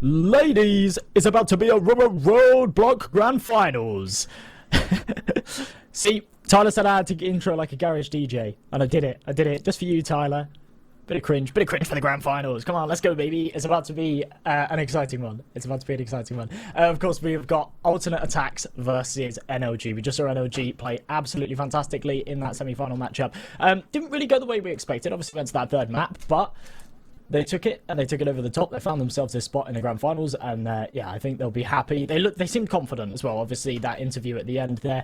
Ladies, it's about to be a rubber roadblock grand finals. See, Tyler said I had to intro like a garage DJ, and I did it. I did it just for you, Tyler. Bit of cringe for the grand finals. Come on, let's go, baby. It's about to be an exciting one. It's about to be an exciting one. Of course, we've got Alternate Attacks versus NLG. We just saw NLG play absolutely fantastically in that semi-final matchup. Didn't really go the way we expected. Obviously, went to that third map, but they took it, and they took it over the top. They found themselves this spot in the grand finals, and yeah, I think they'll be happy. They seemed confident as well. Obviously, that interview at the end there,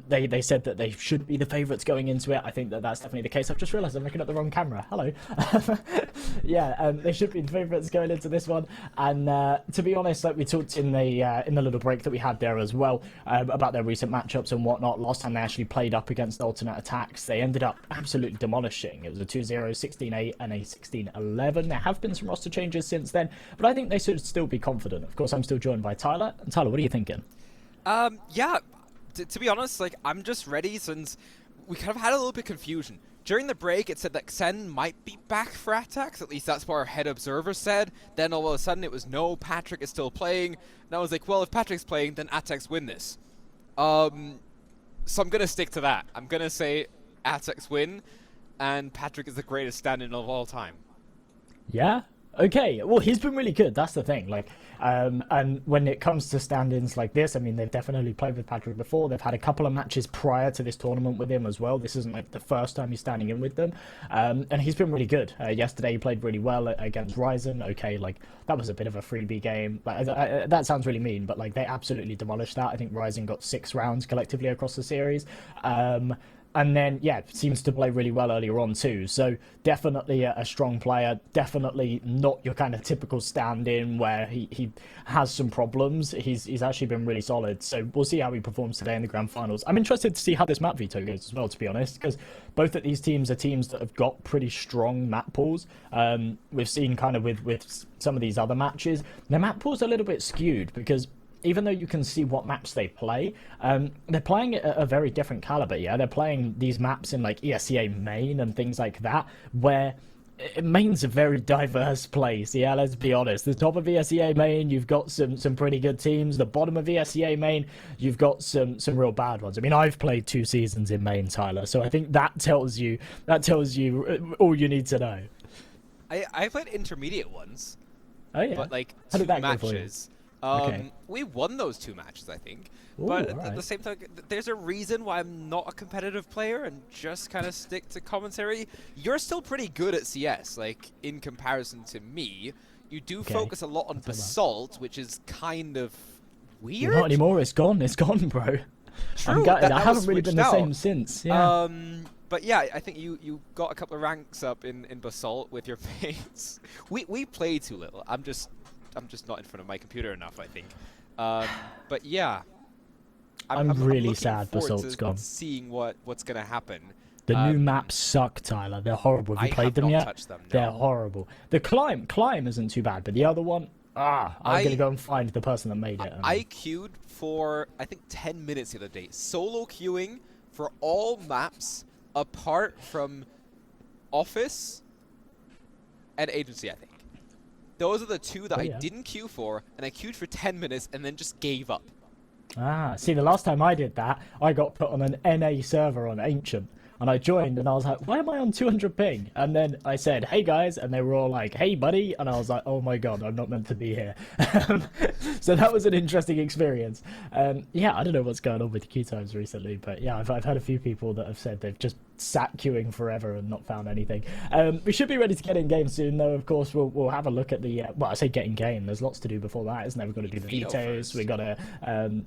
they said that they should be the favourites going into it. I think that's definitely the case. I've just realised I'm looking at the wrong camera. Hello. Yeah, they should be the favourites going into this one. And to be honest, like we talked in the little break that we had there as well about their recent matchups and whatnot. Last time they actually played up against Alternate Attacks, they ended up absolutely demolishing. It was a 2-0, 16-8, and a 16-11. There have been some roster changes since then, but I think they should still be confident. Of course, I'm still joined by Tyler. And Tyler, what are you thinking? Yeah, to be honest, like, I'm just ready since we kind of had a little bit of confusion. During the break, it said that Xen might be back for aTTaX. At least that's what our head observer said. Then all of a sudden it was, no, Patrick is still playing. And I was like, well, if Patrick's playing, then aTTaX win this. So I'm going to stick to that. I'm going to say aTTaX win, and Patrick is the greatest stand-in of all time. Yeah. Okay. Well, he's been really good. That's the thing. Like, and when it comes to stand-ins like this, I mean, they've definitely played with Patrick before. They've had a couple of matches prior to this tournament with him as well. This isn't like the first time he's standing in with them, and he's been really good. Yesterday, he played really well against Ryzen. Okay, like that was a bit of a freebie game. Like, that sounds really mean, but like they absolutely demolished that. I think Ryzen got 6 rounds collectively across the series. And then, yeah, seems to play really well earlier on too. So definitely a strong player. Definitely not your kind of typical stand-in where he has some problems. He's actually been really solid. So we'll see how he performs today in the grand finals. I'm interested to see how this map veto goes as well, to be honest, because both of these teams are teams that have got pretty strong map pools. We've seen kind of with some of these other matches, their map pool's a little bit skewed because even though you can see what maps they play, they're playing at a very different caliber, yeah? They're playing these maps in, like, ESEA main and things like that, where main's a very diverse place, yeah? Let's be honest. The top of ESEA main, you've got some pretty good teams. The bottom of ESEA main, you've got some real bad ones. I mean, I've played 2 seasons in main, Tyler, so I think that tells you all you need to know. I played intermediate ones. Oh, yeah? But, like, How 2 did that go for you? matches. Okay. We won those 2 matches, I think. Ooh, but right. at the same time, there's a reason why I'm not a competitive player and just kind of stick to commentary. You're still pretty good at CS, like, in comparison to me. You do focus a lot on Basalt, which is kind of weird. Not anymore, it's gone, bro. True, I'm gutted. I that haven't really been the same out. since, yeah. But yeah, I think you got a couple of ranks up in Basalt with your mates. We play too little. I'm just not in front of my computer enough, I think. But yeah, I'm really looking sad forward Basalt's to gone. seeing what's gonna happen. The new maps suck, Tyler. They're horrible. Have you played them yet? Touched them, no. They're horrible. The climb isn't too bad, but the other one, I'm gonna go and find the person that made it. I queued for I think 10 minutes the other day, solo queuing for all maps apart from Office and Agency, I think. Those are the 2 that I didn't queue for, and I queued for 10 minutes and then just gave up. See, the last time I did that, I got put on an NA server on Ancient, and I joined, and I was like, why am I on 200 ping? And then I said, hey guys, and they were all like, hey buddy, and I was like, oh my god, I'm not meant to be here. So that was an interesting experience. Yeah, I don't know what's going on with queue times recently, but yeah, I've heard a few people that have said they've just sat queuing forever and not found anything. We should be ready to get in game soon, though. Of course, we'll have a look at the well, I say get in game. There's lots to do before that, isn't there? We've got to do the vetoes. We've got to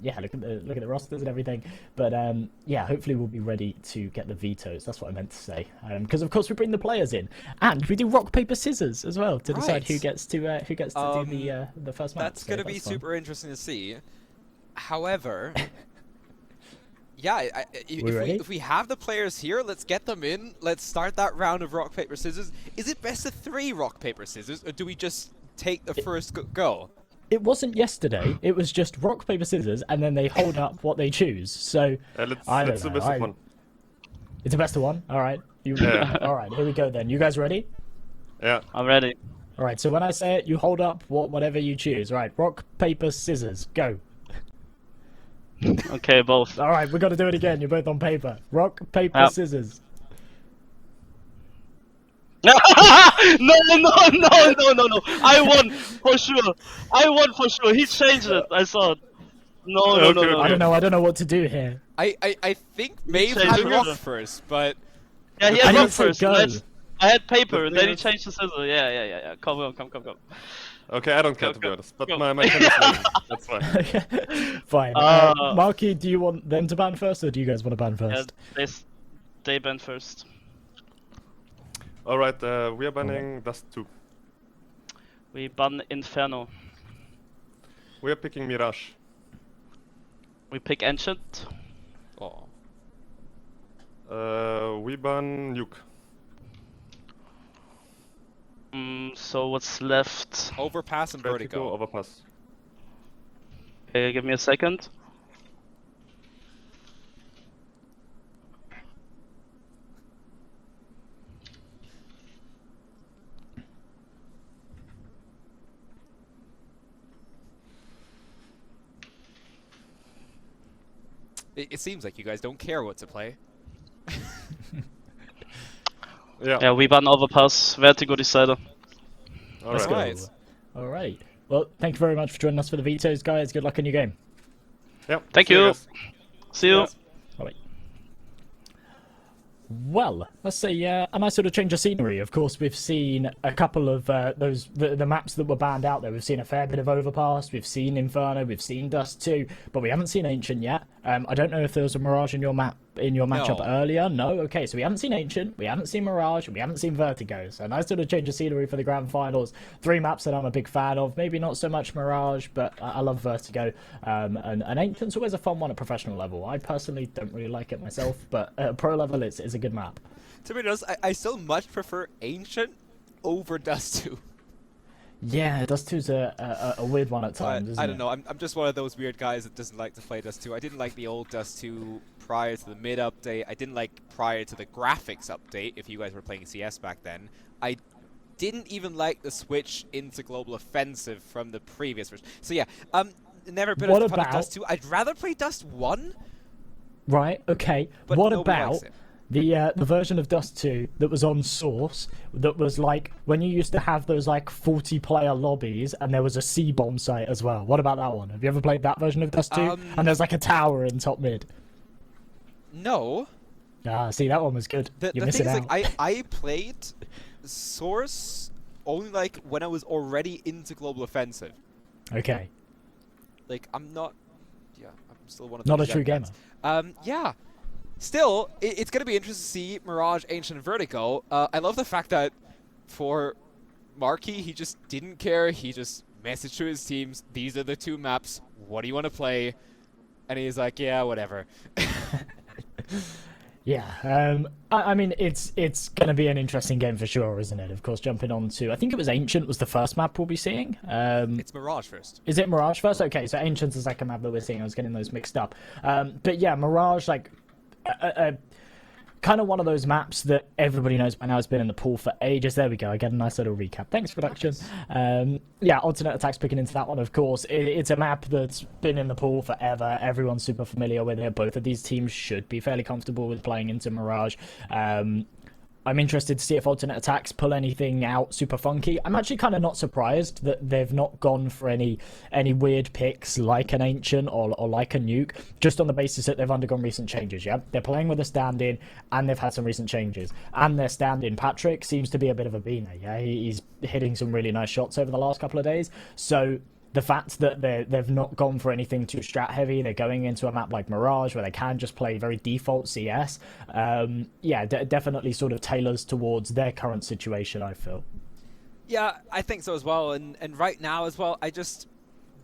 yeah, look at the rosters and everything. But yeah, hopefully we'll be ready to get the vetoes. That's what I meant to say. Because of course we bring the players in, and we do rock paper scissors as well to decide who gets to do the first match. That's going to be super interesting to see. However. Yeah, if we have the players here, let's get them in. Let's start that round of rock, paper, scissors. Is it best of 3 rock, paper, scissors, or do we just take the first go? It wasn't yesterday. It was just rock, paper, scissors, and then they hold up what they choose. So, let's do best of 1. It's a best of 1? All right. All right, here we go then. You guys ready? Yeah. I'm ready. All right. So when I say it, you hold up whatever you choose. Right. Rock, paper, scissors. Go. Okay, both. All right. We got to do it again. You're both on paper. Rock, paper, Yep. scissors. No, no, no, no, no, no, no. I won for sure. I won for sure. He changed it. I saw it. No, no, no, Okay, no, I no. don't know. I don't know what to do here. I think Maeve changed had it. rock first, but Yeah, he I had didn't rock say first. go. I had paper, The and then thing he is- changed to scissors. Yeah. Come on, come. Okay, I don't care Go, to be go, honest, but go. my turn is leaving. That's fine. Fine. Uh, Marky, do you want them to ban first, or do you guys want to ban Yeah, first? they banned first. Alright, we are banning Dust 2. We ban Inferno. We are picking Mirage. We pick Ancient. oh, We ban Nuke. So what's left? overpass and Vertigo, vertigo. Overpass. Okay, give me a second. It seems like you guys don't care what to play. Yeah, Yeah, we ban Overpass. Vertigo Decider. Let's alright. go. Right. All right. Well, thank you very much for joining us for the vetoes, guys. Good luck in your game. Yeah, Thank see you. guys. See you. Yes. Bye. Well, let's say a nice sort of change of scenery. Of course, we've seen a couple of the maps that were banned out there. We've seen a fair bit of Overpass. We've seen Inferno. We've seen Dust 2, but we haven't seen Ancient yet. I don't know if there was a Mirage in your matchup No. earlier. No. Okay, so we haven't seen Ancient. We haven't seen Mirage. And we haven't seen Vertigo. So a nice sort of change of scenery for the grand finals. 3 maps that I'm a big fan of. Maybe not so much Mirage, but I love Vertigo. And Ancient's always a fun one at professional level. I personally don't really like it myself, but at pro level, it's a good map. To be honest, I still much prefer Ancient over Dust 2. Yeah, Dust 2's a weird one at But times, isn't I don't it? know. I'm just one of those weird guys that doesn't like to play Dust 2. I didn't like the old Dust 2 prior to the mid update. I didn't like prior to the graphics update. If you guys were playing CS back then, I didn't even like the switch into Global Offensive from the previous version. So yeah, never been What a fan of about- Dust 2. I'd rather play Dust 1. Right, okay. But What nobody about likes it. the version of Dust 2 that was on Source, that was like when you used to have those like 40-player lobbies and there was a C-bomb site as well? What about that one? Have you ever played that version of Dust 2? And there's like a tower in top mid. No. Ah, see, that one was good. The You're thing missing is, out. like, I played Source only like when I was already into Global Offensive. Okay. Like, I'm not. Yeah, I'm still one of Not those a true young gamer. guys. Yeah. Still, it's gonna be interesting to see Mirage, Ancient, and Vertigo. I love the fact that for Marky, he just didn't care. He just messaged to his teams, "These are the 2 maps. What do you want to play?" And he's like, "Yeah, whatever." Yeah, I mean, it's going to be an interesting game for sure, isn't it? Of course, jumping on to, I think it was Ancient was the first map we'll be seeing. It's Mirage first. Is it Mirage first? Okay, so Ancient's the second map that we're seeing. I was getting those mixed up. But yeah, Mirage, like, kind of one of those maps that everybody knows by now has been in the pool for ages. There we go. I get a nice little recap. Thanks, production. Yeah, Alternate aTTaX picking into that one, of course. It's a map that's been in the pool forever. Everyone's super familiar with it. Both of these teams should be fairly comfortable with playing into Mirage. I'm interested to see if Alternate aTTaX pull anything out super funky. I'm actually kind of not surprised that they've not gone for any weird picks like an Ancient or like a Nuke, just on the basis that they've undergone recent changes, yeah? They're playing with a stand-in, and they've had some recent changes. And their stand-in, Patrick, seems to be a bit of a beaner, yeah? He's hitting some really nice shots over the last couple of days. So the fact that they've not gone for anything too strat heavy, they're going into a map like Mirage where they can just play very default CS. Yeah, definitely sort of tailors towards their current situation, I feel. Yeah, I think so as well. And right now as well, I just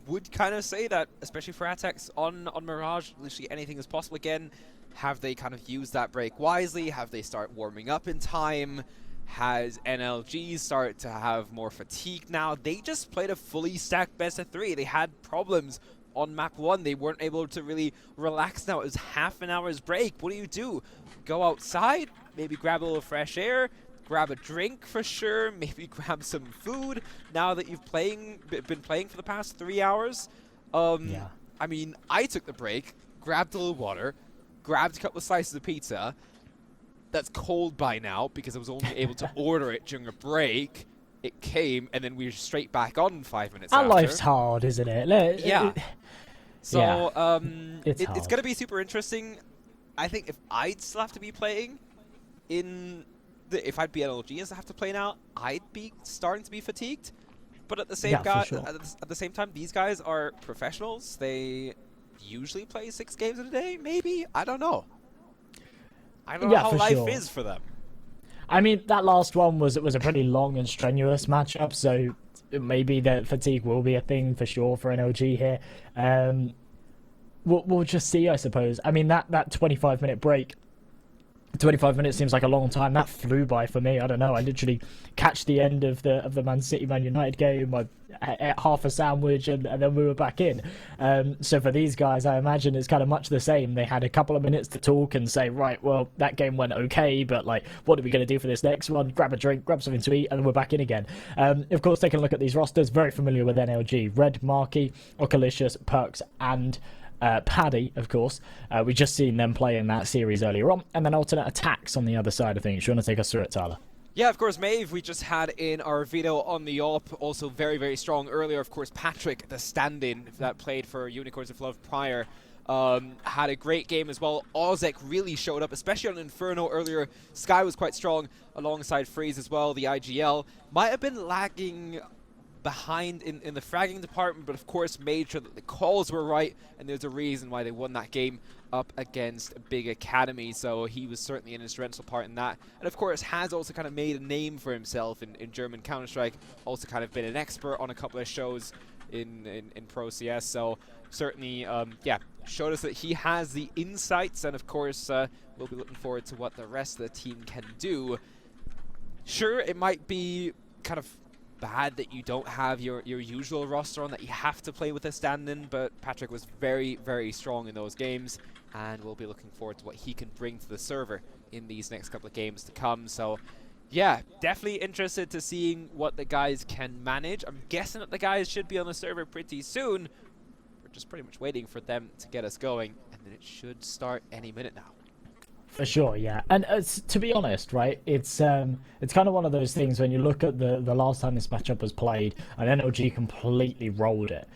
would kind of say that, especially for aTTaX on Mirage, literally anything is possible again. Have they kind of used that break wisely? Have they start warming up in time? Has NLG started to have more fatigue now? They just played a fully stacked best of 3. They had problems on map 1. They weren't able to really relax now. It was half an hour's break. What do? Go outside, maybe grab a little fresh air, grab a drink for sure, maybe grab some food now that you've been playing for the past 3 hours. Yeah. I mean, I took the break, grabbed a little water, grabbed a couple of slices of pizza. That's cold by now because I was only able to order it during a break. It came, and then we were straight back on 5 minutes Our after. life's hard, isn't it? Yeah. So, it's it's going to be super interesting. I think if I'd still have to be playing if I'd be NLG and still have to play now, I'd be starting to be fatigued. But at the same sure. at the same time, these guys are professionals. They usually play 6 games in a day, maybe? I don't know. I don't know how life is for them. I mean, that last one was a pretty long and strenuous matchup, so maybe the fatigue will be a thing for sure for NLG here. We'll just see, I suppose. I mean, that 25-minute break, 25 minutes seems like a long time. That flew by for me. I don't know. I literally catch the end of the Man City Man United game. I ate half a sandwich and then we were back in. So for these guys, I imagine it's kind of much the same. They had a couple of minutes to talk and say, right, well, that game went okay, but like, what are we going to do for this next one? Grab a drink, grab something to eat, and then we're back in again. Of course, taking a look at these rosters, very familiar with NLG. Red, Marky, Ocalicious, Perks, and Paddy, of course. We just seen them playing that series earlier on, and then alternate attacks on the other side of things. You want to take us through it, Tyler? Yeah, of course, Maeve, we just had in our video on the AWP, also very, very strong earlier. Of course, Patrick, the stand-in that played for Unicorns of Love prior, had a great game as well. Ozek really showed up, especially on Inferno earlier. Sky was quite strong alongside Freeze as well. The IGL might have been lagging behind in the fragging department, but of course made sure that the calls were right, and there's a reason why they won that game up against Big Academy, so he was certainly an instrumental part in that. And of course has also kind of made a name for himself in German Counter-Strike, also kind of been an expert on a couple of shows in Pro CS, so certainly, yeah, showed us that he has the insights, and of course we'll be looking forward to what the rest of the team can do. Sure, it might be kind of bad that you don't have your usual roster on, that you have to play with a stand-in, but Patrick was very, very strong in those games, and we'll be looking forward to what he can bring to the server in these next couple of games to come. So yeah, definitely interested to seeing what the guys can manage. I'm guessing that the guys should be on the server pretty soon. We're just pretty much waiting for them to get us going, and then it should start any minute now. For sure, yeah. And to be honest, right, it's kind of one of those things when you look at the last time this matchup was played, and NLG completely rolled it.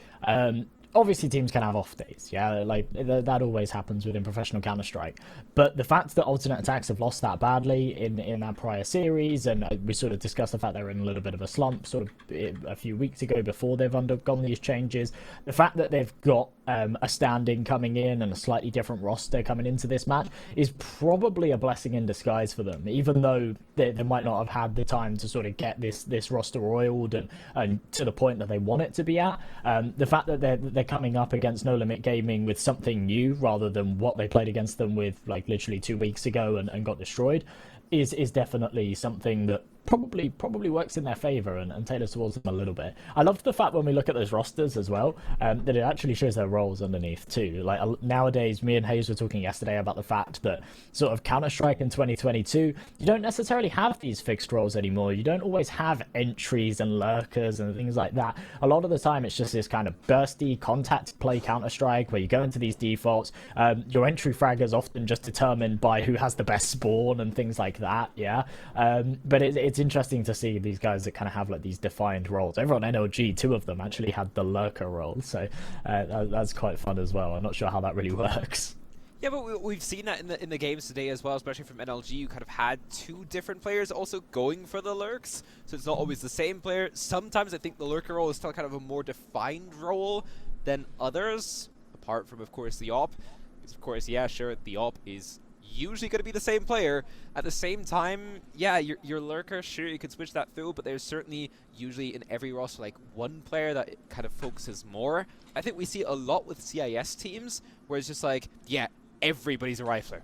Obviously, teams can have off days, yeah, like that always happens within professional Counter-Strike. But the fact that alternate attacks have lost that badly in that prior series, and we sort of discussed the fact they were in a little bit of a slump sort of a few weeks ago before they've undergone these changes, the fact that they've got a stand-in coming in and a slightly different roster coming into this match is probably a blessing in disguise for them, even though they might not have had the time to sort of get this roster oiled and to the point that they want it to be at. The fact that they're coming up against No Limit Gaming with something new rather than what they played against them with like literally 2 weeks ago and got destroyed is definitely something that probably works in their favor and tailors towards them a little bit. I love the fact when we look at those rosters as well, that it actually shows their roles underneath too. Like nowadays, me and Hayes were talking yesterday about the fact that sort of Counter-Strike in 2022, you don't necessarily have these fixed roles anymore. You don't always have entries and lurkers and things like that. A lot of the time, it's just this kind of bursty contact play Counter-Strike where you go into these defaults. Your entry frag is often just determined by who has the best spawn and things like that. Yeah, but it's interesting to see these guys that kind of have like these defined roles. Everyone NLG, 2 of them actually had the lurker role, so that's quite fun as well. I'm not sure how that really works. Yeah, but we've seen that in the games today as well, especially from NLG. You kind of had 2 different players also going for the lurks, so it's not always the same player. Sometimes I think the lurker role is still kind of a more defined role than others, apart from, of course, the AWP. Because, of course, yeah, sure, the AWP is usually going to be the same player. At the same time, yeah, your lurker, sure, you could switch that through, but there's certainly usually in every roster like one player that kind of focuses more. I think we see a lot with CIS teams where it's just like, yeah, everybody's a rifler.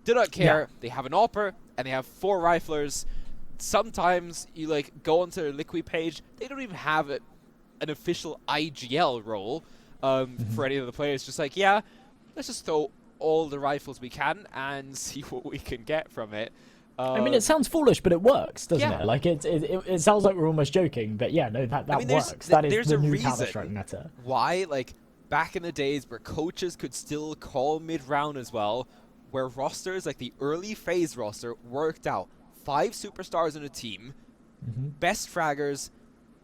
Do not care. Yeah. They have an AWPer and they have 4 riflers. Sometimes you like go onto their Liquid page, they don't even have an official IGL role for any of the players. Just like, yeah, let's just throw all the rifles we can and see what we can get from it. I mean, it sounds foolish, but it works, doesn't yeah. it? Like it sounds like we're almost joking, but yeah, no, that I mean, works. That is there's the a new reason Counter-Strike meta. why, like, back in the days where coaches could still call mid-round as well, where rosters, like the early phase roster, worked out 5 superstars in a team, best fraggers,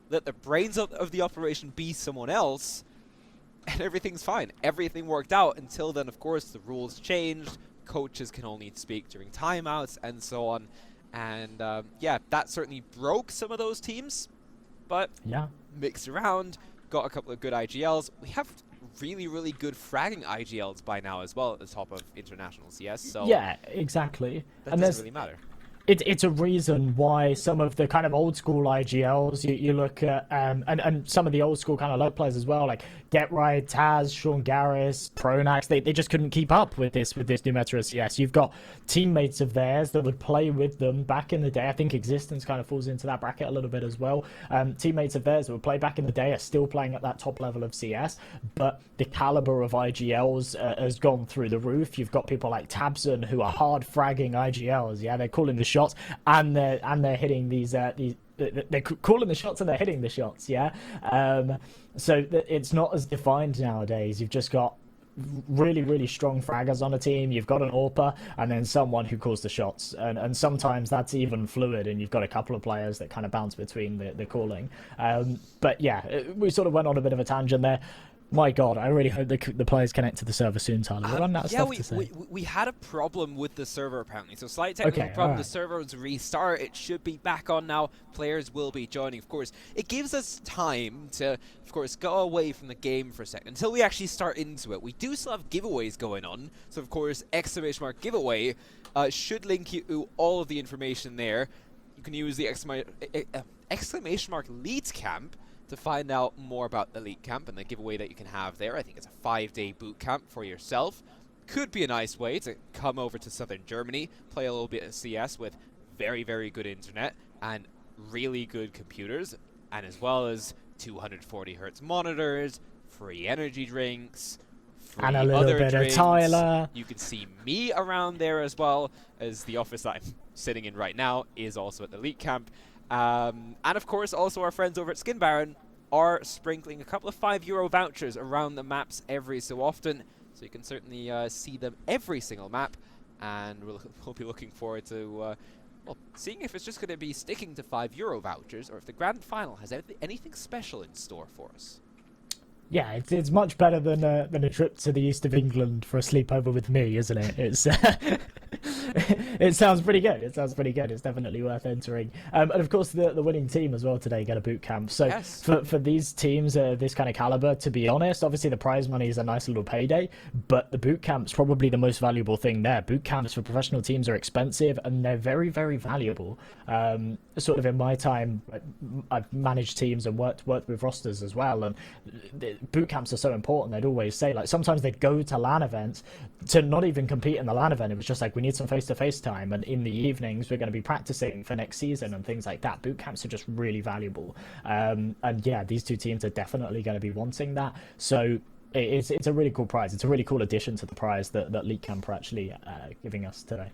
let the brains of the operation be someone else, and everything's fine. Everything worked out until then, of course, the rules changed. Coaches can only speak during timeouts and so on. And yeah, that certainly broke some of those teams, but Yeah. mixed around, got a couple of good IGLs. We have really, really good fragging IGLs by now as well at the top of international CS, so Yeah, exactly. that And doesn't really matter. it's a reason why some of the kind of old school IGLs, you look at, and some of the old school kind of low players as well, like Get Right, Taz, Sean Garris, Pronax, they just couldn't keep up with this new meta of CS. You've got teammates of theirs that would play with them back in the day. I think Existence kind of falls into that bracket a little bit as well. Teammates of theirs that would play back in the day are still playing at that top level of CS, but the caliber of IGLs has gone through the roof. You've got people like Tabson who are hard fragging IGLs. Yeah, they're calling the shots and they're hitting these they're calling the shots and they're hitting the shots. Yeah, so it's not as defined nowadays. You've just got really, really strong fraggers on a team. You've got an AWPer and then someone who calls the shots, and sometimes that's even fluid, and you've got a couple of players that kind of bounce between the calling. But yeah, we sort of went on a bit of a tangent there. My God, I really hope the players connect to the server soon, Tyler. We're running out of stuff to say. We had a problem with the server apparently. So slight technical problem. alright. The server was restart. It should be back on now. Players will be joining, of course. It gives us time to, of course, go away from the game for a second until we actually start into it. We do still have giveaways going on. So of course, ! giveaway should link you to all of the information there. You can use the !leads camp to find out more about the Elite Camp and the giveaway that you can have there. I think it's a 5-day boot camp for yourself. Could be a nice way to come over to southern Germany, play a little bit of CS with very, very good internet and really good computers, and as well as 240Hz monitors, free energy drinks, free And a little other bit drinks. of Tyler. You can see me around there as well, as the office that I'm sitting in right now is also at the Elite Camp. And of course, also our friends over at Skin Baron are sprinkling a couple of €5 vouchers around the maps every so often, so you can certainly see them every single map, and we'll be looking forward to well, seeing if it's just going to be sticking to €5 vouchers, or if the grand final has anything special in store for us. Yeah, it's much better than a trip to the east of England for a sleepover with me, isn't it? It's it sounds pretty good. It sounds pretty good. It's definitely worth entering. And of course, the winning team as well today get a boot camp. So Yes. for these teams, this kind of caliber, to be honest, obviously the prize money is a nice little payday, but the boot camp's probably the most valuable thing there. Boot camps for professional teams are expensive and they're very, very valuable. Sort of in my time, I've managed teams and worked with rosters as well, and boot camps are so important. They'd always say, like, sometimes they'd go to LAN events to not even compete in the LAN event. It was just like, we need some face-to-face time, and in the evenings we're going to be practicing for next season and things like that. Boot camps are just really valuable, and yeah, these two teams are definitely going to be wanting that. So it's a really cool prize. It's a really cool addition to the prize that Elite Camp are actually giving us today.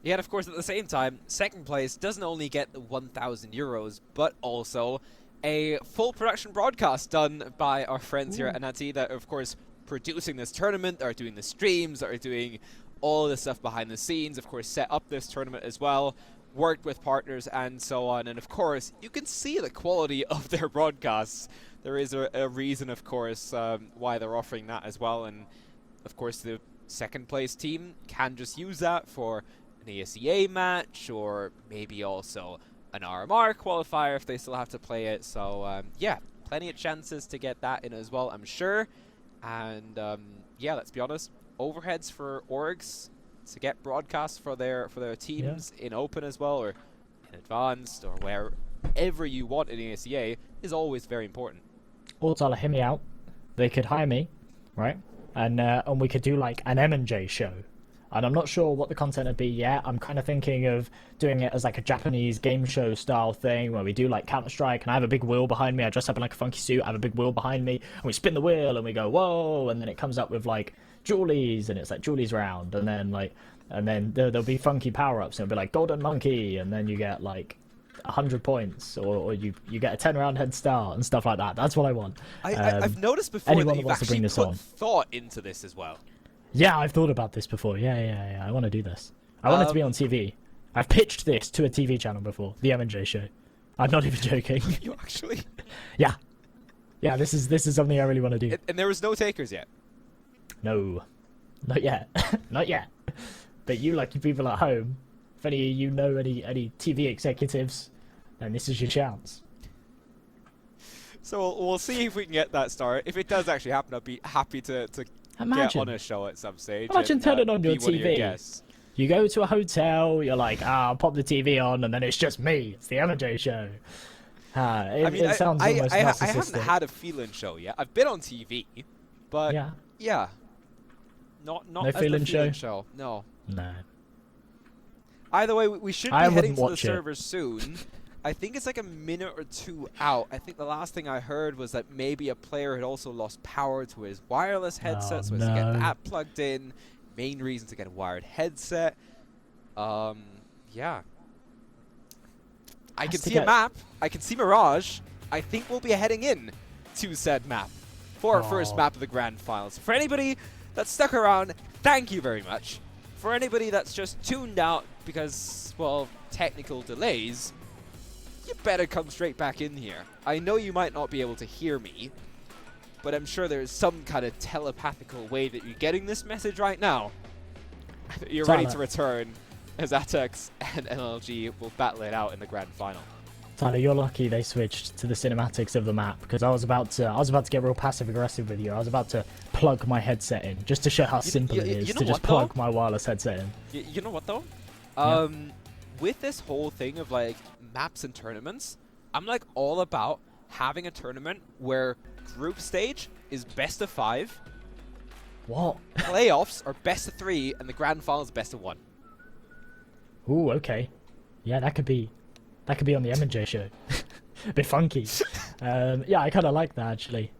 Yeah, and of course, at the same time, second place doesn't only get the €1,000, but also a full production broadcast done by our friends here at ANATY that are, of course, producing this tournament, are doing the streams, are doing all the stuff behind the scenes, of course, set up this tournament as well, worked with partners and so on, and of course, you can see the quality of their broadcasts. There is a reason, of course, why they're offering that as well, and of course, the second place team can just use that for an ASEA match, or maybe also an RMR qualifier if they still have to play it. So yeah, plenty of chances to get that in as well, I'm sure. And yeah, let's be honest, overheads for orgs to get broadcasts for their teams in open as well, or in advanced, or wherever you want in ASEA is always very important. Or Tyler, hear me out. They could hire me, right? And we could do like an M&J show and I'm not sure what the content would be yet. I'm kind of thinking of doing it as like a Japanese game show style thing where we do like Counter-Strike, and I have a big wheel behind me. I dress up in like a funky suit, I have a big wheel behind me, and we spin the wheel and we go whoa, and then it comes up with like Julie's, and it's like Julie's round, and then like, and then there'll be funky power-ups, and it'll be like golden monkey, and then you get like 100 points, or you get a 10-round head start and stuff like that. That's what I want. I've noticed before anyone that that you've wants to bring actually this put on. thought into this as well. Yeah, I've thought about this before. Yeah. I want to do this. I want it to be on TV. I've pitched this to a TV channel before, the M&J show. I'm not even joking. You actually? Yeah. This is something I really want to do. And there was no takers yet. No, not yet. Not yet. But you lucky people at home, if any of you know any TV executives, then this is your chance. So we'll see if we can get that start. If it does actually happen, I'll be happy to get on a show at some stage. Imagine turning on your be one of TV. guests. You go to a hotel, you're like, I'll pop the TV on, and then it's just me. It's the M&J show. It sounds almost I narcissistic. haven't had a feeling show yet. I've been on TV, but yeah, not No as feeling the show? show. No. No. Either way, we should be I heading wouldn't to the watch it. server soon. I think it's like a minute or two out. I think the last thing I heard was that maybe a player had also lost power to his wireless headset, so he has to get that plugged in. Main reason to get a wired headset. Yeah. I can see a map. I can see Mirage. I think we'll be heading in to said map for our first map of the Grand Finals. For anybody that's stuck around, thank you very much. For anybody that's just tuned out because, well, technical delays, you better come straight back in here. I know you might not be able to hear me, but I'm sure there's some kind of telepathical way that you're getting this message right now. You're ready to return as aTTaX and NLG will battle it out in the grand final. Tyler, you're lucky they switched to the cinematics of the map, because I was about to get real passive aggressive with you. I was about to plug my headset in just to show how simple it is to just plug my wireless headset in. You know what though? With this whole thing of like maps and tournaments, I'm like all about having a tournament where group stage is best of 5. What? Playoffs are best of 3, and the grand final is best of 1. Ooh, okay. Yeah, that could be on the M&J show. A bit funky. Yeah, I kind of like that actually.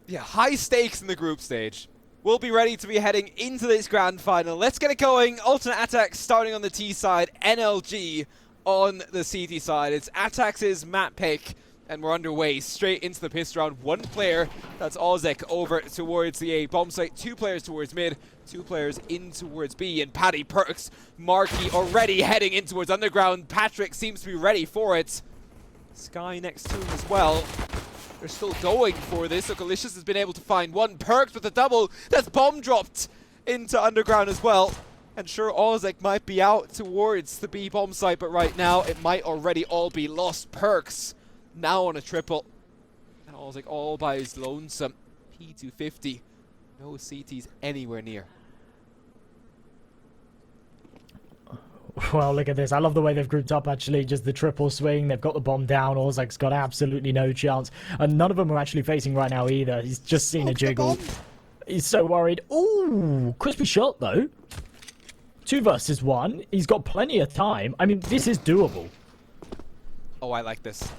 Yeah, high stakes in the group stage. We'll be ready to be heading into this grand final. Let's get it going. Alternate aTTaX starting on the T side, NLG on the CT side. It's aTTaX's map pick, and we're underway straight into the pistol round. One player, that's Ozek, over towards the A bomb site. 2 players towards mid, 2 players in towards B, and Paddy Perks, Marky already heading in towards underground. Patrick seems to be ready for it. Sky next to him as well. They're still going for this, so Galicious has been able to find one. Perks with a double. That's bomb dropped into underground as well. And sure, Ozek might be out towards the B bomb site, but right now it might already all be lost. Perks now on a triple. And Ozek all by his lonesome. P250. No CTs anywhere near. Well, look at this. I love the way they've grouped up, actually. Just the triple swing. They've got the bomb down. Ozek's got absolutely no chance. And none of them are actually facing right now either. He's just seen a jiggle. He's so worried. Ooh, crispy shot, though. 2 versus 1. He's got plenty of time. I mean, this is doable. Oh, I like this.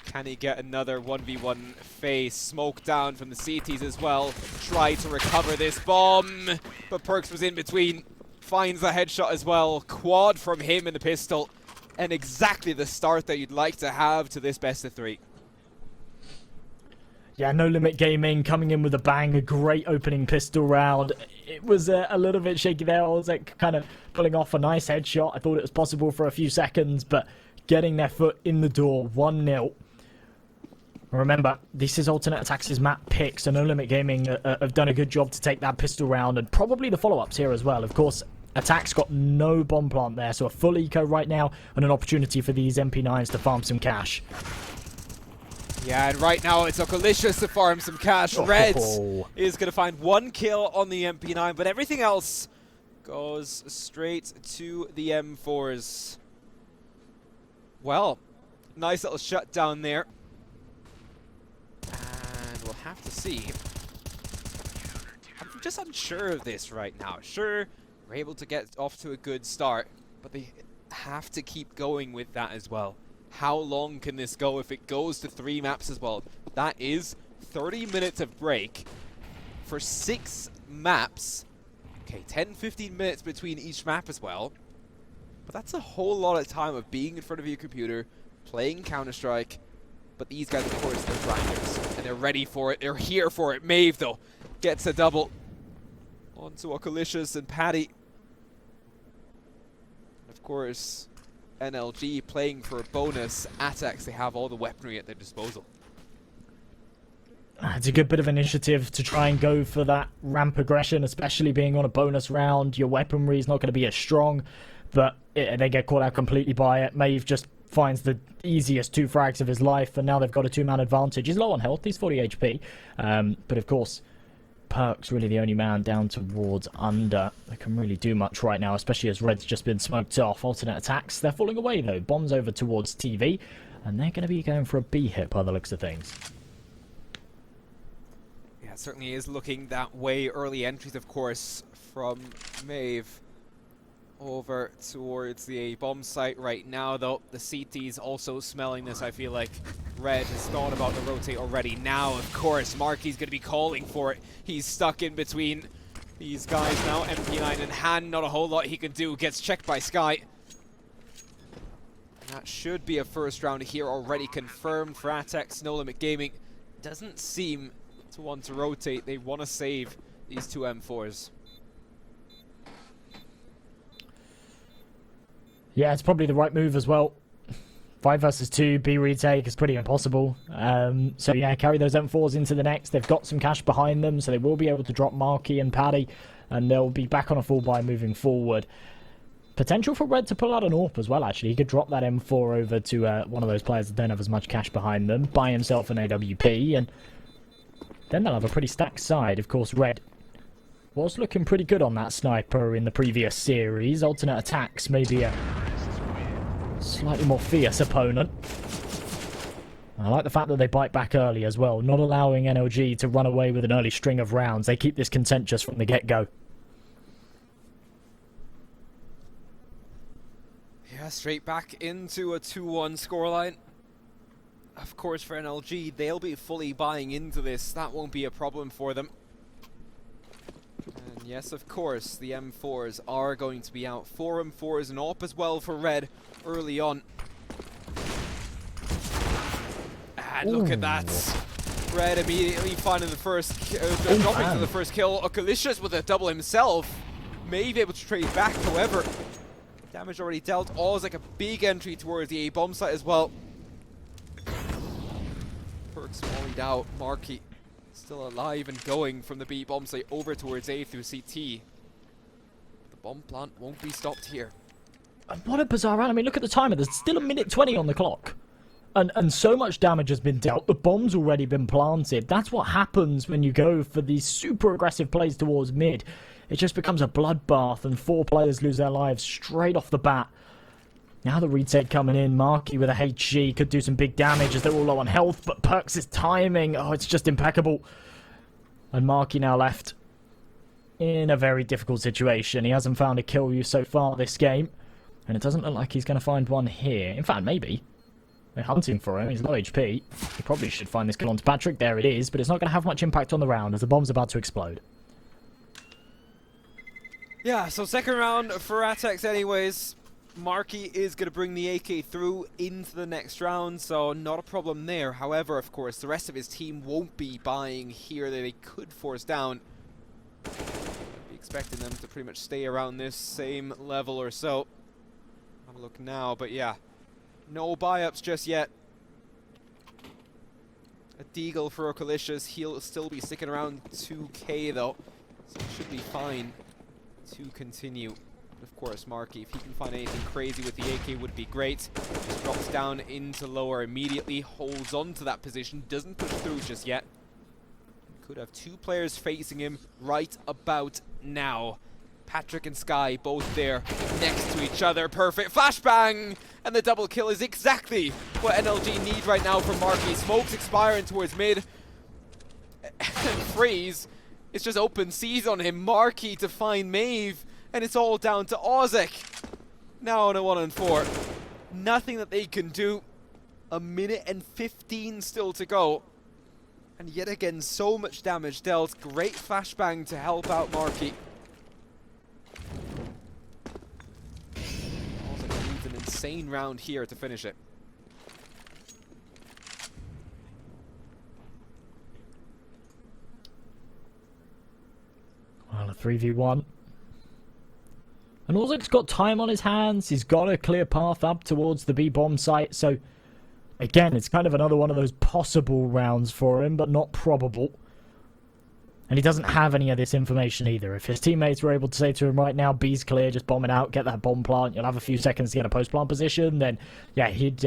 Can he get another 1v1 face? Smoke down from the CTs as well. Try to recover this bomb. But Perks was in between. Finds the headshot as well. Quad from him in the pistol. And exactly the start that you'd like to have to this best of 3. Yeah, No Limit Gaming coming in with a bang. A great opening pistol round. It was a little bit shaky there. Ozek kind of pulling off a nice headshot. I thought it was possible for a few seconds, but getting their foot in the door. 1-0. Remember, this is Alternate aTTaX's map pick, so No Limit Gaming have done a good job to take that pistol round, and probably the follow-ups here as well. Of course, aTTaX got no bomb plant there, so a full eco right now, and an opportunity for these MP9s to farm some cash. Yeah, and right now it's Okalicious to farm some cash. Reds is going to find 1 kill on the MP9, but everything else goes straight to the M4s. Well, nice little shutdown there. And we'll have to see. I'm I'm just unsure of this right now. Sure, we're able to get off to a good start, but they have to keep going with that as well. How long can this go if it goes to 3 maps as well? That is 30 minutes of break for 6 maps. Okay, 10-15 minutes between each map as well. But that's a whole lot of time of being in front of your computer, playing Counter-Strike. But these guys, of course, they're grinders, and they're ready for it. They're here for it. Maeve, though, gets a double. Onto Okalicious and Paddy. Of course, NLG playing for a bonus. aTTaX, they have all the weaponry at their disposal. It's a good bit of initiative to try and go for that ramp aggression, especially being on a bonus round. Your weaponry is not going to be as strong, but they get caught out completely by it. Maeve just finds the easiest 2 frags of his life, and now they've got a 2-man advantage. He's low on health, he's 40 HP, but of course, Perk's really the only man down towards under that can really do much right now, especially as Red's just been smoked off. Alternate attacks, they're falling away though. Bombs over towards TV, and they're going to be going for a B hit by the looks of things. Yeah, it certainly is looking that way. Early entries, of course, from Maeve over towards the A bomb site right now, though. The CT's also smelling this, I feel like. Red has thought about the rotate already. Now, of course, Marky's going to be calling for it. He's stuck in between these guys now. MP9 in hand, not a whole lot he can do. Gets checked by Sky. That should be a first round here already confirmed for aTTaX. No Limit Gaming doesn't seem to want to rotate. They want to save these 2 M4s. Yeah, it's probably the right move as well. 5 versus 2, B retake is pretty impossible. So yeah, carry those M4s into the next. They've got some cash behind them, so they will be able to drop Marky and Paddy, and they'll be back on a full buy moving forward. Potential for Red to pull out an AWP as well, actually. He could drop that M4 over to one of those players that don't have as much cash behind them, buy himself an AWP, and then they'll have a pretty stacked side. Of course, Red was looking pretty good on that sniper in the previous series. Alternate attacks, maybe a slightly more fierce opponent. I like the fact that they bite back early as well, not allowing NLG to run away with an early string of rounds. They keep this contentious from the get-go. Yeah, straight back into a 2-1 scoreline. Of course, for NLG, they'll be fully buying into this. That won't be a problem for them. And yes, of course, the M4s are going to be out. 4 M4s and AWP as well for Red early on. And look at that. Red immediately finding the first, dropping to the first kill. Okalicious with a double himself. May be able to trade back, however. Damage already dealt. Always like a big entry towards the A bomb site as well. Perks mollied out. Marky still alive and going from the B bomb site over towards A through CT. The bomb plant won't be stopped here. And what a bizarre round. I mean, look at the timer. There's still a minute 20 on the clock. And so much damage has been dealt. The bomb's already been planted. That's what happens when you go for these super aggressive plays towards mid. It just becomes a bloodbath, and 4 players lose their lives straight off the bat. Now the retake coming in. Marky with a HG could do some big damage as they're all low on health, but Perks' timing, oh, it's just impeccable. And Marky now left in a very difficult situation. He hasn't found a kill so far this game, and it doesn't look like he's going to find one here. In fact, maybe. They're hunting for him. He's low HP. He probably should find this kill onto Patrick. There it is, but it's not going to have much impact on the round as the bomb's about to explode. Yeah, so second round for aTTaX anyways. Marky is going to bring the AK through into the next round, so not a problem there. However, of course, the rest of his team won't be buying here. They could force down. Be expecting them to pretty much stay around this same level or so. Have a look now, but yeah. No buy-ups just yet. A deagle for Okalicious. He'll still be sticking around 2k though, so it should be fine to continue. Of course, Marky, if he can find anything crazy with the AK, would be great. Just drops down into lower immediately, holds on to that position, doesn't push through just yet. Could have 2 players facing him right about now. Patrick and Sky both there next to each other. Perfect flashbang! And the double kill is exactly what NLG need right now from Marky. Smokes expiring towards mid. And Freeze It's just open seas on him. Marquis to find Maeve, and it's all down to aTTaX. Now on a 1-4. Nothing that they can do. A minute and 15 still to go. And yet again, so much damage dealt. Great flashbang to help out Marquis. aTTaX needs an insane round here to finish it. Well, a 3v1. And aTTaX's got time on his hands. He's got a clear path up towards the B-bomb site. So, again, it's kind of another one of those possible rounds for him, but not probable. And he doesn't have any of this information either. If his teammates were able to say to him right now, B's clear, just bomb it out, get that bomb plant, you'll have a few seconds to get a post-plant position, then, yeah, he'd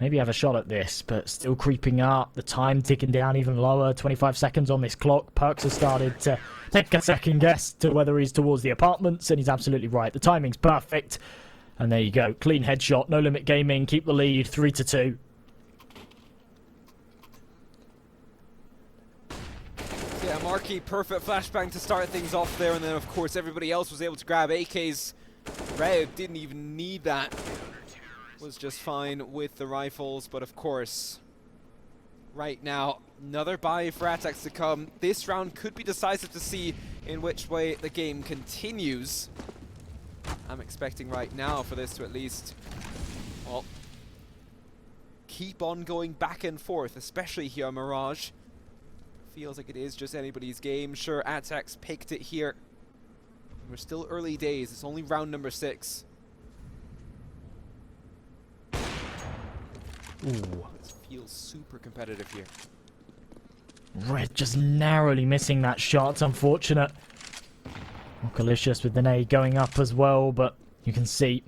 maybe have a shot at this, but still creeping up, the time ticking down even lower, 25 seconds on this clock. Perks has started to take a second guess to whether he's towards the apartments, and he's absolutely right. The timing's perfect, and there you go. Clean headshot, No Limit Gaming, keep the lead, 3-2. Yeah, Marquis, perfect flashbang to start things off there, and then of course everybody else was able to grab AKs. Red didn't even need that. Was just fine with the rifles, but of course, right now, another buy for aTTaX to come. This round could be decisive to see in which way the game continues. I'm expecting right now for this to at least, well, keep on going back and forth, especially here on Mirage. Feels like it is just anybody's game. Sure, aTTaX picked it here. We're still early days. It's only round number 6. Ooh. This feels super competitive here. Red just narrowly missing that shot. It's unfortunate. Malicious with the nade going up as well, but you can see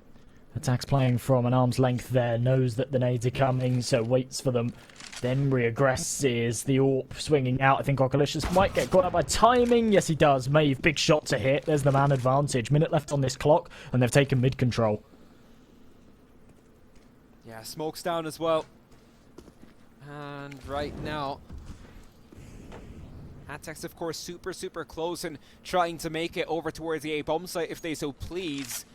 aTTaX playing from an arm's length there. Knows that the nades are coming, so waits for them. Then reaggresses. The AWP swinging out. I think Oculicious might get caught up by timing. Yes, he does. Maeve, big shot to hit. There's the man advantage. Minute left on this clock, and they've taken mid control. Yeah, smoke's down as well. And right now, aTTaX, of course, super close and trying to make it over towards the A-bomb site if they so please.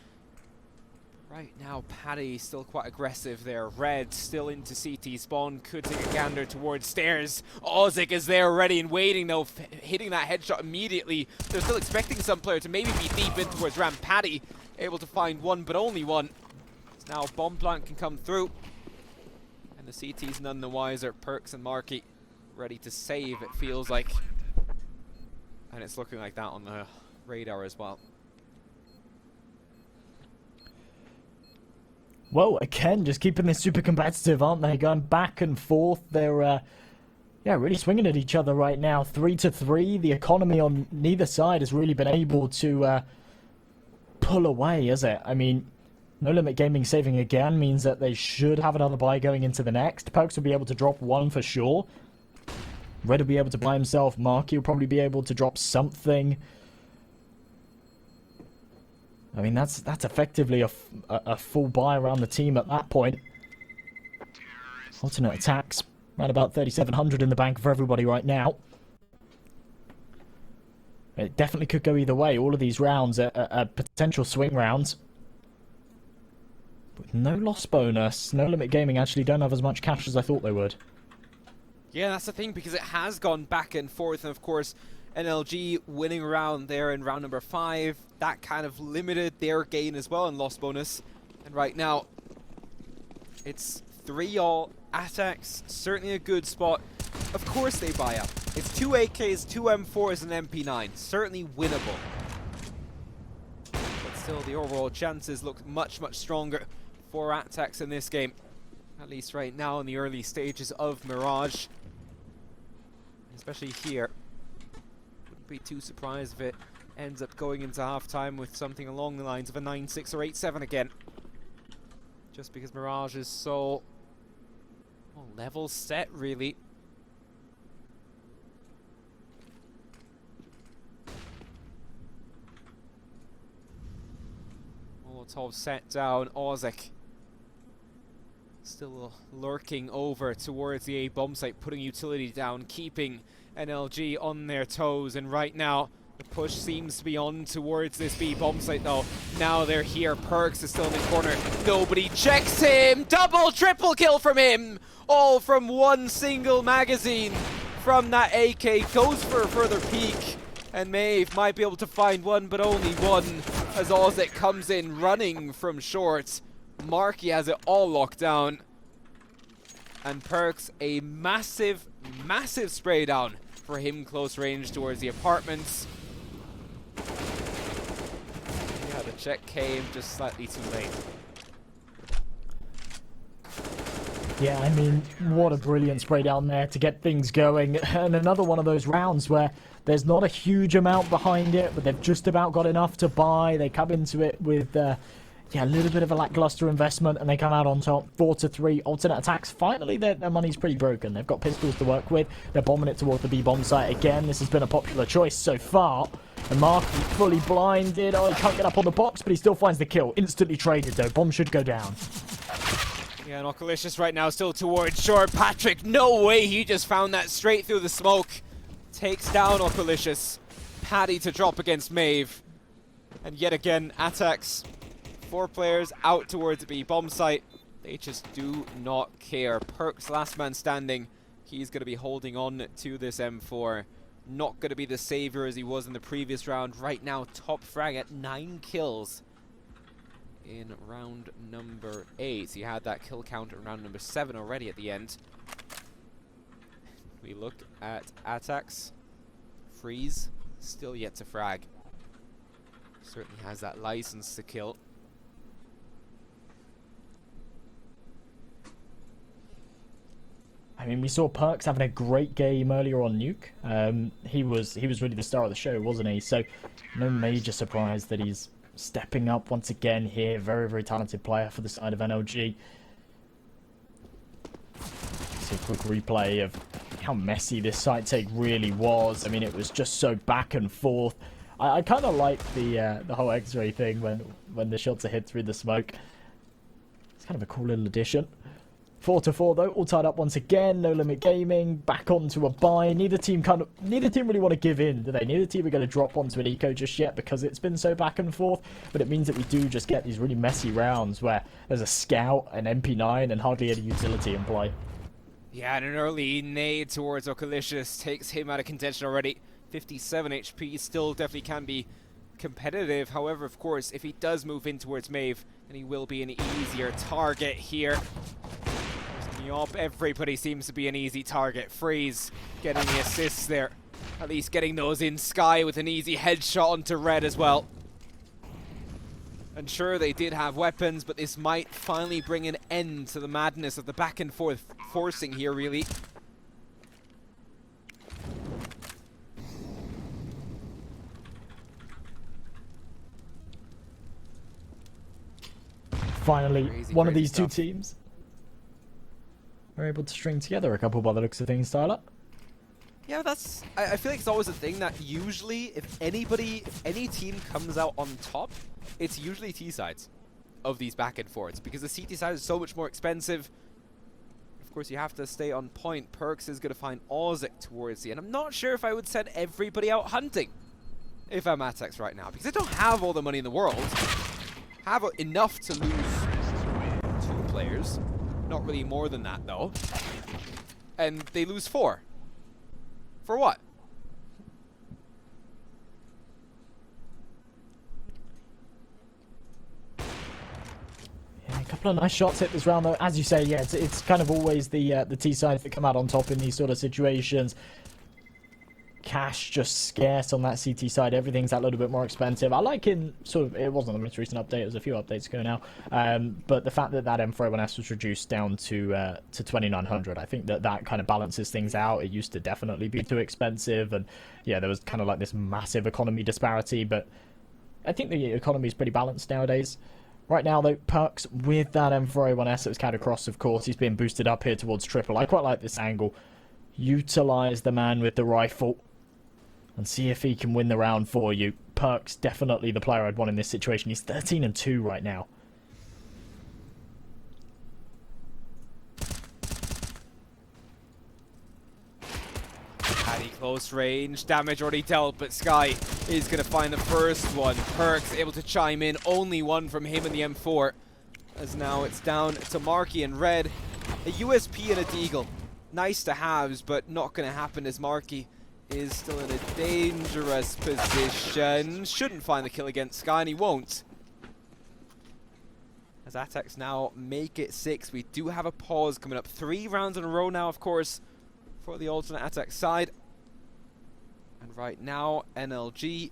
Right now, Paddy still quite aggressive there. Red still into CT spawn. Could take a gander towards stairs. aTTaX is there ready and waiting though, hitting that headshot immediately. They're still expecting some player to maybe be deep in towards ramp. Paddy able to find one, but only one. Now bomb plant can come through, and the CT's none the wiser. Perks and Marquis ready to save, it feels like, and it's looking like that on the radar as well. Well, again, just keeping this super competitive, aren't they? Going back and forth. They're yeah, really swinging at each other right now. 3-3. The economy on neither side has really been able to pull away, has it? I mean, No Limit Gaming saving again means that they should have another buy going into the next. Pokes will be able to drop one for sure. Red will be able to buy himself. Marky will probably be able to drop something. I mean, that's effectively a full buy around the team at that point. Alternate attacks. Around about 3,700 in the bank for everybody right now. It definitely could go either way. All of these rounds are potential swing rounds. With no loss bonus, No Limit Gaming actually don't have as much cash as I thought they would. Yeah, that's the thing, because it has gone back and forth, and of course, NLG winning around there in round number 5. That kind of limited their gain as well in loss bonus. And right now, it's 3-all. aTTaX, certainly a good spot. Of course they buy up. It's 2 AKs, 2 M4s, and MP9. Certainly winnable. But still, the overall chances look much stronger for aTTaX in this game. At least right now in the early stages of Mirage. Especially here. Wouldn't be too surprised if it ends up going into halftime with something along the lines of a 9-6 or 8-7 again. Just because Mirage is so, well, level set, really. Molotov set down. aTTaX Still lurking over towards the A bomb site, putting utility down, keeping NLG on their toes, and right now the push seems to be on towards this B bomb site though. Now they're here, Perks is still in the corner, nobody checks him! Double, triple kill from him! All from one single magazine from that AK, goes for a further peek, and Maeve might be able to find one, but only one, as Ozek comes in running from short. Marky has it all locked down, and Perks a massive, massive spray down for him close range towards the apartments. Yeah, the check came just slightly too late. Yeah, I mean, what a brilliant spray down there to get things going. And another one of those rounds where there's not a huge amount behind it, but they've just about got enough to buy. They come into it with, yeah, a little bit of a lackluster investment, and they come out on top, 4-3. Alternate attacks, finally their money's pretty broken. They've got pistols to work with. They're bombing it towards the B-bomb site again. This has been a popular choice so far. And Mark is fully blinded. Oh, he can't get up on the box, but he still finds the kill. Instantly traded, though. Bomb should go down. Yeah, and Oculicious right now still towards short. Patrick, no way, he just found that straight through the smoke. Takes down Oculicious. Paddy to drop against Maeve. And yet again, aTTaX. 4 players out towards the B bomb site. They just do not care. Perks, last man standing. He's going to be holding on to this M4. Not going to be the savior as he was in the previous round. Right now, top frag at 9 kills in round number 8. He had that kill count in round number 7 already at the end. We look at aTTaX. Freeze, still yet to frag. Certainly has that license to kill. I mean, we saw Perks having a great game earlier on Nuke. He was really the star of the show, wasn't he? So no major surprise that he's stepping up once again here. Very, very talented player for the side of NLG. See a quick replay of how messy this site take really was. I mean, it was just so back and forth. I kind of like the whole X-ray thing when the shots are hit through the smoke. It's kind of a cool little addition. 4-4 though, all tied up once again. No Limit Gaming back onto a buy. Neither team really want to give in, do they? Neither team are going to drop onto an eco just yet because it's been so back and forth. But it means that we do just get these really messy rounds where there's a scout, an MP9, and hardly any utility in play. Yeah, and an early nade towards Oculicious takes him out of contention already. 57 HP, still definitely can be competitive. However, of course, if he does move in towards Maeve, then he will be an easier target here. Yup, everybody seems to be an easy target. Freeze getting the assists there. At least getting those in Sky with an easy headshot onto Red as well. And sure, they did have weapons, but this might finally bring an end to the madness of the back and forth forcing here, really. Finally, Crazy, one of crazy these stuff. two teams are able to string together a couple by the looks of things, Tyler. Yeah, that's... I feel like it's always a thing that usually, if any team comes out on top, it's usually T-sides of these back and forths, because the CT side is so much more expensive. Of course, you have to stay on point. Perks is going to find Ozek towards the end. I'm not sure if I would send everybody out hunting if I'm aTTaX right now, because I don't have all the money in the world. Have enough to lose 2 players. Not really more than that, though. And they lose 4. For what? Yeah, a couple of nice shots hit this round, though. As you say, yeah, it's kind of always the T sides that come out on top in these sort of situations. Cash just scarce on that CT side. Everything's that little bit more expensive. I like in sort of, it wasn't the most recent update, it was a few updates ago now, but the fact that M401S was reduced down to 2900, I think that kind of balances things out. It used to definitely be too expensive, and yeah, there was kind of like this massive economy disparity, but I think the economy is pretty balanced nowadays. Right now, though, Perks with that M401S that was carried across, of course, he's being boosted up here towards triple. I quite like this angle. Utilize the man with the rifle and see if he can win the round for you. Perks, definitely the player I'd want in this situation. He's 13-2 right now. Close range, damage already dealt, but Sky is going to find the first one. Perks able to chime in, only one from him in the M4. As now it's down to Marky and Red. A USP and a Deagle. Nice to haves, but not going to happen as Marky is still in a dangerous position. Shouldn't find the kill against Sky, and he won't. As aTTaX now make it 6. We do have a pause coming up. 3 rounds in a row now, of course, for the alternate aTTaX side. And right now, NLG.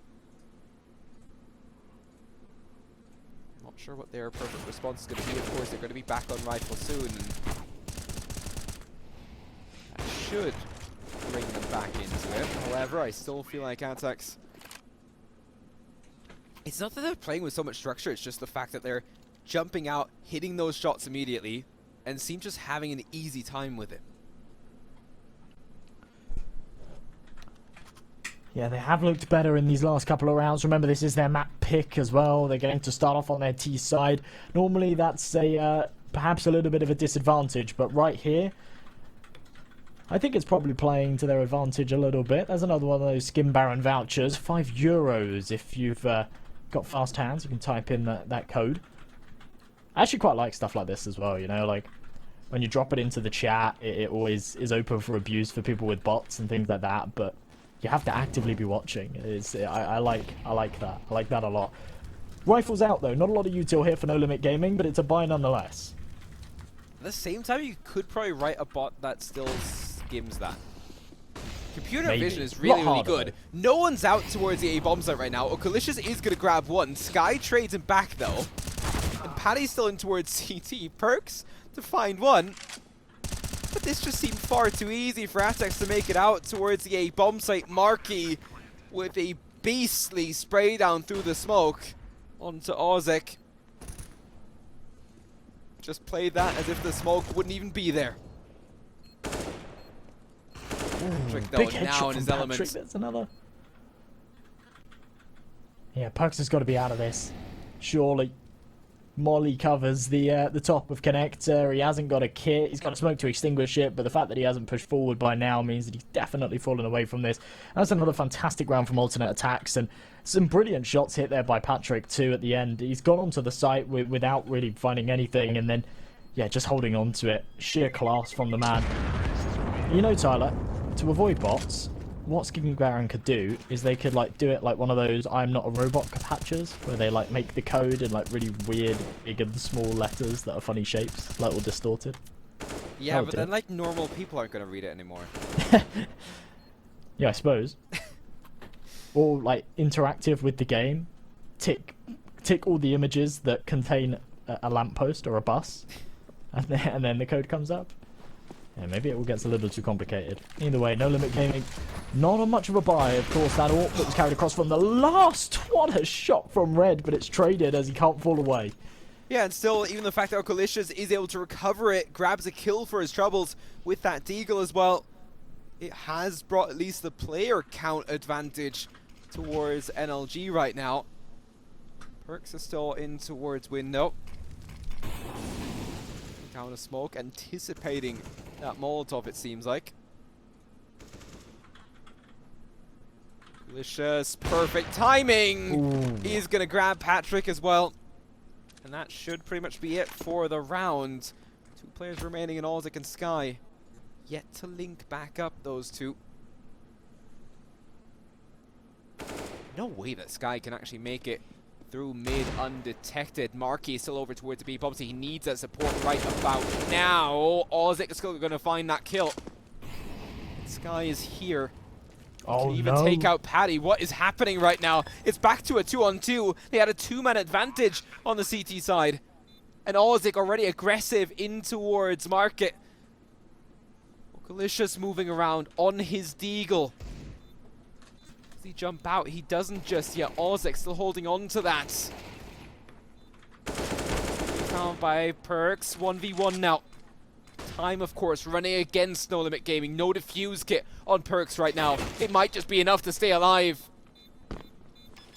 Not sure what their perfect response is going to be. Of course, they're going to be back on rifle soon. And that should bring them back into it. However, I still feel like aTTaX... It's not that they're playing with so much structure, it's just the fact that they're jumping out, hitting those shots immediately, and seem just having an easy time with it. Yeah, they have looked better in these last couple of rounds. Remember, this is their map pick as well. They're going to start off on their T side. Normally, that's a perhaps a little bit of a disadvantage, but right here, I think it's probably playing to their advantage a little bit. There's another one of those Skin Baron vouchers, €5. If you've got fast hands, you can type in that code. I actually quite like stuff like this as well, you know, like when you drop it into the chat, it always is open for abuse for people with bots and things like that, but you have to actively be watching. I like that. I like that a lot. Rifles out though. Not a lot of util here for No Limit Gaming, but it's a buy nonetheless. At the same time, you could probably write a bot that still skims that. Computer Maybe. vision is really, really Harder, good. though. No one's out towards the A bomb site right now. Okalicious is going to grab one. Sky trades him back though. And Paddy's still in towards CT. Perks to find one. But this just seemed far too easy for aTTaX to make it out towards the A bomb site. Marky with a beastly spray down through the smoke onto Ozek. Just played that as if the smoke wouldn't even be there. Patrick, though, Big now headshot in his from element. Patrick. That's another. Yeah, Perks has got to be out of this. Surely. Molly covers the top of Connector. He hasn't got a kit. He's got a smoke to extinguish it, but the fact that he hasn't pushed forward by now means that he's definitely fallen away from this. That's another fantastic round from alternate aTTaX, and some brilliant shots hit there by Patrick too at the end. He's gone onto the site without really finding anything, and then, yeah, just holding on to it. Sheer class from the man. You know, Tyler, to avoid bots, what Skin Baron could do is they could like do it like one of those I'm not a robot patches where they like make the code in like really weird big and small letters that are funny shapes, like all distorted. Yeah, Oh, but dear. then like normal people aren't going to read it anymore. Yeah, I suppose. Or like interactive with the game. Tick all the images that contain a lamppost or a bus, and then the code comes up. Yeah, maybe it all gets a little too complicated. Either way, No Limit Gaming, not on much of a buy. Of course, that AWP that was carried across from the last. What a shot from Red, but it's traded as he can't fall away. Yeah, and still, even the fact that Okalicious is able to recover it, grabs a kill for his troubles with that Deagle as well. It has brought at least the player count advantage towards NLG right now. Perks are still in towards window. Down a smoke, anticipating that Molotov, it seems like. Delicious, perfect timing! Ooh. He's gonna grab Patrick as well. And that should pretty much be it for the round. 2 players remaining in Ozek and Sky. Yet to link back up those two. No way that Sky can actually make it through mid undetected. Marky is still over towards the B bomb, so he needs that support right about now. Ozek is still going to find that kill. Sky is here. Oh, Can even no. take out Paddy. What is happening right now? It's back to a 2-on-2. They had a 2-man advantage on the CT side. And Ozek already aggressive in towards Market. Okalicious moving around on his Deagle. Does he jump out? He doesn't just yet. Ozek still holding on to that. Found by Perks. 1v1 now. Time, of course, running against No Limit Gaming. No defuse kit on Perks right now. It might just be enough to stay alive.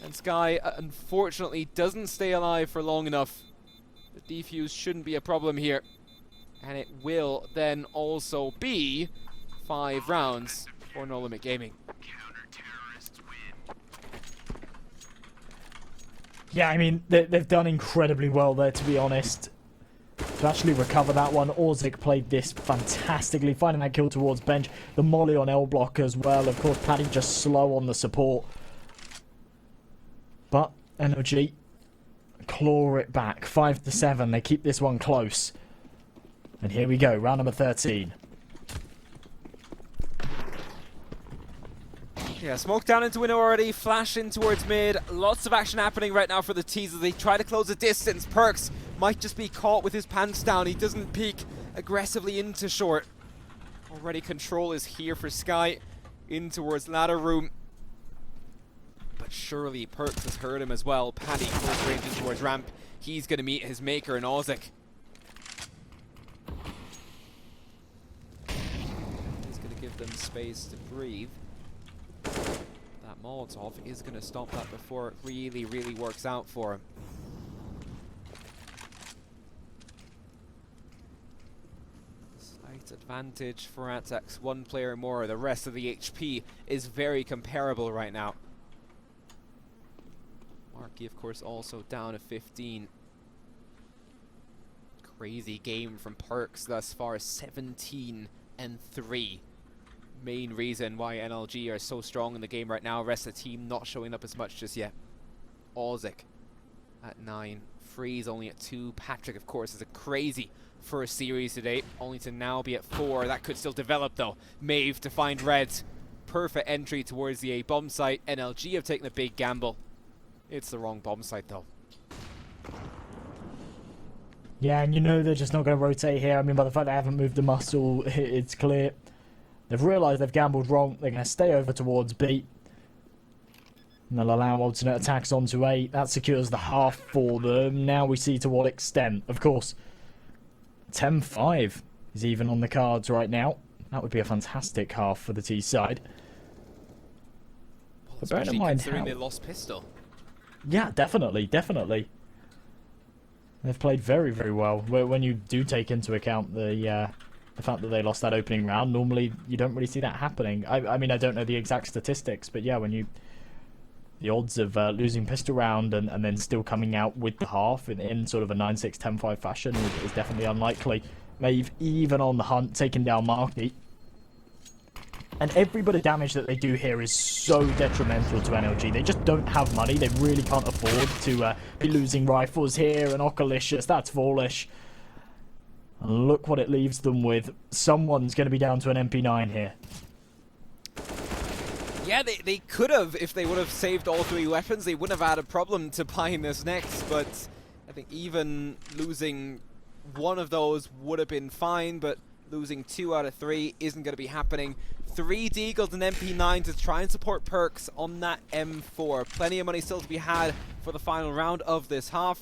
And Sky, unfortunately, doesn't stay alive for long enough. The defuse shouldn't be a problem here. And it will then also be 5 rounds for No Limit Gaming. Yeah, I mean, they've done incredibly well there, to be honest. To actually recover that one, aTTaX played this fantastically, finding that kill towards bench. The molly on L block as well. Of course, Paddy just slow on the support. But NOG claw it back. 5-7. They keep this one close. And here we go, round number 13. Yeah, smoke down into window already, flash in towards mid. Lots of action happening right now for the T's as they try to close the distance. Perkz might just be caught with his pants down. He doesn't peek aggressively into short. Already control is here for Sky. In towards ladder room. But surely Perkz has heard him as well. Paddy close range in towards ramp. He's going to meet his maker in aTTaX. He's going to give them space to breathe. That Molotov is going to stop that before it really, really works out for him. Slight advantage for aTTaX. One player more. The rest of the HP is very comparable right now. Marky, of course, also down to 15. Crazy game from Perkz thus far. 17 and 3. Main reason why NLG are so strong in the game right now. Rest of the team not showing up as much just yet. aTTaX at 9. Freeze only at 2. Patrick, of course, is a crazy first series today, only to now be at 4. That could still develop though. Maeve to find Red. Perfect entry towards the A bomb site. NLG have taken a big gamble. It's the wrong bomb site though. Yeah, and you know they're just not going to rotate here. I mean, by the fact they haven't moved the muscle, it's clear. They've realised they've gambled wrong. They're going to stay over towards B. And they'll allow alternate attacks onto A. That secures the half for them. Now we see to what extent. Of course, 10-5 is even on the cards right now. That would be a fantastic half for the T side. Well, But bear in especially mind considering how... they lost pistol. Yeah, definitely, definitely. They've played very, very well. When you do take into account the fact that they lost that opening round, normally you don't really see that happening. I mean, I don't know the exact statistics, but yeah, when you... The odds of losing pistol round and then still coming out with the half in sort of a 9-6, 10-5 fashion is definitely unlikely. Maeve even on the hunt, taking down Marky. And every bit of damage that they do here is so detrimental to NLG. They just don't have money. They really can't afford to be losing rifles here. And Okalicious, that's foolish. And look what it leaves them with. Someone's going to be down to an MP9 here. Yeah, they could have, if they would have saved all 3 weapons, they wouldn't have had a problem to buying this next, but I think even losing one of those would have been fine, but losing 2 out of 3 isn't going to be happening. 3 Deagles and MP9 to try and support Perkz on that M4. Plenty of money still to be had for the final round of this half.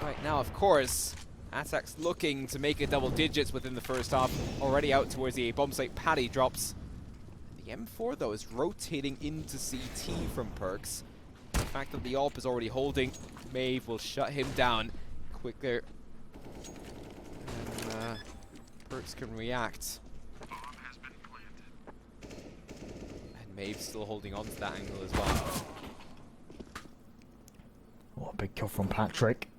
Right now, of course, aTTaX looking to make it double digits within the first half. Already out towards the A bomb site. Paddy drops. The M4, though, is rotating into CT from Perkz. The fact that the AWP is already holding, Maeve will shut him down quicker. And Perkz can react. And Maeve's still holding on to that angle as well. What a big kill from Patrick.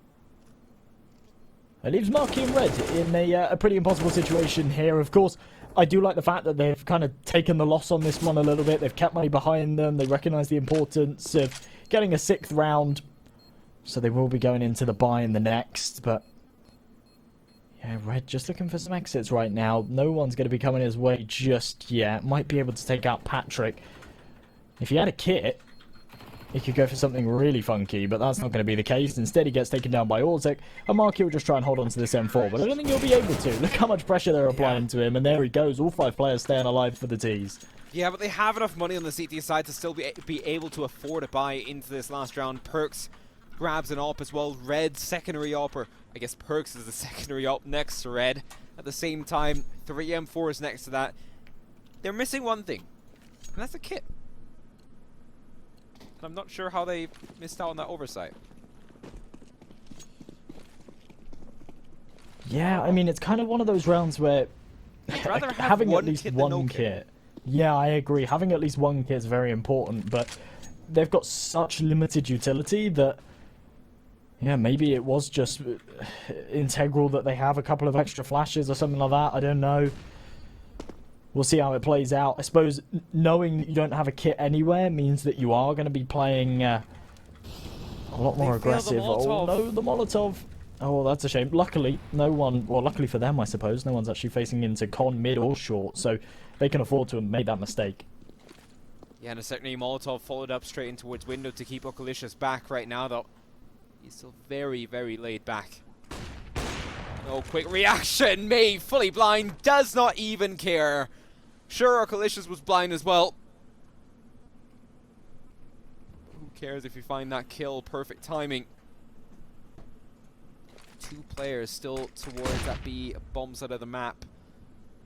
It leaves Marky and Red in a pretty impossible situation here. Of course, I do like the fact that they've kind of taken the loss on this one a little bit. They've kept money behind them. They recognise the importance of getting a 6th round. So they will be going into the buy in the next. But yeah, Red just looking for some exits right now. No one's going to be coming his way just yet. Might be able to take out Patrick. If he had a kit, he could go for something really funky, but that's not going to be the case. Instead, he gets taken down by aTTaX, and Marky will just try and hold on to this M4, but I don't think he'll be able to. Look how much pressure they're applying to him, and there he goes. All 5 players staying alive for the T's. Yeah, but they have enough money on the CT side to still be able to afford a buy into this last round. Perkz grabs an AWP as well. Red, secondary AWP, or I guess Perkz is the secondary AWP next to Red. At the same time, 3 M4s next to that. They're missing one thing, and that's a kit. I'm not sure how they missed out on that oversight. Yeah, I mean, it's kind of one of those rounds where I'd rather have having one at least kit than no one kit. kit. Yeah, I agree. Having at least one kit is very important, but they've got such limited utility that, yeah, maybe it was just integral that they have a couple of extra flashes or something like that. I don't know. We'll see how it plays out. I suppose knowing that you don't have a kit anywhere means that you are going to be playing a lot more aggressive. Oh no, the Molotov. Oh, that's a shame. Luckily, no one, well, luckily for them, I suppose, no one's actually facing into con, mid, or short, so they can afford to have made that mistake. Yeah, and certainly Molotov followed up straight in towards window to keep Okalicious back right now, though. He's still very, very laid back. No quick reaction. May, fully blind, does not even care. Sure, Okalicious was blind as well. Who cares if you find that kill? Perfect timing. Two players still towards that B bomb side of the map.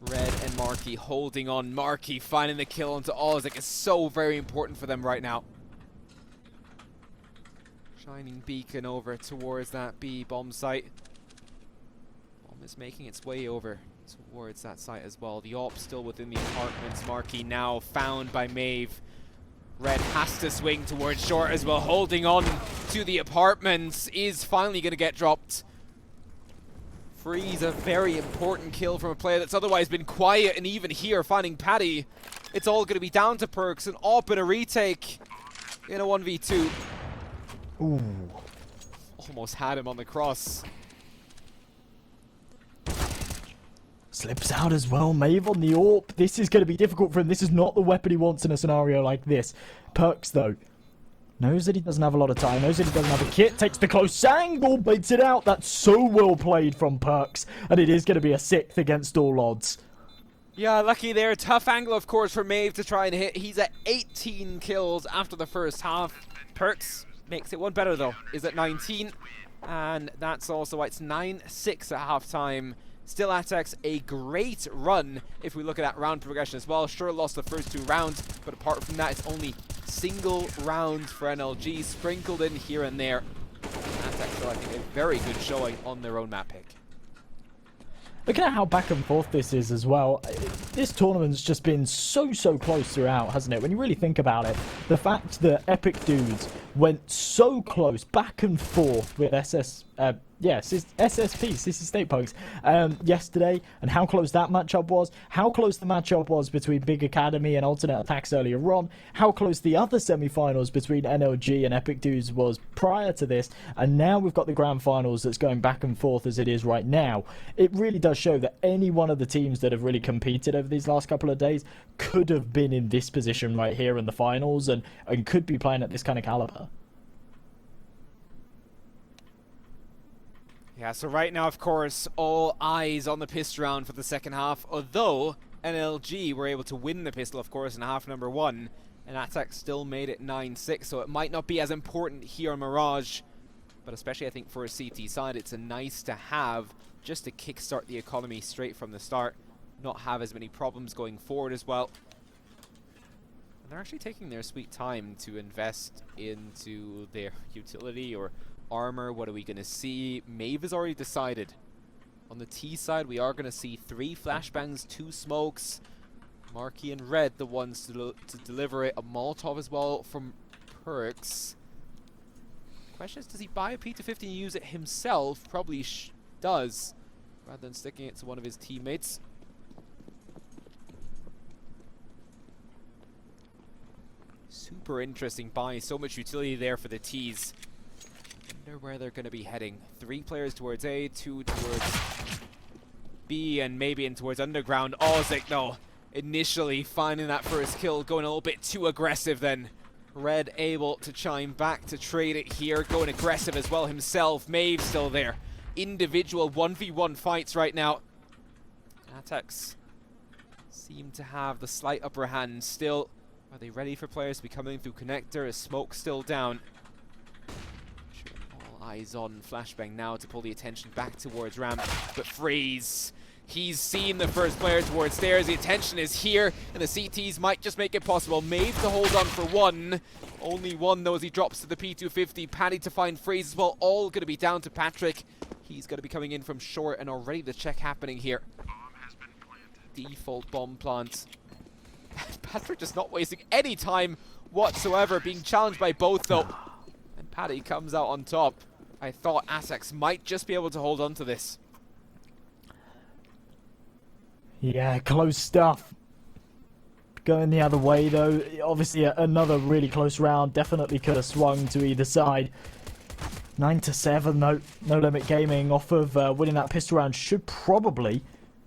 Red and Marky holding on. Marky finding the kill onto Ozek is so very important for them right now. Shining beacon over towards that B bomb site. Bomb is making its way over towards that site as well. The AWP still within the apartments. Marky now found by Maeve. Red has to swing towards short as well. Holding on to the apartments. Is finally going to get dropped. Freeze, a very important kill from a player that's otherwise been quiet, and even here finding Paddy. It's all going to be down to Perks, and AWP in a retake in a 1v2. Ooh. Almost had him on the cross. Slips out as well. Maeve on the AWP. This is going to be difficult for him. This is not the weapon he wants in a scenario like this. Perks, though, knows that he doesn't have a lot of time. Knows that he doesn't have a kit. Takes the close angle. Baits it out. That's so well played from Perks. And it is going to be a 6th against all odds. Yeah, lucky there. Tough angle, of course, for Maeve to try and hit. He's at 18 kills after the first half. Perks makes it one better, though. Is at 19. And that's also why it's 9-6 at halftime. Still aTTaX, a great run if we look at that round progression as well. Sure, lost the first 2 rounds, but apart from that, it's only single rounds for NLG, sprinkled in here and there. aTTaX, so I think, a very good showing on their own map pick. Looking at how back and forth this is as well, this tournament's just been so close throughout, hasn't it? When you really think about it, the fact that Epic Dudes went so close back and forth with SSP, Sissy State Punks, yesterday, and how close that matchup was, how close the matchup was between Big Academy and Alternate Attacks earlier on, how close the other semi-finals between NLG and Epic Dudes was prior to this, and now we've got the grand finals that's going back and forth as it is right now. It really does show that any one of the teams that have really competed over these last couple of days could have been in this position right here in the finals and could be playing at this kind of caliber. Yeah, so right now, of course, all eyes on the pistol round for the second half, although NLG were able to win the pistol, of course, in half number 1, and aTTaX still made it 9-6, so it might not be as important here on Mirage, but especially I think for a CT side, it's a nice to have just to kickstart the economy straight from the start, not have as many problems going forward as well. And they're actually taking their sweet time to invest into their utility or armor. What are we going to see? Maeve has already decided. On the T side, we are going to see 3 flashbangs, 2 smokes. Marky and Red, the ones to deliver it. A Molotov as well from Perks. Question is, does he buy a P250 and use it himself? Probably does, rather than sticking it to one of his teammates. Super interesting buy. So much utility there for the Ts. Wonder where they're going to be heading. 3 players towards A, 2 towards B, and maybe in towards Underground. Ozek, though, initially finding that first kill, going a little bit too aggressive then. Red able to chime back to trade it here, going aggressive as well himself. Maeve still there. Individual 1v1 fights right now. aTTaX seem to have the slight upper hand still. Are they ready for players to be coming through connector? Is smoke still down? All eyes on Flashbang now to pull the attention back towards ramp, but Freeze, he's seen the first player towards stairs. The attention is here, and the CTs might just make it possible. Maeve to hold on for 1. Only 1 though as he drops to the P250. Paddy to find Freeze as well. All going to be down to Patrick. He's going to be coming in from short, and already the check happening here. Default bomb plant. Patrick just not wasting any time whatsoever, being challenged by both though. And Paddy comes out on top. I thought aTTaX might just be able to hold on to this. Yeah, close stuff. Going the other way though, obviously another really close round, definitely could have swung to either side. 9-7 though, No Limit Gaming off of winning that pistol round should probably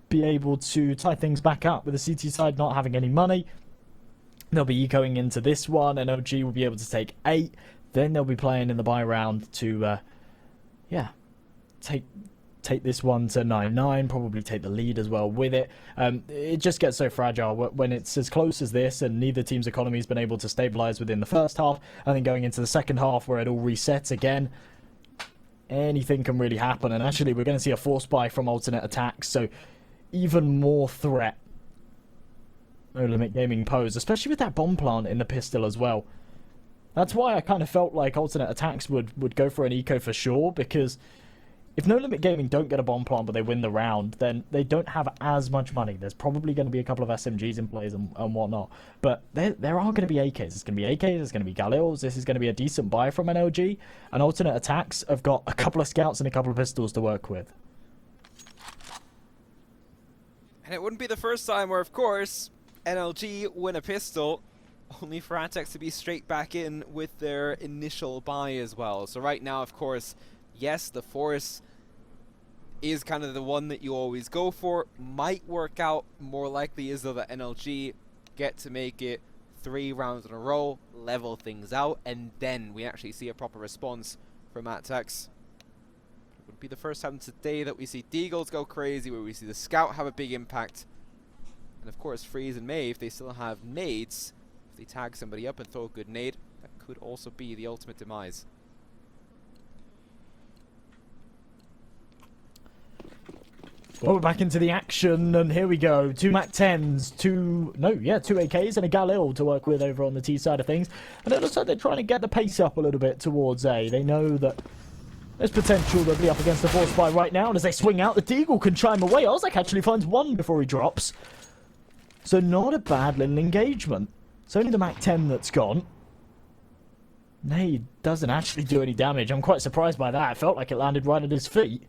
be able to tie things back up with the CT side not having any money. They'll be ecoing into this one, and OG will be able to take 8. Then they'll be playing in the buy round to, yeah, take this one to 9-9, probably take the lead as well with it. It just gets so fragile when it's as close as this and neither team's economy's been able to stabilize within the first half, and then going into the second half where it all resets again. Anything can really happen, and actually we're going to see a force buy from alternate attacks, so even more threat No Limit Gaming pose, especially with that bomb plant in the pistol as well. That's why I kind of felt like alternate attacks would go for an eco for sure, because if No Limit Gaming don't get a bomb plant but they win the round, then they don't have as much money. There's probably going to be a couple of SMGs in plays and whatnot. But there are going to be AKs. There's going to be AKs, there's going to be Galils. This is going to be a decent buy from NLG. And alternate attacks have got a couple of scouts and a couple of pistols to work with. And it wouldn't be the first time where, of course, NLG win a pistol, only for aTTaX to be straight back in with their initial buy as well. So right now, of course, yes, the Force is kind of the one that you always go for. Might work out. More likely is though that NLG get to make it 3 rounds in a row, level things out, and then we actually see a proper response from aTTaX. It would be the first time today that we see Deagles go crazy, where we see the Scout have a big impact. And of course, Freeze and May, if they still have nades, if they tag somebody up and throw a good nade, that could also be the ultimate demise. Well, we're back into the action, and here we go. 2 MAC-10s, 2 AKs and a Galil to work with over on the T side of things. And it looks like they're trying to get the pace up a little bit towards A. They know that there's potential they'll be up against the force buy right now, and as they swing out, the Deagle can chime away. Ozek actually finds 1 before he drops. So not a bad little engagement. It's only the MAC-10 that's gone. Nade doesn't actually do any damage. I'm quite surprised by that. It felt like it landed right at his feet.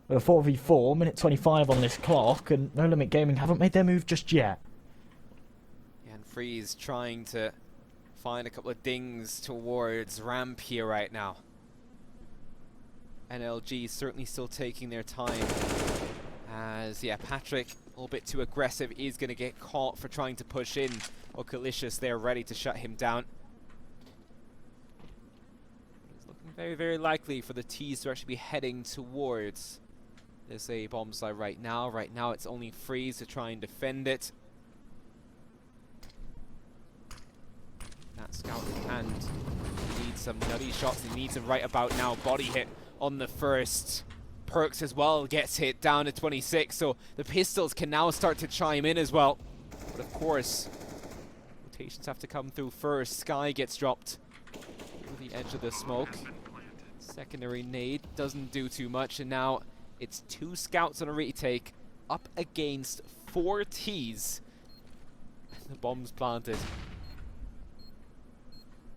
A 4v4, minute 25 on this clock, and No Limit Gaming haven't made their move just yet. Yeah, and Freeze trying to find a couple of dings towards ramp here right now. NLG certainly still taking their time, as, yeah, Patrick, a little bit too aggressive, is going to get caught for trying to push in. Okalicious there ready to shut him down. It's looking very, very likely for the T's to actually be heading towards this A bomb site right now. Right now it's only Freeze to try and defend it. That Scout in hand. He needs some nutty shots. He needs them right about now. Body hit on the first. Perks as well gets hit down to 26. So the pistols can now start to chime in as well. But of course, rotations have to come through first. Sky gets dropped to the edge of the smoke. Secondary nade doesn't do too much, and now it's 2 scouts on a retake up against 4 T's. The bomb's planted.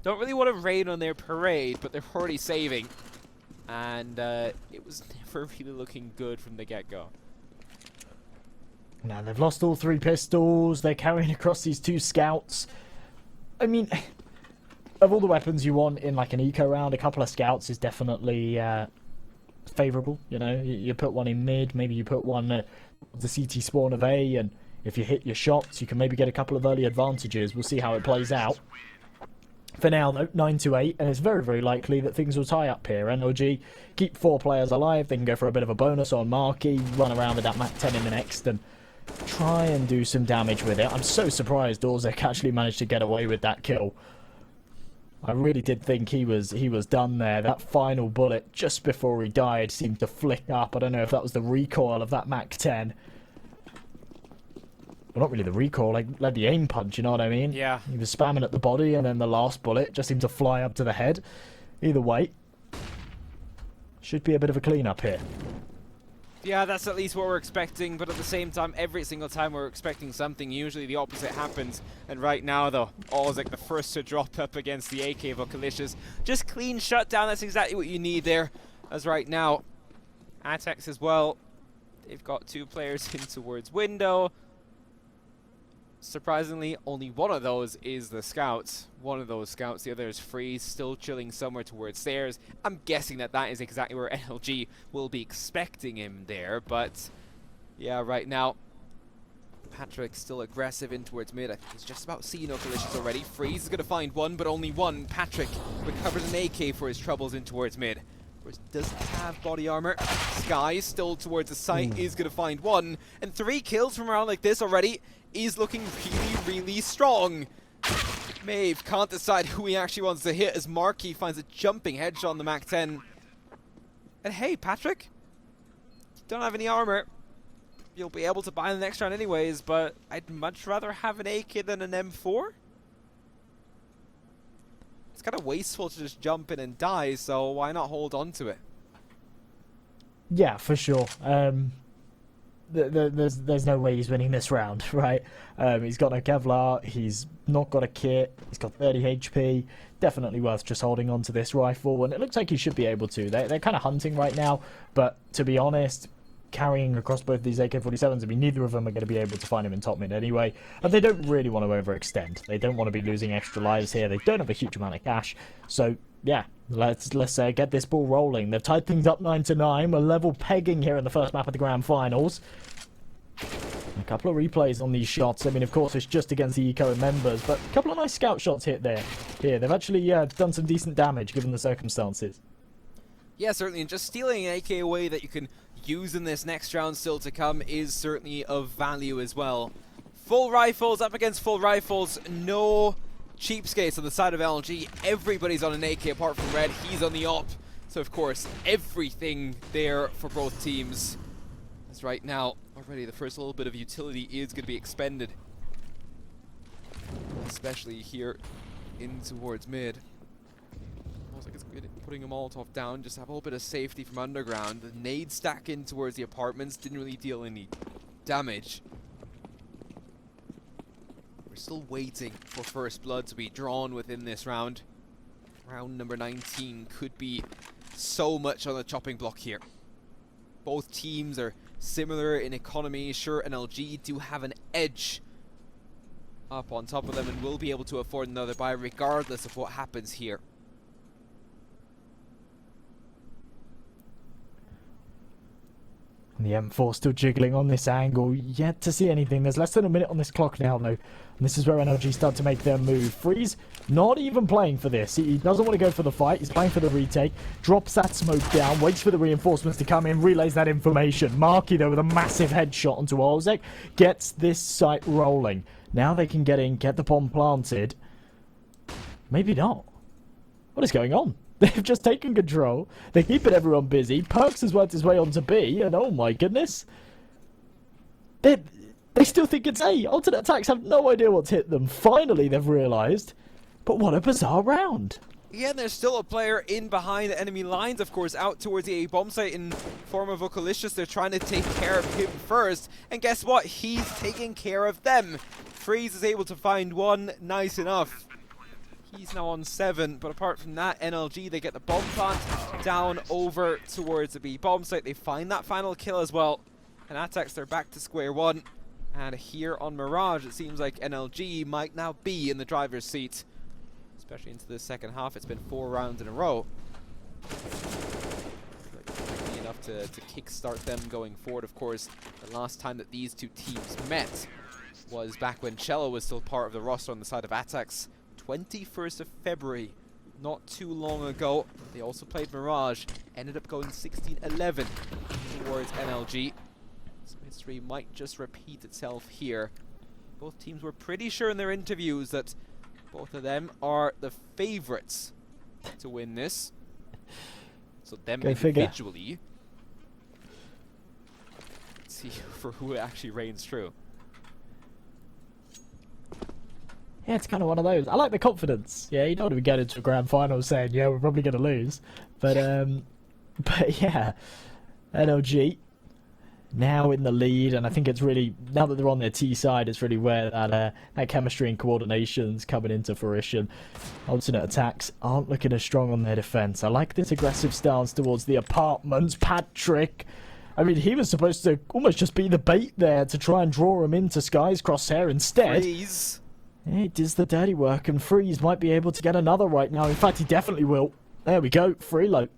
Don't really want to rain on their parade, but they're already saving. And it was never really looking good from the get-go. Now they've lost all 3 pistols. They're carrying across these 2 scouts. I mean, of all the weapons you want in like an eco round, a couple of scouts is definitely favourable. You know, you put one in mid, maybe you put one the CT spawn of A, and if you hit your shots, you can maybe get a couple of early advantages. We'll see how it plays out. For now, though, 9-8, and it's very, very likely that things will tie up here. NOG keep 4 players alive. They can go for a bit of a bonus on Marky, run around with that MAC-10 in the next, and try and do some damage with it. I'm so surprised Orzek actually managed to get away with that kill. I really did think he was done there. That final bullet just before he died seemed to flick up. I don't know if that was the recoil of that MAC-10. Well, not really the recoil, like the aim punch, you know what I mean? Yeah. He was spamming at the body, and then the last bullet just seemed to fly up to the head. Either way, should be a bit of a clean-up here. Yeah, that's at least what we're expecting, but at the same time, every single time we're expecting something, usually the opposite happens. And right now, though, Ozek the first to drop up against the AK Vocalicious. Just clean shutdown, that's exactly what you need there. As right now, aTTaX as well, they've got 2 players in towards window. Surprisingly, only one of those is the scout. One of those scouts, the other is Freeze, still chilling somewhere towards stairs. I'm guessing that that is exactly where NLG will be expecting him there, but yeah, right now, Patrick still aggressive in towards mid. I think he's just about seeing no collisions already. Freeze is going to find one, but only one. Patrick recovers an AK for his troubles in towards mid. Of course, doesn't have body armor. Sky still towards the site is going to find one. And 3 kills from around like this already is looking really, really strong. Maeve can't decide who he actually wants to hit as Marquis finds a jumping headshot on the MAC-10. And hey, Patrick, you don't have any armor. You'll be able to buy the next round anyways, but I'd much rather have an AK than an M4. It's kind of wasteful to just jump in and die, so why not hold on to it? Yeah, for sure. There's no way he's winning this round, right? He's got no Kevlar, he's not got a kit, he's got 30 HP. Definitely worth just holding on to this rifle, and it looks like he should be able to. They're kind of hunting right now, but to be honest, carrying across both these AK-47s, I mean, neither of them are going to be able to find him in top mid anyway, and they don't really want to overextend. They don't want to be losing extra lives here. They don't have a huge amount of cash, so yeah, let's get this ball rolling. They've tied things up 9-9. We're level pegging here in the first map of the grand finals. A couple of replays on these shots. I mean, of course, it's just against the Eco members, but a couple of nice scout shots hit there. Here, they've actually done some decent damage given the circumstances. Yeah, certainly, and just stealing an AK away that you can use in this next round still to come is certainly of value as well. Full rifles up against full rifles. No cheapskates on the side of LG. Everybody's on an AK apart from Red. He's on the op. So, of course, everything there for both teams. As right now, already the first little bit of utility is going to be expended. Especially here in towards mid. Almost like it's good at putting a Molotov down, just have a little bit of safety from underground. The nade stack in towards the apartments didn't really deal any damage. We're still waiting for first blood to be drawn within this round. Round number 19 could be so much on the chopping block here. Both teams are similar in economy. Sure, NLG do have an edge up on top of them and will be able to afford another buy regardless of what happens here. And the M4 still jiggling on this angle, yet to see anything. There's less than a minute on this clock now, though. And this is where NLG start to make their move. Freeze, not even playing for this. He doesn't want to go for the fight. He's playing for the retake. Drops that smoke down, waits for the reinforcements to come in, relays that information. Marky, though, with a massive headshot onto Ozek, gets this site rolling. Now they can get in, get the bomb planted. Maybe not. What is going on? They've just taken control. They're keeping everyone busy. Perks has worked his way on to B, and oh my goodness. They still think it's A. Alternate attacks have no idea what's hit them. Finally, they've realised. But what a bizarre round. Yeah, and there's still a player in behind the enemy lines, of course, out towards the A bomb site in form of Vocalicious. They're trying to take care of him first. And guess what? He's taking care of them. Freeze is able to find one. Nice enough. He's now on 7, but apart from that, NLG, they get the bomb plant down over towards the B bomb site. They find that final kill as well. And aTTaX, they're back to square one. And here on Mirage, it seems like NLG might now be in the driver's seat. Especially into the second half. It's been 4 rounds in a row. Be enough to kickstart them going forward. Of course, the last time that these two teams met was back when Cello was still part of the roster on the side of aTTaX. 21st of February, not too long ago. They also played Mirage, ended up going 16-11 towards NLG. So history might just repeat itself here. Both teams were pretty sure in their interviews that both of them are the favorites to win this. So them individually. Let's see for who actually reigns true. Yeah, it's kind of one of those. I like the confidence. Yeah, you don't want to get into a grand final saying, yeah, we're probably going to lose. But yeah, NLG now in the lead, and I think it's really, now that they're on their T side, it's really where that chemistry and coordination's coming into fruition. Alternate aTTaX aren't looking as strong on their defense. I like this aggressive stance towards the apartments. Patrick, I mean, he was supposed to almost just be the bait there to try and draw him into Sky's crosshair. Instead, Freeze. he does the dirty work, and Freeze might be able to get another right now. In fact, he definitely will. There we go, Freelo.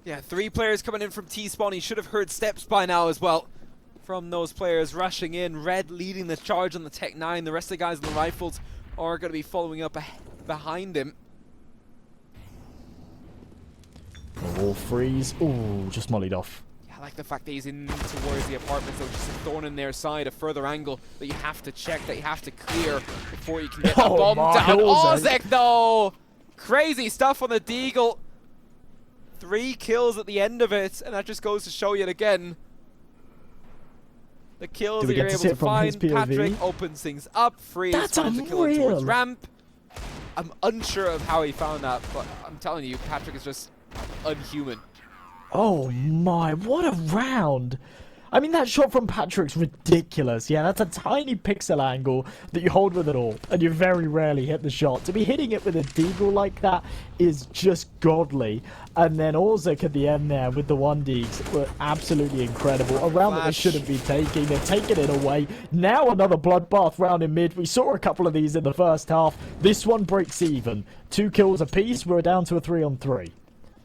Yeah, 3 players coming in from T-spawn. He should have heard steps by now as well from those players rushing in. Red leading the charge on the Tech 9. The rest of the guys on the rifles are going to be following up behind him. Oh, Freeze. Ooh, just mollied off. Yeah, I like the fact that he's in towards the apartments. There's just a thorn in their side, a further angle that you have to check, that you have to clear before you can get the Oh bomb my, down. Ozek. Ozek, though! Crazy stuff on the Deagle. 3 kills at the end of it, and that just goes to show yet again the kills Do we that you're get to able see to it from his find. POV? Patrick opens things up. Freeze That's finds a kill in towards unreal. ramp. I'm unsure of how he found that, but I'm telling you, Patrick is just unhuman. Oh my, what a round. I mean, that shot from Patrick's ridiculous. Yeah, that's a tiny pixel angle that you hold with it all, and you very rarely hit the shot. To be hitting it with a deagle like that is just godly. And then Ozek at the end there with the 1Ds were absolutely incredible. A round that they Flash. shouldn't be taking. They've taken it away. Now another bloodbath round in mid. We saw a couple of these in the first half. This one breaks even. 2 kills apiece. We're down to a 3-on-3.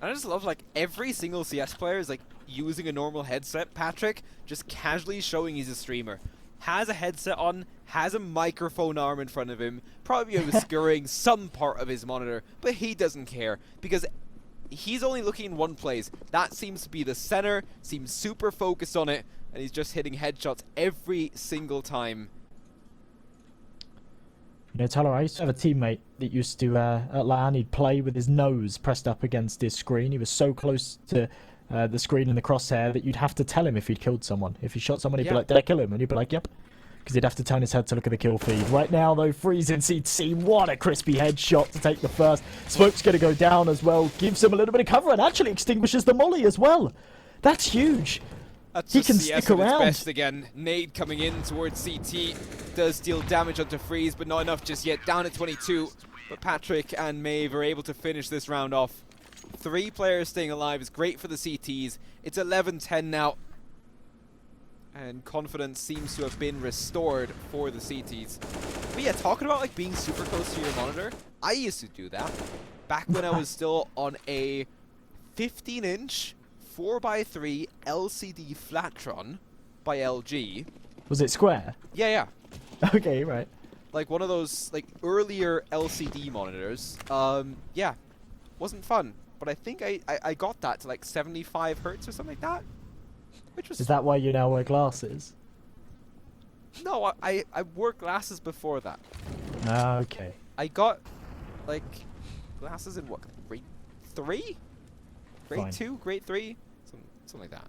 I just love, like, every single CS player is, like, using a normal headset. Patrick just casually showing he's a streamer. Has a headset on, has a microphone arm in front of him, probably obscuring some part of his monitor, but he doesn't care because he's only looking in one place. That seems to be the center, seems super focused on it, and he's just hitting headshots every single time. You know, Tyler, I used to have a teammate that used to, at LAN, he'd play with his nose pressed up against his screen. He was so close to the screen and the crosshair that you'd have to tell him if he'd killed someone. If he shot someone, he'd be like, did I kill him? And he'd be like, yep. Because he'd have to turn his head to look at the kill feed. Right now, though, Freeze in CT. What a crispy headshot to take the first. Smoke's going to go down as well. Gives him a little bit of cover and actually extinguishes the molly as well. That's huge. That's He just can CS stick at its around. best again. Nade coming in towards CT does deal damage onto Freeze, but not enough just yet. Down at 22, but Patrick and Maeve are able to finish this round off. 3 players staying alive is great for the CTs. It's 11-10 now, and confidence seems to have been restored for the CTs. But yeah, talking about like being super close to your monitor, I used to do that back when I was still on a 15-inch 4x3 LCD Flatron by LG. Was it square? Yeah. Okay, right. Like one of those like earlier LCD monitors. Yeah, wasn't fun. But I think I got that to like 75 hertz or something like that. Which was Is that why you now wear glasses? No, I wore glasses before that. Okay. I got like glasses in what, grade 3? Grade Fine. 2, grade 3? Something like that.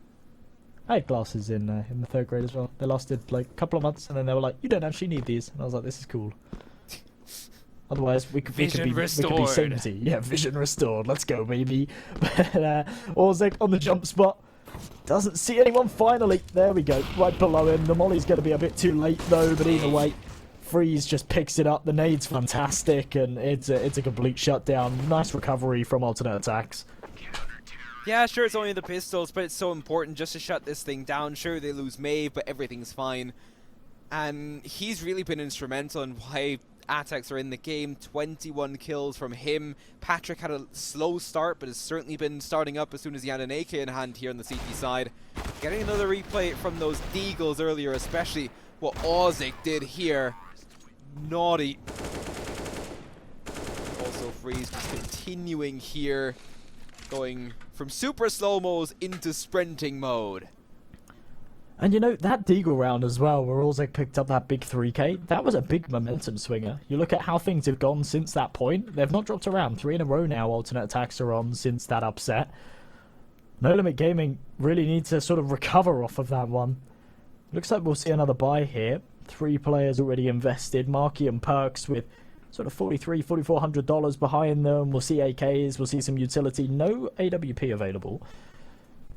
I had glasses in the 3rd grade as well. They lasted like a couple of months, and then they were like, "You don't actually need these." And I was like, "This is cool." Otherwise, we could be restored. sanity. Yeah, vision restored. Let's go, baby. But Ozek on the jump spot. Doesn't see anyone finally. There we go. Right below him. The molly's going to be a bit too late though, but either way, Freeze just picks it up. The nade's fantastic, and it's a complete shutdown. Nice recovery from alternate aTTaX. Yeah, sure, it's only the pistols, but it's so important just to shut this thing down. Sure, they lose Maeve, but everything's fine. And he's really been instrumental in why aTTaX are in the game. 21 kills from him. Patrick had a slow start, but has certainly been starting up as soon as he had an AK in hand here on the CT side. Getting another replay from those Deagles earlier, especially what Ozek did here. Naughty. Also, Freeze just continuing here, going from super slow-mos into sprinting mode. And you know, that Deagle round as well, where Ozek picked up that big 3k, that was a big momentum swinger. You look at how things have gone since that point. They've not dropped around. 3 in a row now alternate aTTaX are on since that upset. No Limit Gaming really need to sort of recover off of that one. Looks like we'll see another buy here. 3 players already invested. Marky and Perks with sort of $4,300, $4,400 behind them. We'll see AKs, we'll see some utility. No AWP available.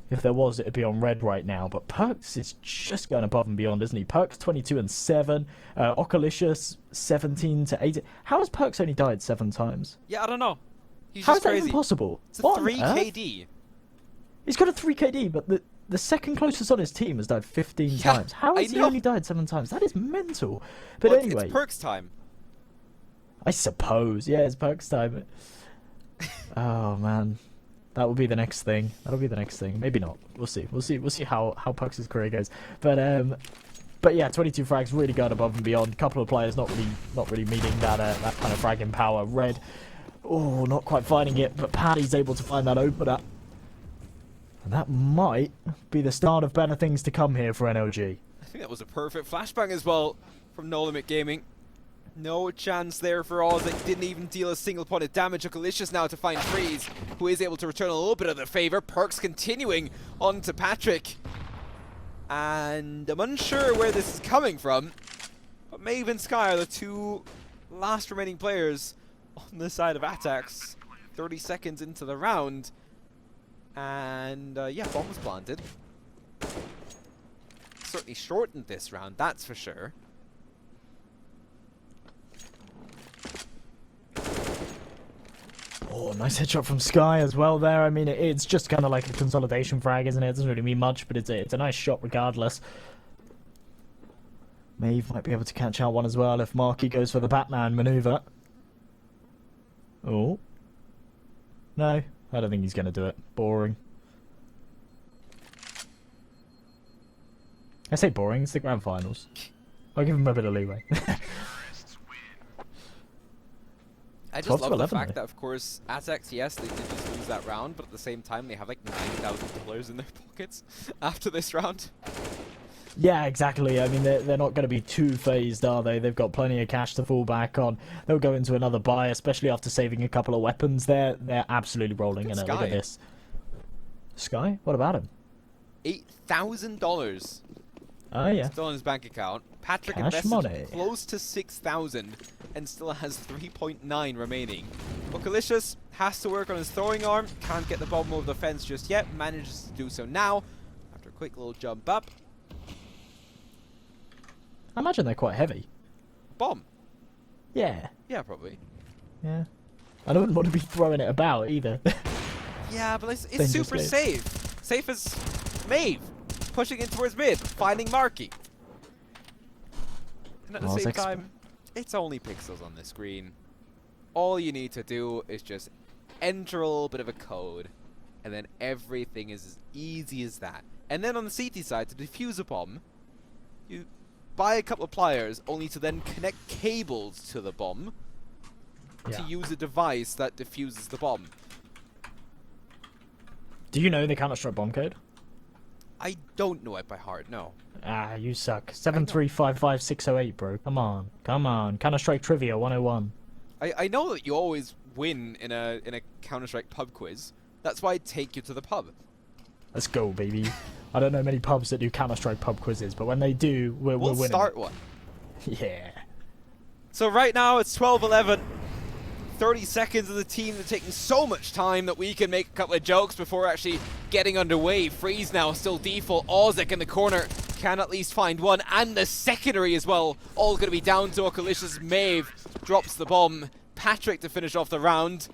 If there was, it'd be on red right now. But Perks is just going above and beyond, isn't he? Perks 22 and 7. Okalicious 17 to 8. How has Perks only died 7 times? Yeah, I don't know. He's How just is that crazy. even possible? It's a What on 3 earth? KD. He's got a 3 KD, but the second closest on his team has died 15 Yeah, times. How I has he know. only died 7 times? That is mental. But Well, anyway, it's Perks time. I suppose. Yeah, it's Perks time. Oh man. That will be the next thing. That'll be the next thing. Maybe not. We'll see. We'll see how Perks' career goes. But yeah, 22 frags really going above and beyond. Couple of players not really meeting that kind of fragging power. Red, oh, not quite finding it, but Paddy's able to find that opener. And that might be the start of better things to come here for NLG. I think that was a perfect flashbang as well from No Limit Gaming. No chance there for Oz. It didn't even deal a single point of damage. Okalicious now to find Freeze, who is able to return a little bit of the favor. Perks continuing on to Patrick. And I'm unsure where this is coming from, but Maeve and Sky are the 2 last remaining players on the side of aTTaX. 30 seconds into the round. And yeah, bomb was planted. Certainly shortened this round, that's for sure. Oh, nice headshot from Sky as well there. I mean, it's just kind of like a consolidation frag, isn't it? It doesn't really mean much, but it's a nice shot regardless. Maeve might be able to catch out one as well if Marky goes for the Batman maneuver. Oh. No, I don't think he's going to do it. Boring. I say boring, it's the grand finals. I'll give him a bit of leeway. I just 12 to love the 11 fact though. that, of course, aTTaX, yes, they did just lose that round, but at the same time, they have like $9,000 in their pockets after this round. Yeah, exactly. I mean, they're not going to be too phased, are they? They've got plenty of cash to fall back on. They'll go into another buy, especially after saving a couple of weapons there. They're absolutely rolling in it. Look Sky. at this. Sky? What about him? $8,000 Oh, yeah. still in his bank account. Patrick Cash invested money. close to 6,000 and still has 3.9 remaining. Okalicious has to work on his throwing arm. Can't get the bomb over the fence just yet. Manages to do so now after a quick little jump up. I imagine they're quite heavy. Bomb. Yeah. Yeah, probably. Yeah. I don't want to be throwing it about either. Yeah, but it's Dangerously. super safe. Safe as Maeve. Pushing in towards mid. Finding Marky. And at the Well, same it's time, it's only pixels on the screen. All you need to do is just enter a little bit of a code, and then everything is as easy as that. And then on the CT side, to defuse a bomb, you buy a couple of pliers, only to then connect cables to the bomb to Yeah. use a device that defuses the bomb. Do you know the Counter-Strike bomb code? I don't know it by heart, no. Ah, you suck. 7355608, bro. Come on. Come on. Counter-Strike Trivia 101. I know that you always win in a Counter-Strike pub quiz. That's why I take you to the pub. Let's go, baby. I don't know many pubs that do Counter-Strike pub quizzes, but when they do, we're We'll winning. start one. Yeah. So right now it's 12-11. 30 seconds of the team. They're taking so much time that we can make a couple of jokes before actually getting underway. Freeze now still default. Ozek in the corner can at least find one, and the secondary as well. All going to be down to Okalicious. Maeve drops the bomb. Patrick to finish off the round.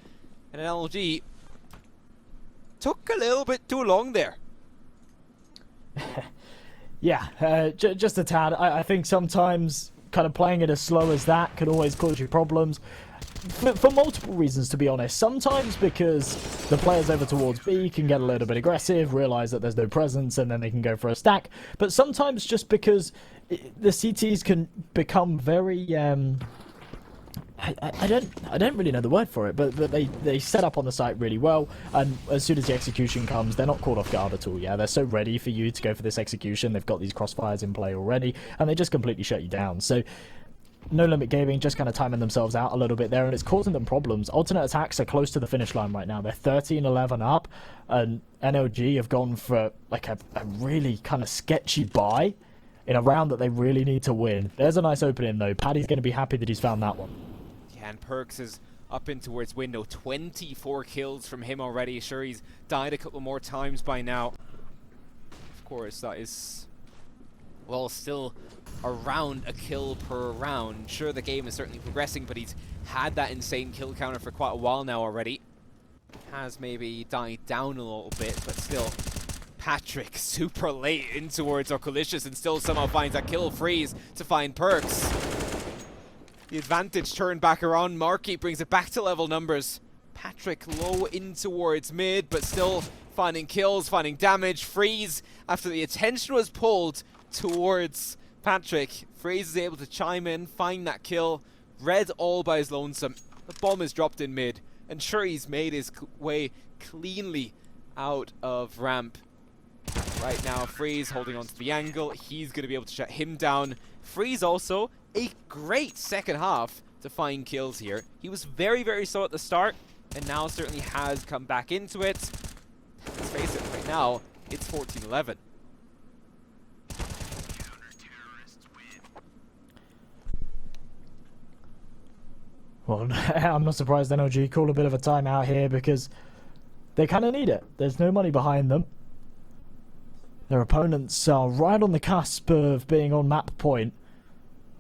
And LG took a little bit too long there. Yeah, just a tad. I think sometimes kind of playing it as slow as that could always cause you problems. For multiple reasons, to be honest. Sometimes because the players over towards B can get a little bit aggressive, realise that there's no presence, and then they can go for a stack. But sometimes just because the CTs can become very... I don't really know the word for it, but they set up on the site really well, and as soon as the execution comes, they're not caught off guard at all. Yeah, they're so ready for you to go for this execution. They've got these crossfires in play already, and they just completely shut you down. So No Limit Gaming just kind of timing themselves out a little bit there, and it's causing them problems. Alternate Attacks are close to the finish line right now. They're 13-11 up, and NLG have gone for like a really kind of sketchy buy in a round that they really need to win. There's a nice opening though. Paddy's going to be happy that he's found that one. Yeah, and Perks is up in towards window. 24 kills from him already. Sure, he's died a couple more times by now. course, that is, well, still around a kill per round. Sure, the game is certainly progressing, but he's had that insane kill counter for quite a while now already. Has maybe died down a little bit, but still, Patrick super late in towards Oculicious and still somehow finds that kill. Freeze to find Perks. The advantage turned back around. Marky brings it back to level numbers. Patrick low in towards mid, but still finding kills, finding damage. Freeze, after the attention was pulled towards Patrick, Freeze is able to chime in, find that kill. Red all by his lonesome. The bomb is dropped in mid, and sure, he's made his way cleanly out of ramp. Right now, Freeze holding onto the angle. He's going to be able to shut him down. Freeze also, a great second half to find kills here. He was very, very slow at the start, and now certainly has come back into it. Let's face it, right now, it's 14-11. Well, I'm not surprised NLG call a bit of a timeout here because they kind of need it. There's no money behind them. Their opponents are right on the cusp of being on map point.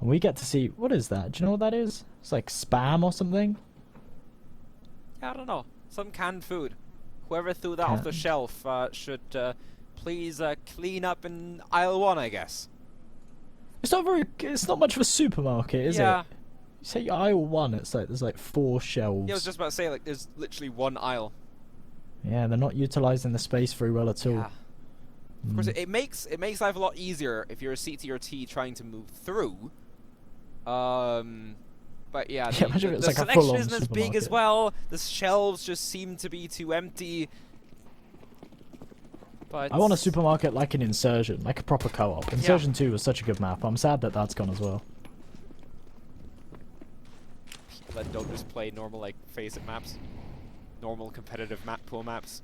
And we get to see... What is that? Do you know what that is? It's like spam or something? Yeah, I don't know. Some canned food. Whoever threw that off the shelf should please clean up in aisle 1, I guess. It's not very... It's not much of a supermarket, is it? Yeah. You say aisle 1, it's like there's like 4 shelves. Yeah, I was just about to say, like, there's literally one aisle. Yeah, they're not utilising the space very well at all. Yeah. Of course, it makes life a lot easier if you're a CT or T trying to move through. But yeah, Yeah, imagine the it's like a selection full-on isn't as big as supermarket. well. The shelves just seem to be too empty. But I want a supermarket like an Insurgent, like a proper co-op. Insurgent 2 was such a good map. I'm sad that that's gone as well. people that don't just play normal, like, face-it maps. Normal competitive map pool maps.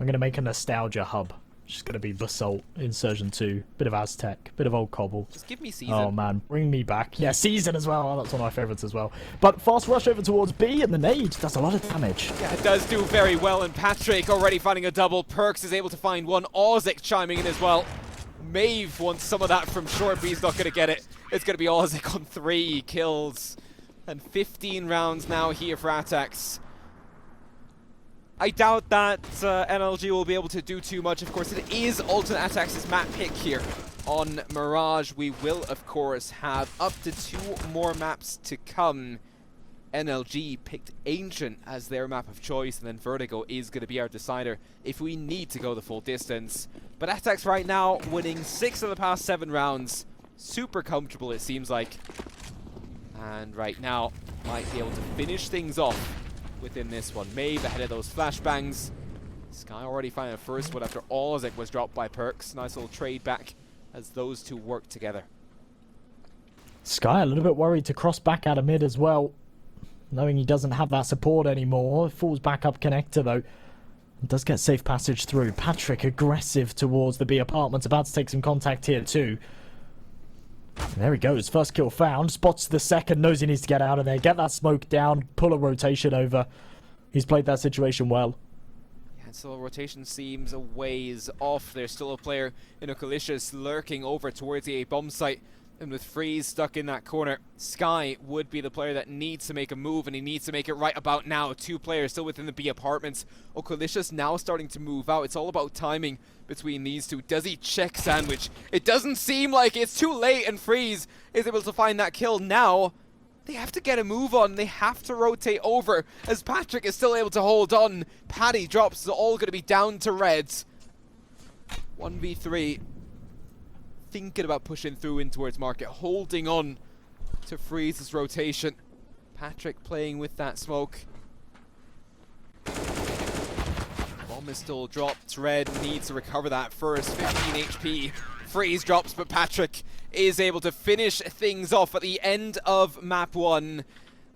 I'm going to make a nostalgia hub. Just going to be Basalt, Insurgent 2, bit of Aztec, bit of old Cobble. Just give me Season. Oh man, bring me back. Yeah, Season as well. Oh, that's one of my favourites as well. But fast rush over towards B, and the nade does a lot of damage. Yeah, it does do very well, and Patrick already finding a double. Perks is able to find one. Ozic chiming in as well. Maeve wants some of that from short, but he's not going to get it. It's going to be Ozic on 3 kills. And 15 rounds now here for aTTaX. I doubt that NLG will be able to do too much. Of course, it is alternate aTTaX's map pick here on Mirage. We will, of course, have up to 2 more maps to come. NLG picked Ancient as their map of choice, and then Vertigo is going to be our decider if we need to go the full distance. But aTTaX right now winning 6 of the past 7 rounds. Super comfortable, it seems like. And right now, might be able to finish things off within this one. Maeve ahead of those flashbangs. Sky already finding a first one after Ozic was dropped by Perks. Nice little trade back as those two work together. Sky a little bit worried to cross back out of mid as well, knowing he doesn't have that support anymore. Falls back up connector though. Does get safe passage through. Patrick aggressive towards the B apartments, about to take some contact here too. And there he goes, first kill found, spots the second, knows he needs to get out of there, get that smoke down, pull a rotation over. He's played that situation well. Yeah, so the rotation seems a ways off. There's still a player in Oculicious lurking over towards the A bomb site. And with Freeze stuck in that corner, Sky would be the player that needs to make a move, and he needs to make it right about now. 2 players still within the B apartments. Oculicious now starting to move out. It's all about timing between these two. Does he check Sandwich? It doesn't seem like it's too late, and Freeze is able to find that kill now. They have to get a move on. They have to rotate over as Patrick is still able to hold on. Paddy drops. It's all going to be down to Reds. 1v3. Thinking about pushing through in towards Market, holding on to Freeze's rotation. Patrick playing with that smoke. Bomb is still dropped. Red needs to recover that first. 15 HP. Freeze drops, but Patrick is able to finish things off at the end of map 1.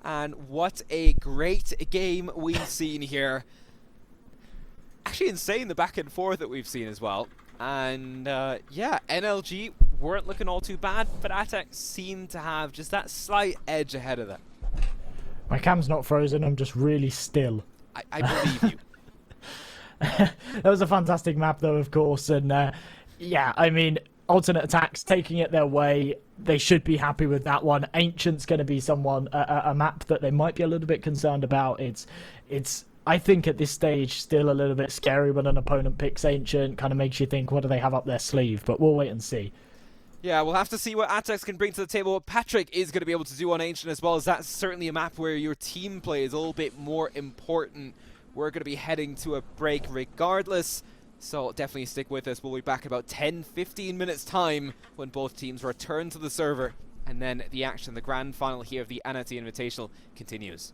And what a great game we've seen here. Actually insane, the back and forth that we've seen as well. And yeah, NLG weren't looking all too bad, but aTTaX seemed to have just that slight edge ahead of them. My cam's not frozen, I'm just really still. I believe you. That was a fantastic map, though, of course. And yeah, I mean, alternate attacks taking it their way. They should be happy with that one. Ancient's going to be a map that they might be a little bit concerned about. It's I think at this stage still a little bit scary when an opponent picks Ancient. Kind of makes you think, what do they have up their sleeve? But we'll wait and see. Yeah, we'll have to see what aTTaX can bring to the table. What Patrick is going to be able to do on Ancient as well, as that's certainly a map where your team play is a little bit more important. We're going to be heading to a break regardless, so definitely stick with us. We'll be back in about 10-15 minutes time when both teams return to the server, and then the action, the grand final here of the ANATY Invitational continues.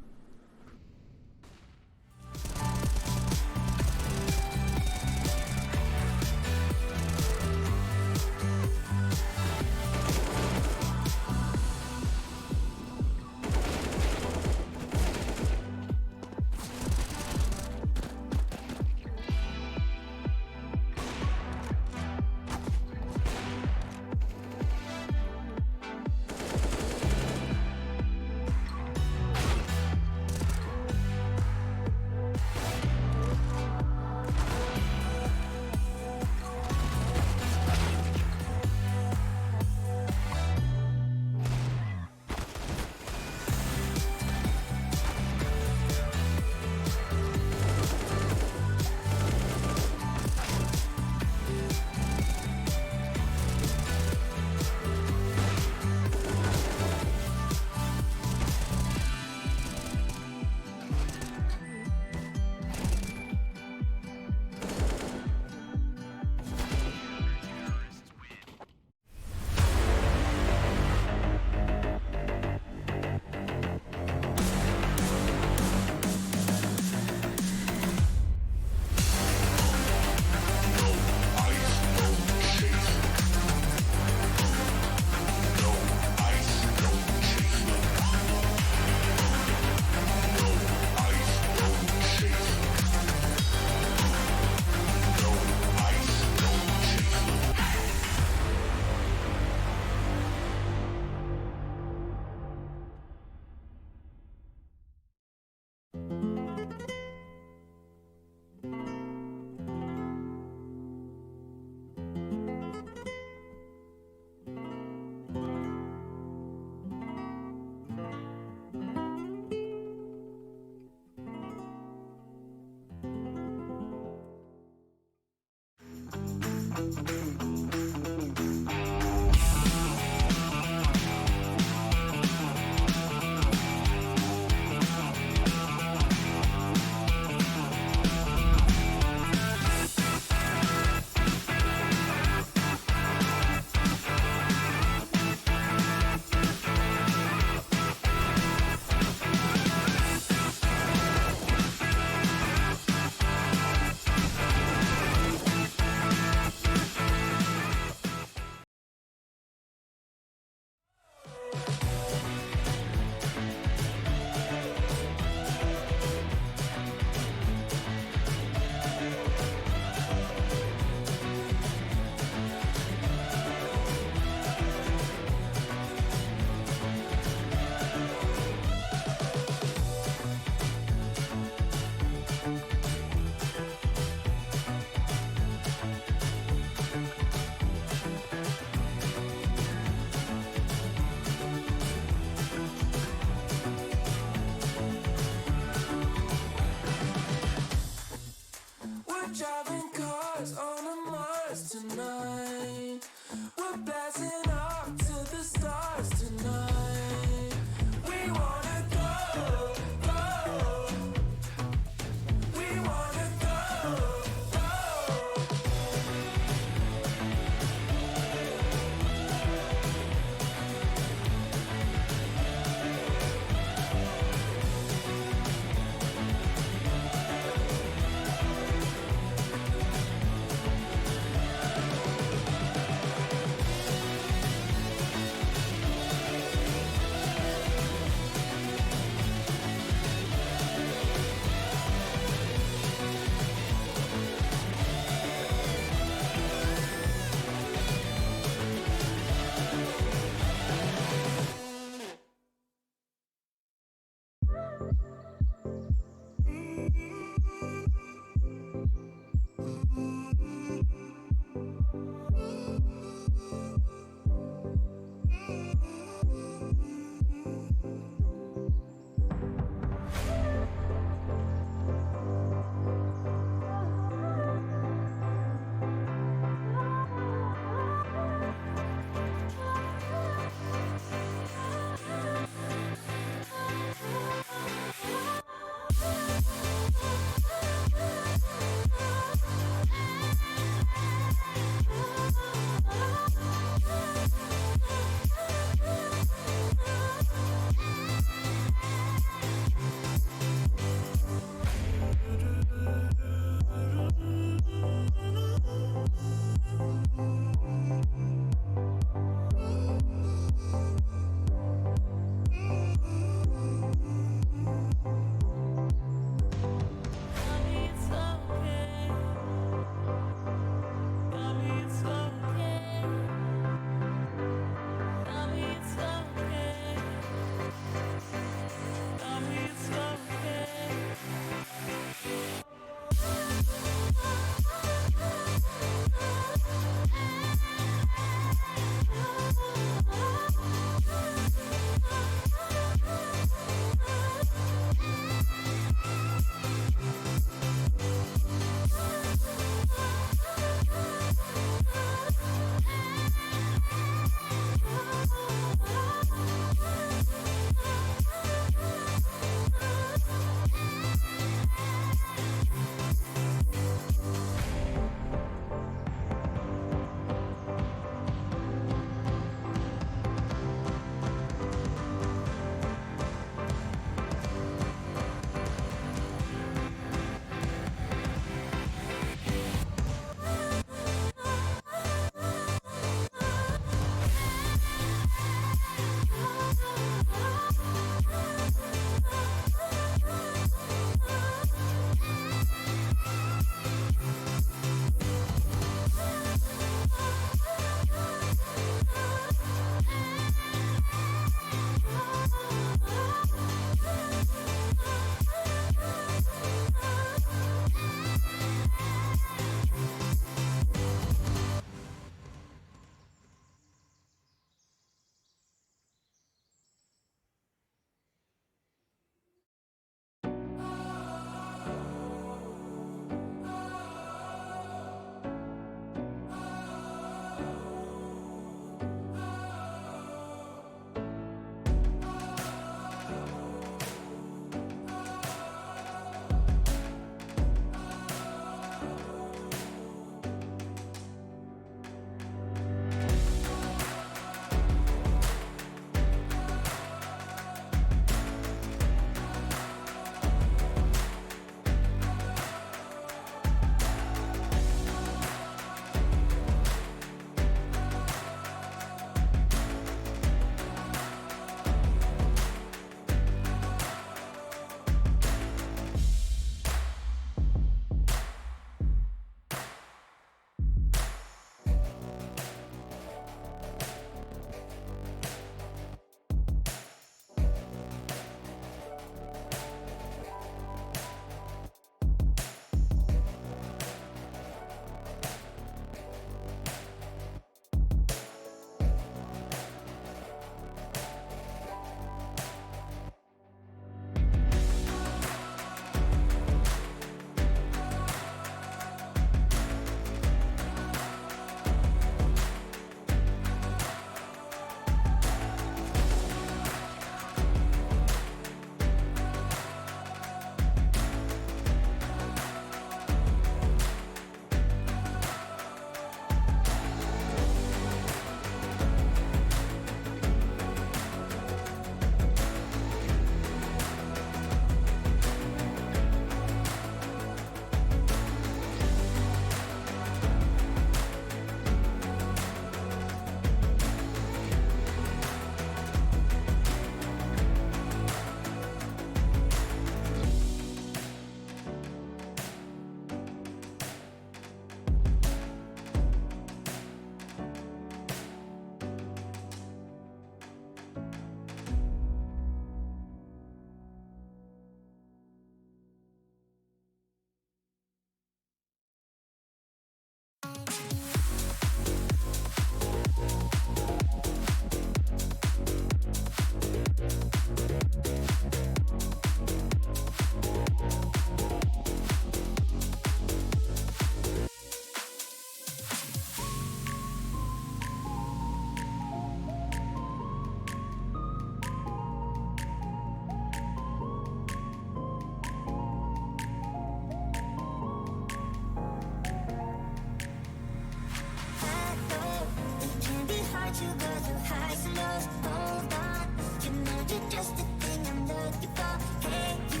hard to go through highs and lows. Hold on, you know you're just the thing I'm looking for. Hey you,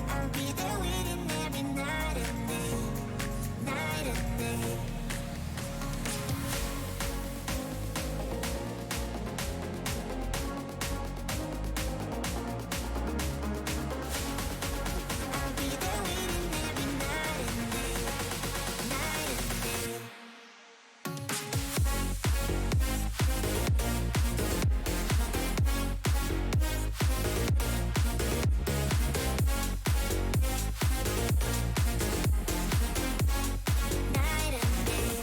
I'll be there waiting every night and day, night and day. I'll be there waiting every night and day, night and day. Night and day.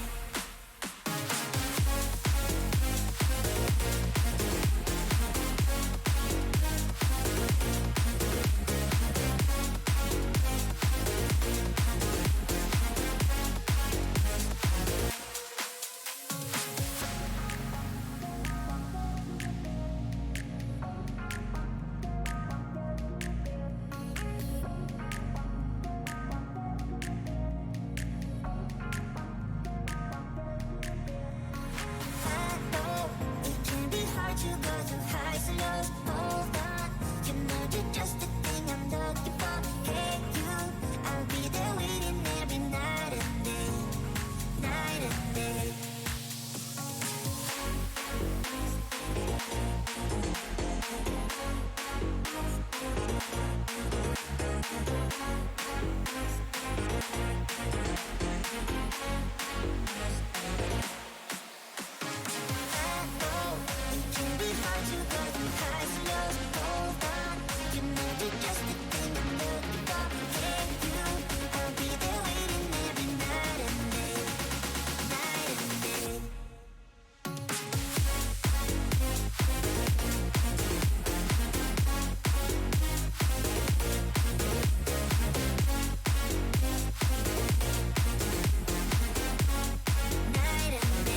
I know it can be hard to go through highs and lows. Hold on, you know you're just the thing I'm looking for. Hey you, I'll be there waiting every night and day, night and day. I know it can be hard to go through highs and lows. Hold on, you know you're just the thing I'm looking for. Hey you, I'll be there waiting every night and day, night and day. Night and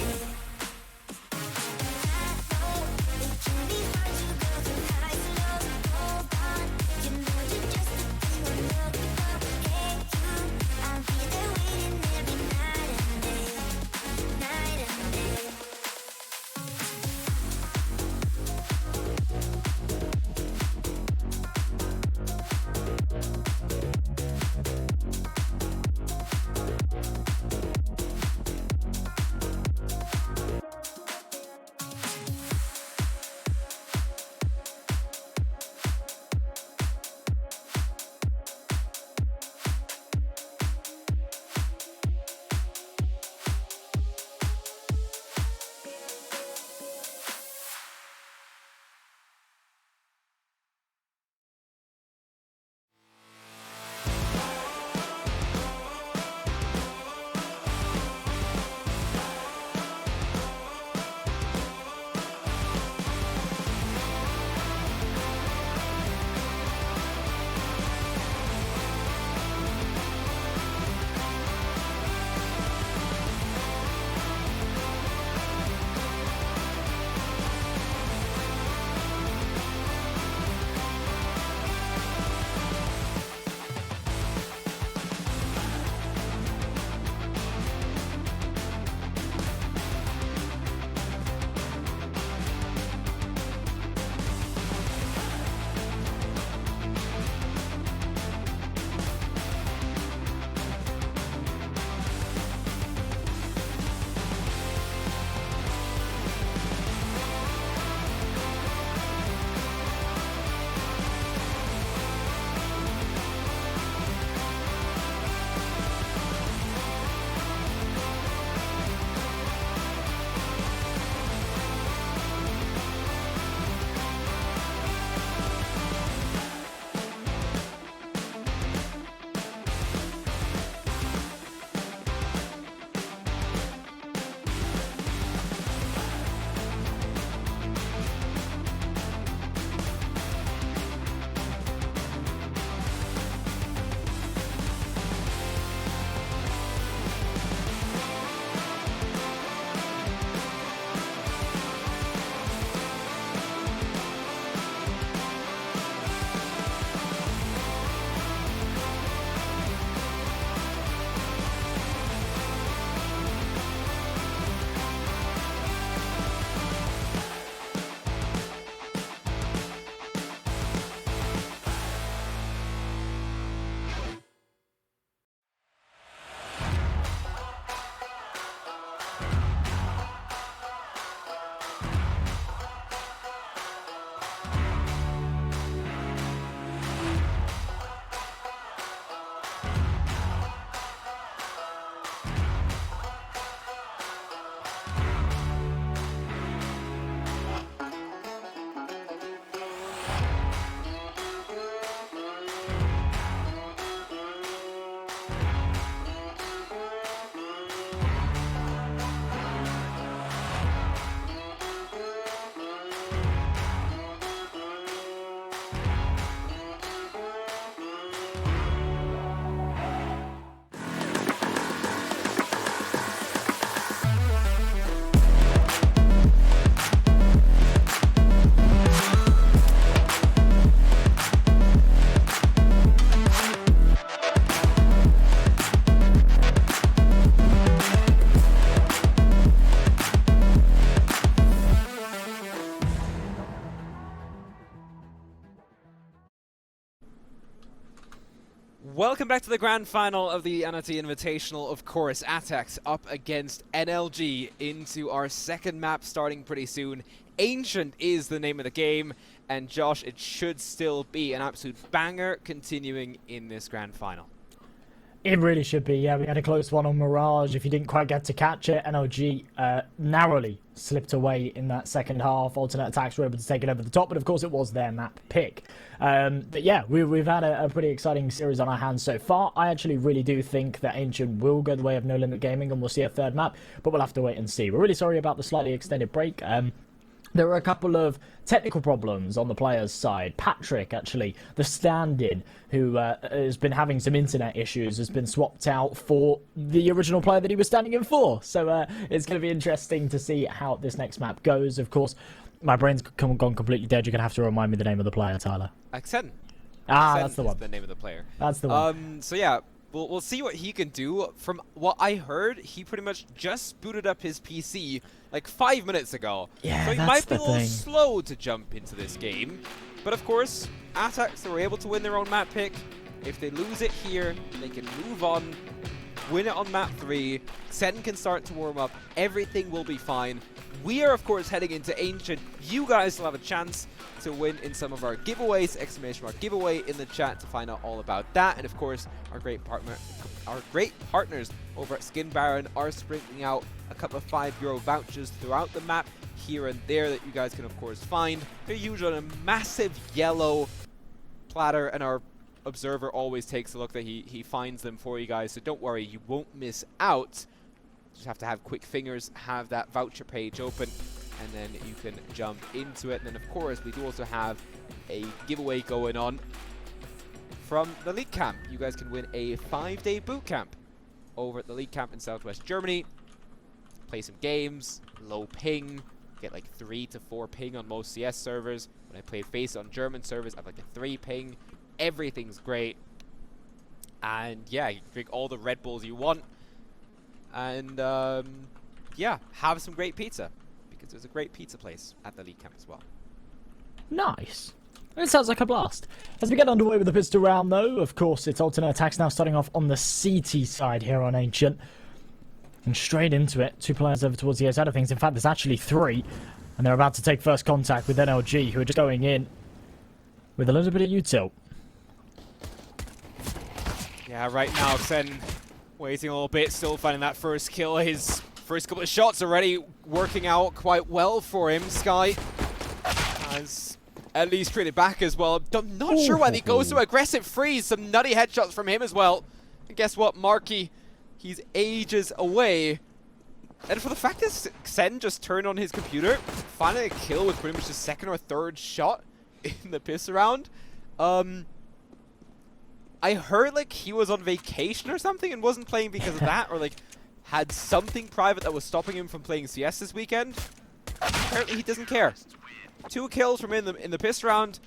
Welcome back to the grand final of the ANATY Invitational. Of course, aTTaX up against NLG into our second map starting pretty soon. Ancient is the name of the game, and Josh, it should still be an absolute banger continuing in this grand final. It really should be, yeah. We had a close one on Mirage. If you didn't quite get to catch it, NLG narrowly slipped away in that second half. Alternate aTTaX were able to take it over the top, but of course it was their map pick. But yeah, we've had a pretty exciting series on our hands so far. I actually really do think that Ancient will go the way of No Limit Gaming and we'll see a third map, but we'll have to wait and see. We're really sorry about the slightly extended break. There were a couple of technical problems on the players' side. Patrick, actually, the stand-in, who has been having some internet issues, has been swapped out for the original player that he was standing in for. So it's going to be interesting to see how this next map goes. Of course, my brain's gone completely dead. You're going to have to remind me the name of the player, Tyler. Xen. Ah, Xen that's the is one. the name of the player. That's the one. So yeah, we'll see what he can do. From what I heard, he pretty much just booted up his PC like 5 minutes ago. Yeah, so he that's might be the a little thing. slow to jump into this game. But of course, aTTaX, they were able to win their own map pick. If they lose it here, they can move on, win it on map 3. Xen can start to warm up. Everything will be fine. We are, of course, heading into Ancient. You guys will have a chance to win in some of our giveaways. Exclamation mark giveaway in the chat to find out all about that. And of course, our great partners over at Skin Baron are sprinkling out a couple of €5 vouchers throughout the map here and there that you guys can, of course, find. They're usually on a massive yellow platter, and our observer always takes a look that he finds them for you guys. So don't worry, you won't miss out. Just have to have quick fingers, have that voucher page open, and then you can jump into it. And then, of course, we do also have a giveaway going on from the League Camp. You guys can win a 5-day boot camp over at the League Camp in Southwest Germany. Play some games, low ping, get like 3 to 4 ping on most CS servers. When I played FaZe on German servers, I have like a 3 ping. Everything's great. And yeah, you can drink all the Red Bulls you want. And yeah, have some great pizza, because there's a great pizza place at the League Camp as well. Nice. It sounds like a blast. As we get underway with the pistol round, though, of course, it's alternate aTTaX now starting off on the CT side here on Ancient. And straight into it, 2 players over towards the A side of things. In fact, there's actually 3. And they're about to take first contact with NLG, who are just going in with a little bit of util. Yeah, right now, Xen waiting a little bit, still finding that first kill. His first couple of shots already working out quite well for him. Sky has at least traded back as well. I'm not sure why he goes to aggressive freeze. Some nutty headshots from him as well. And guess what, Marky? He's ages away. And for the fact that Xen just turned on his computer, finding a kill with pretty much the second or third shot in the piss round. I heard like he was on vacation or something and wasn't playing because of that, or like had something private that was stopping him from playing CS this weekend. Apparently he doesn't care. 2 kills from in the piss round.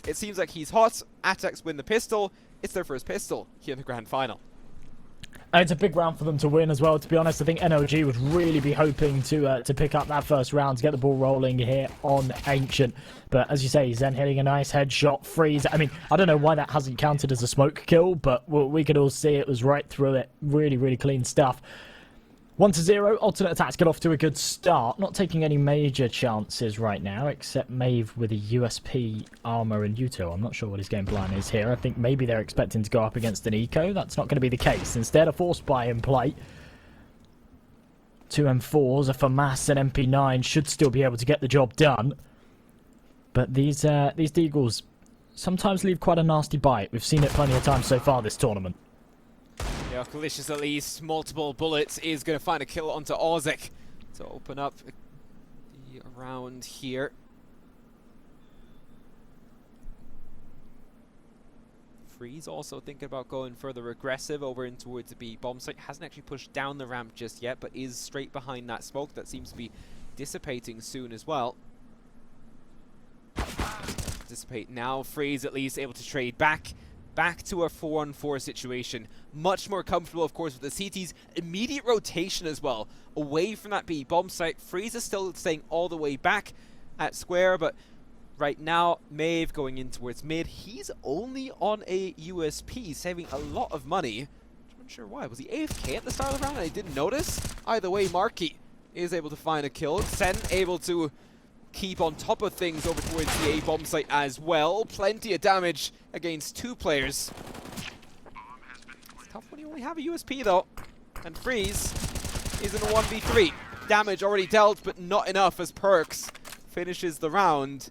It seems like he's hot. aTTaX win the pistol. It's their first pistol here in the grand final. It's a big round for them to win as well. To be honest, I think NLG would really be hoping to pick up that first round, to get the ball rolling here on Ancient. But as you say, Xen hitting a nice headshot, freeze. I mean, I don't know why that hasn't counted as a smoke kill, but we could all see it was right through it. Really, really clean stuff. 1-0, alternate aTTaX get off to a good start. Not taking any major chances right now, except Maeve with a USP armor and util. I'm not sure what his game plan is here. I think maybe they're expecting to go up against an eco. That's not going to be the case. Instead, a force buy in play. 2 M4s, a FAMAS and MP9 should still be able to get the job done. But these Deagles sometimes leave quite a nasty bite. We've seen it plenty of times so far this tournament. Yeah, Delicious at least, multiple bullets, is going to find a kill onto Ozek to open up the round here. Freeze also thinking about going further aggressive over in towards the B bomb site. Hasn't actually pushed down the ramp just yet, but is straight behind that smoke that seems to be dissipating soon as well. Dissipate now. Freeze at least able to trade back to a 4-on-4 situation. Much more comfortable, of course, with the CT's immediate rotation as well, away from that B bomb site. Freeze is still staying all the way back at square, but Right now, Maeve going in towards mid. He's only on a USP, saving a lot of money. I'm not sure why. Was he AFK at the start of the round and I didn't notice? Either way, Marky is able to find a kill. Sen able to keep on top of things over towards the A-bomb site as well. Plenty of damage against 2 players. It's tough when you only have a USP though. And Freeze is in a 1v3. Damage already dealt, but not enough as Perks finishes the round.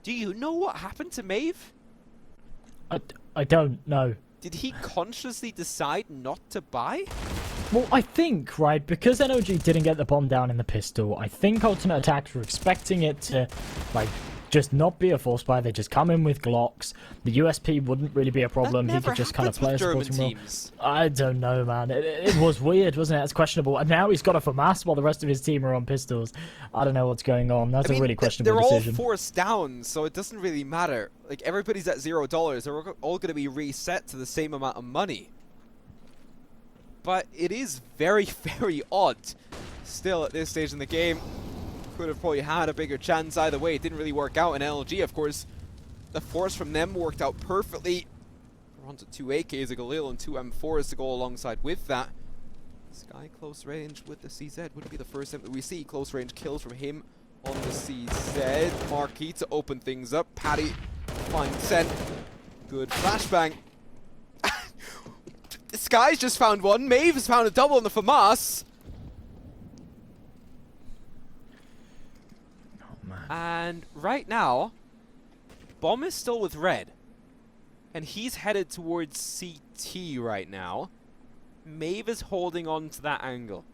Do you know what happened to Maeve? I don't know. Did he consciously decide not to buy? Well, I think, right, because NOG didn't get the bomb down in the pistol, I think Alternate Attacks were expecting it to, like, just not be a force buy. They just come in with Glocks. The USP wouldn't really be a problem. He could just kind of play a supporting role. I don't know, man. It was weird, wasn't it? It's questionable. And now he's got a FAMAS while the rest of his team are on pistols. I don't know what's going on. That's a really questionable decision. They're all forced down, so it doesn't really matter. Like, everybody's at $0. They're all going to be reset to the same amount of money. But it is very, very odd still at this stage in the game. Could have probably had a bigger chance either way. It didn't really work out. And LG, of course, the force from them worked out perfectly. We're on to 2 AKs, a Galil, and 2 M4s to go alongside with that. Sky close range with the CZ. Wouldn't be the first time that we see close range kills from him on the CZ. Marquis to open things up. Paddy finds Sen. Good flashbang. Sky's just found one. Maeve has found a double on the FAMAS. And right now, Bomb is still with Red. And he's headed towards CT right now. Maeve is holding on to that angle.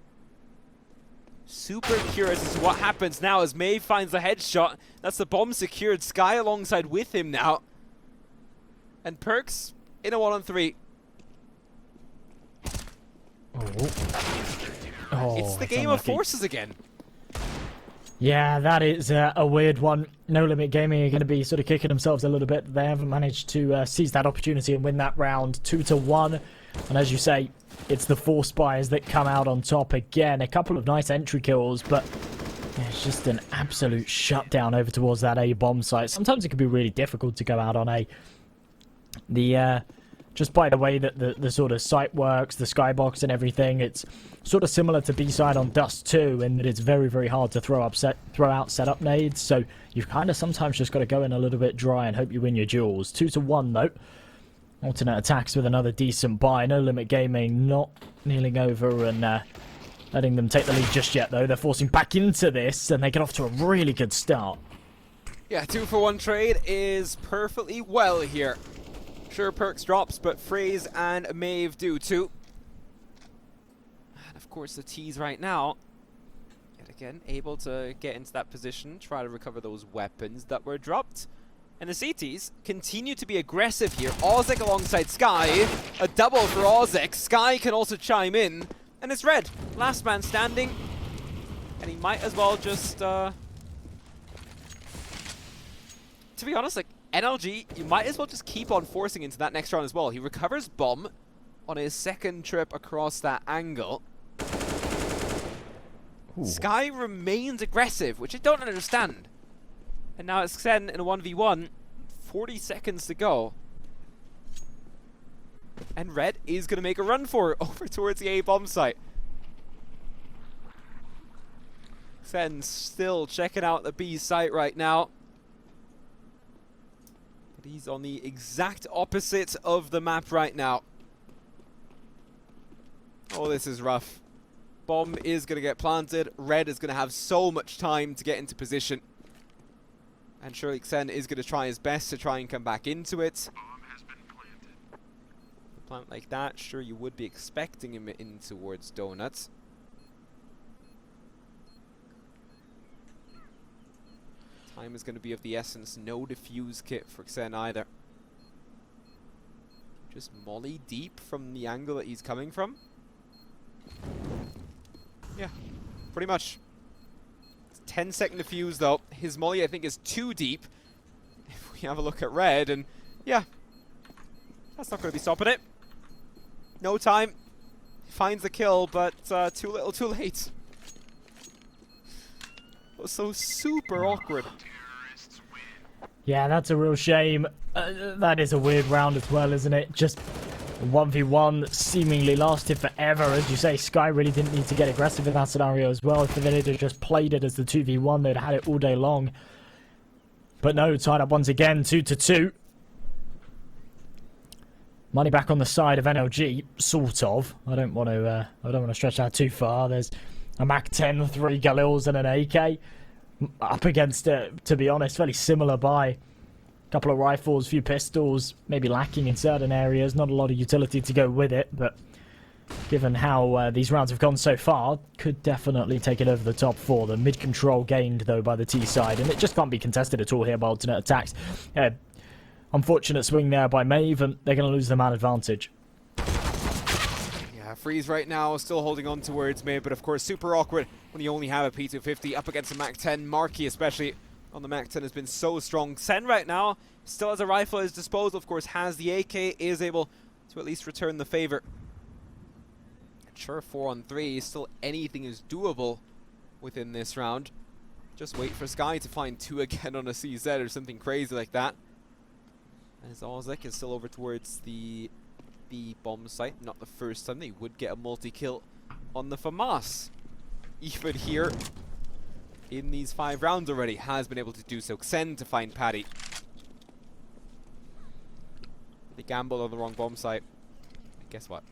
Super curious as to what happens now as Maeve finds the headshot. That's the Bomb secured. Sky alongside with him now. And Perks in a 1-on-3. Oh, It's the game of forces again. Yeah, that is a weird one. No Limit Gaming are going to be sort of kicking themselves a little bit. They haven't managed to seize that opportunity and win that round 2-1. And as you say, it's the Force Buyers that come out on top again. A couple of nice entry kills, but yeah, it's just an absolute shutdown over towards that A-bomb site. Sometimes it can be really difficult to go out on A. Just by the way that the sort of site works, the skybox and everything, it's sort of similar to B-side on Dust 2 in that it's very, very hard to throw out setup nades. So you've kind of sometimes just got to go in a little bit dry and hope you win your duels. 2-1 though. Alternate Attacks with another decent buy. No Limit Gaming not kneeling over and letting them take the lead just yet though. They're forcing back into this and they get off to a really good start. Yeah, 2-for-1 trade is perfectly well here. Sure, Perks drops, but Phrase and Maeve do too. And of course, the T's right now, yet again, able to get into that position, try to recover those weapons that were dropped. And the CTs continue to be aggressive here. Ozek alongside Sky, a double for Ozek. Sky can also chime in, and it's Red, last man standing, and he might as well just, to be honest, like, NLG, you might as well just keep on forcing into that next round as well. He recovers Bomb on his second trip across that angle. Ooh. Sky remains aggressive, which I don't understand. And now it's Xen in a 1v1. 40 seconds to go. And Red is going to make a run for it over towards the A-bomb site. Xen still checking out the B site right now. He's on the exact opposite of the map right now. Oh, this is rough. Bomb is going to get planted. Red is going to have so much time to get into position. And surely Xen is going to try his best to try and come back into it. A plant like that, sure you would be expecting him in towards Donuts. Time is going to be of the essence. No defuse kit for Xen either. Just molly deep from the angle that he's coming from. Yeah, pretty much. 10-second defuse though. His molly I think is too deep. If we have a look at Red, and yeah, that's not going to be stopping it. No time. Finds the kill, but too little too late. was so super awkward. Yeah, that's a real shame. That is a weird round as well, isn't it? Just 1v1 seemingly lasted forever. As you say, Sky really didn't need to get aggressive in that scenario as well. If they'd have just played it as the 2v1, they'd had it all day long. But no, tied up once again, 2-2. Money back on the side of NLG, sort of. I don't want to stretch out too far. There's a MAC-10, 3 Galils and an AK. Up against, to be honest, fairly similar buy. Couple of rifles, few pistols, maybe lacking in certain areas. Not a lot of utility to go with it, but given how these rounds have gone so far, could definitely take it over the top for them. Mid control gained, though, by the T side, and it just can't be contested at all here by alternate aTTaX. Unfortunate swing there by Maeve, and they're going to lose the man advantage. Yeah, Freeze right now still holding on towards mid, but of course super awkward when you only have a P250 up against a MAC-10. Marky especially on the MAC-10 has been so strong. Sen right now still has a rifle at his disposal, of course has the AK, is able to at least return the favor. Sure, 4-on-3, still anything is doable within this round. Just wait for Sky to find 2 again on a CZ or something crazy like that. As Ozek is still over towards the B bomb site. Not the first time they would get a multi-kill on the FAMAS. Even here in these 5 rounds already has been able to do so. Xen to find Paddy. They gambled on the wrong bomb site. And guess what?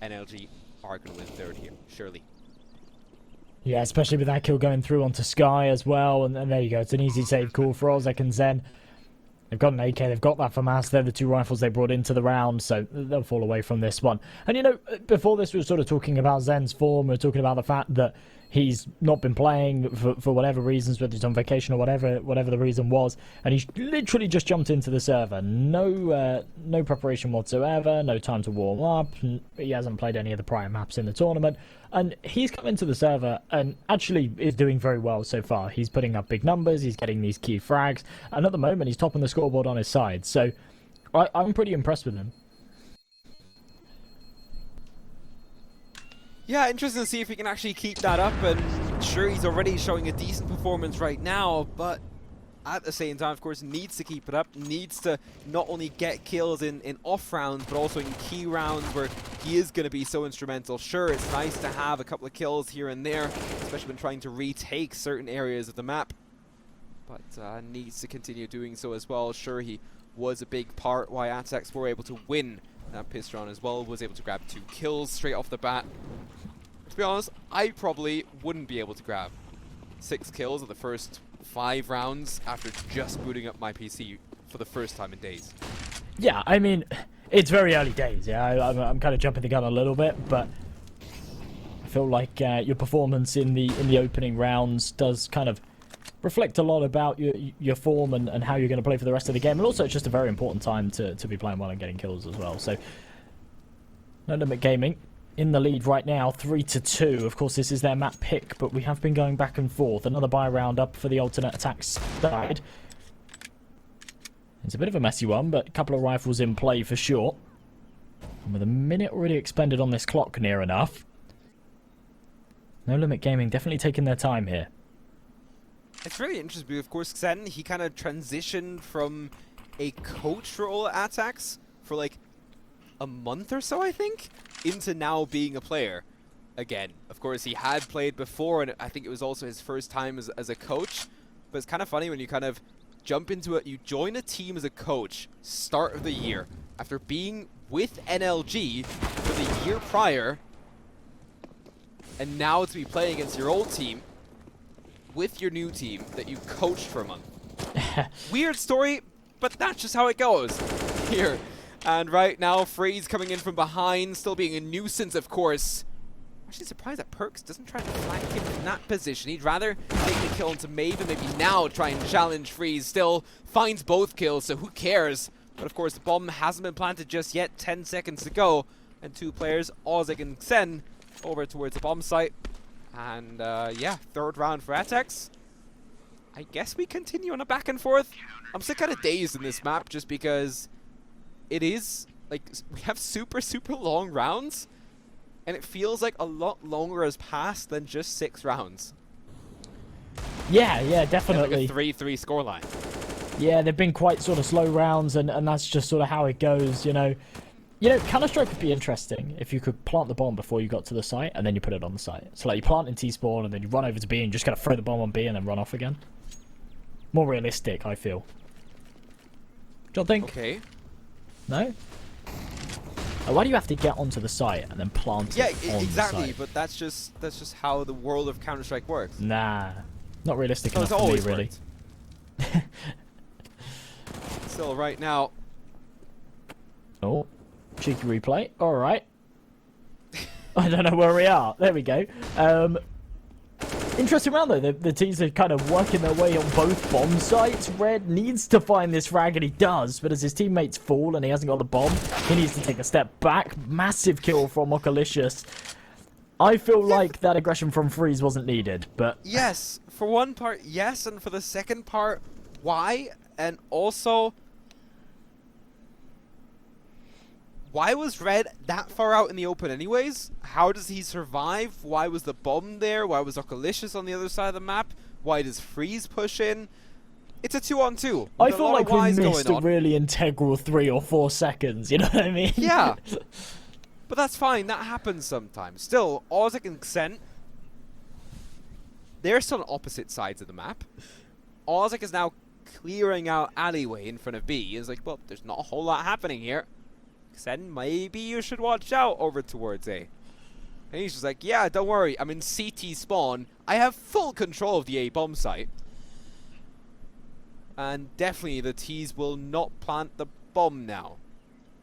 NLG are going to win third here, surely. Yeah, especially with that kill going through onto Sky as well. And there you go. It's an easy save call for Ozek and Zen. They've got an AK, they've got that FAMAS, they're the 2 rifles they brought into the round, so they'll fall away from this one. And you know, before this we were sort of talking about Zen's form, we were talking about the fact that he's not been playing for whatever reasons, whether he's on vacation or whatever the reason was, and he literally just jumped into the server. No preparation whatsoever, no time to warm up, he hasn't played any of the prior maps in the tournament, and he's come into the server and actually is doing very well so far. He's putting up big numbers, he's getting these key frags, and at the moment he's topping the scoreboard on his side, so I'm pretty impressed with him. Yeah, interesting to see if he can actually keep that up, and sure, he's already showing a decent performance right now, but at the same time, of course, needs to keep it up, needs to not only get kills in off rounds, but also in key rounds where he is going to be so instrumental. Sure, it's nice to have a couple of kills here and there, especially when trying to retake certain areas of the map, but needs to continue doing so as well. Sure, he was a big part why aTTaX were able to win that piss round as well, was able to grab 2 kills straight off the bat. To be honest, I probably wouldn't be able to grab 6 kills in the first 5 rounds after just booting up my PC for the first time in days. Yeah, I mean, it's very early days, yeah, I'm kind of jumping the gun a little bit, but I feel like your performance in the opening rounds does kind of reflect a lot about your form and how you're going to play for the rest of the game, and also it's just a very important time to be playing well and getting kills as well. So, No Limit Gaming in the lead right now, 3-2. Of course, this is their map pick, but we have been going back and forth. Another buy round up for the alternate aTTaX side. It's a bit of a messy one, but a couple of rifles in play for sure. And with a minute already expended on this clock near enough, No Limit Gaming definitely taking their time here. It's very interesting, of course, Xen, he kind of transitioned from a coach role at aTTaX for like a month or so, I think, into now being a player again. Of course, he had played before, and I think it was also his first time as a coach, but it's kind of funny when you kind of jump into it, you join a team as a coach, start of the year, after being with NLG for the year prior, and now to be playing against your old team with your new team that you coached for a month. Weird story, but that's just how it goes here. And right now, Freeze coming in from behind, still being a nuisance, of course. Actually surprised that Perks doesn't try to flank him in that position. He'd rather take the kill into Maeve and maybe now try and challenge Freeze. Still finds both kills, so who cares? But of course, the bomb hasn't been planted just yet. 10 seconds to go. And 2 players, Ozek and Xen, over towards the bomb site. And yeah, 3rd round for aTTaX. I guess we continue on a back and forth. I'm still kind of dazed in this map just because it is, like, we have super long rounds, and it feels like a lot longer has passed than just 6 rounds. Yeah, definitely. Like a 3-3 scoreline. Yeah, they've been quite sort of slow rounds, and that's just sort of how it goes, you know. You know, Counter-Strike would be interesting if you could plant the bomb before you got to the site, and then you put it on the site. So, like, you plant in T-spawn, and then you run over to B, and just kind of throw the bomb on B, and then run off again. More realistic, I feel. Do you think? Okay. No? Why do you have to get onto the site and then plant Yeah, it on exactly. the site? But that's just how the world of Counter-Strike works. Nah. Not realistic So enough it's for me, always really. worked. Still, right now, Oh. Cheeky replay. Alright. I don't know where we are. There we go. Interesting round, though. The teams are kind of working their way on both bomb sites. Red needs to find this frag, and he does. But as his teammates fall and he hasn't got the bomb, he needs to take a step back. Massive kill from Okalicious. I feel like that aggression from Freeze wasn't needed, but... yes, for one part, yes, and for the second part, why? And also, why was Red that far out in the open anyways? How does he survive? Why was the bomb there? Why was Okalicious on the other side of the map? Why does Freeze push in? It's a 2-on-2. I with a feel lot like of we Ys missed going a on. really integral 3 or 4 seconds, you know what I mean? Yeah. But that's fine, that happens sometimes. Still, Ozek and Xen, they're still on opposite sides of the map. Ozek is now clearing out alleyway in front of B. He's like, well, there's not a whole lot happening here. Xen, maybe you should watch out over towards A. And he's just like, yeah, don't worry, I'm in CT spawn. I have full control of the A bomb site. And definitely the T's will not plant the bomb now.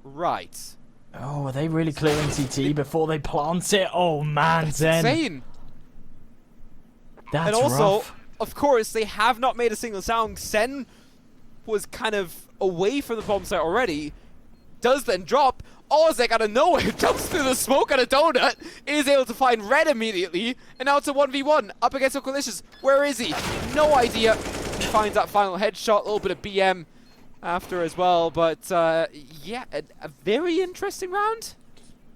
Right. Oh, are they really clearing CT before they plant it? Oh, man, Zen. Insane. That's And also, rough. of course, they have not made a single sound. Xen was kind of away from the bomb site already. Does then drop. Ozek out of nowhere jumps through the smoke on a donut. Is able to find Red immediately. And now it's a 1v1 up against Okalicious. Where is he? No idea. He finds that final headshot. A little bit of BM after as well. But yeah, a very interesting round.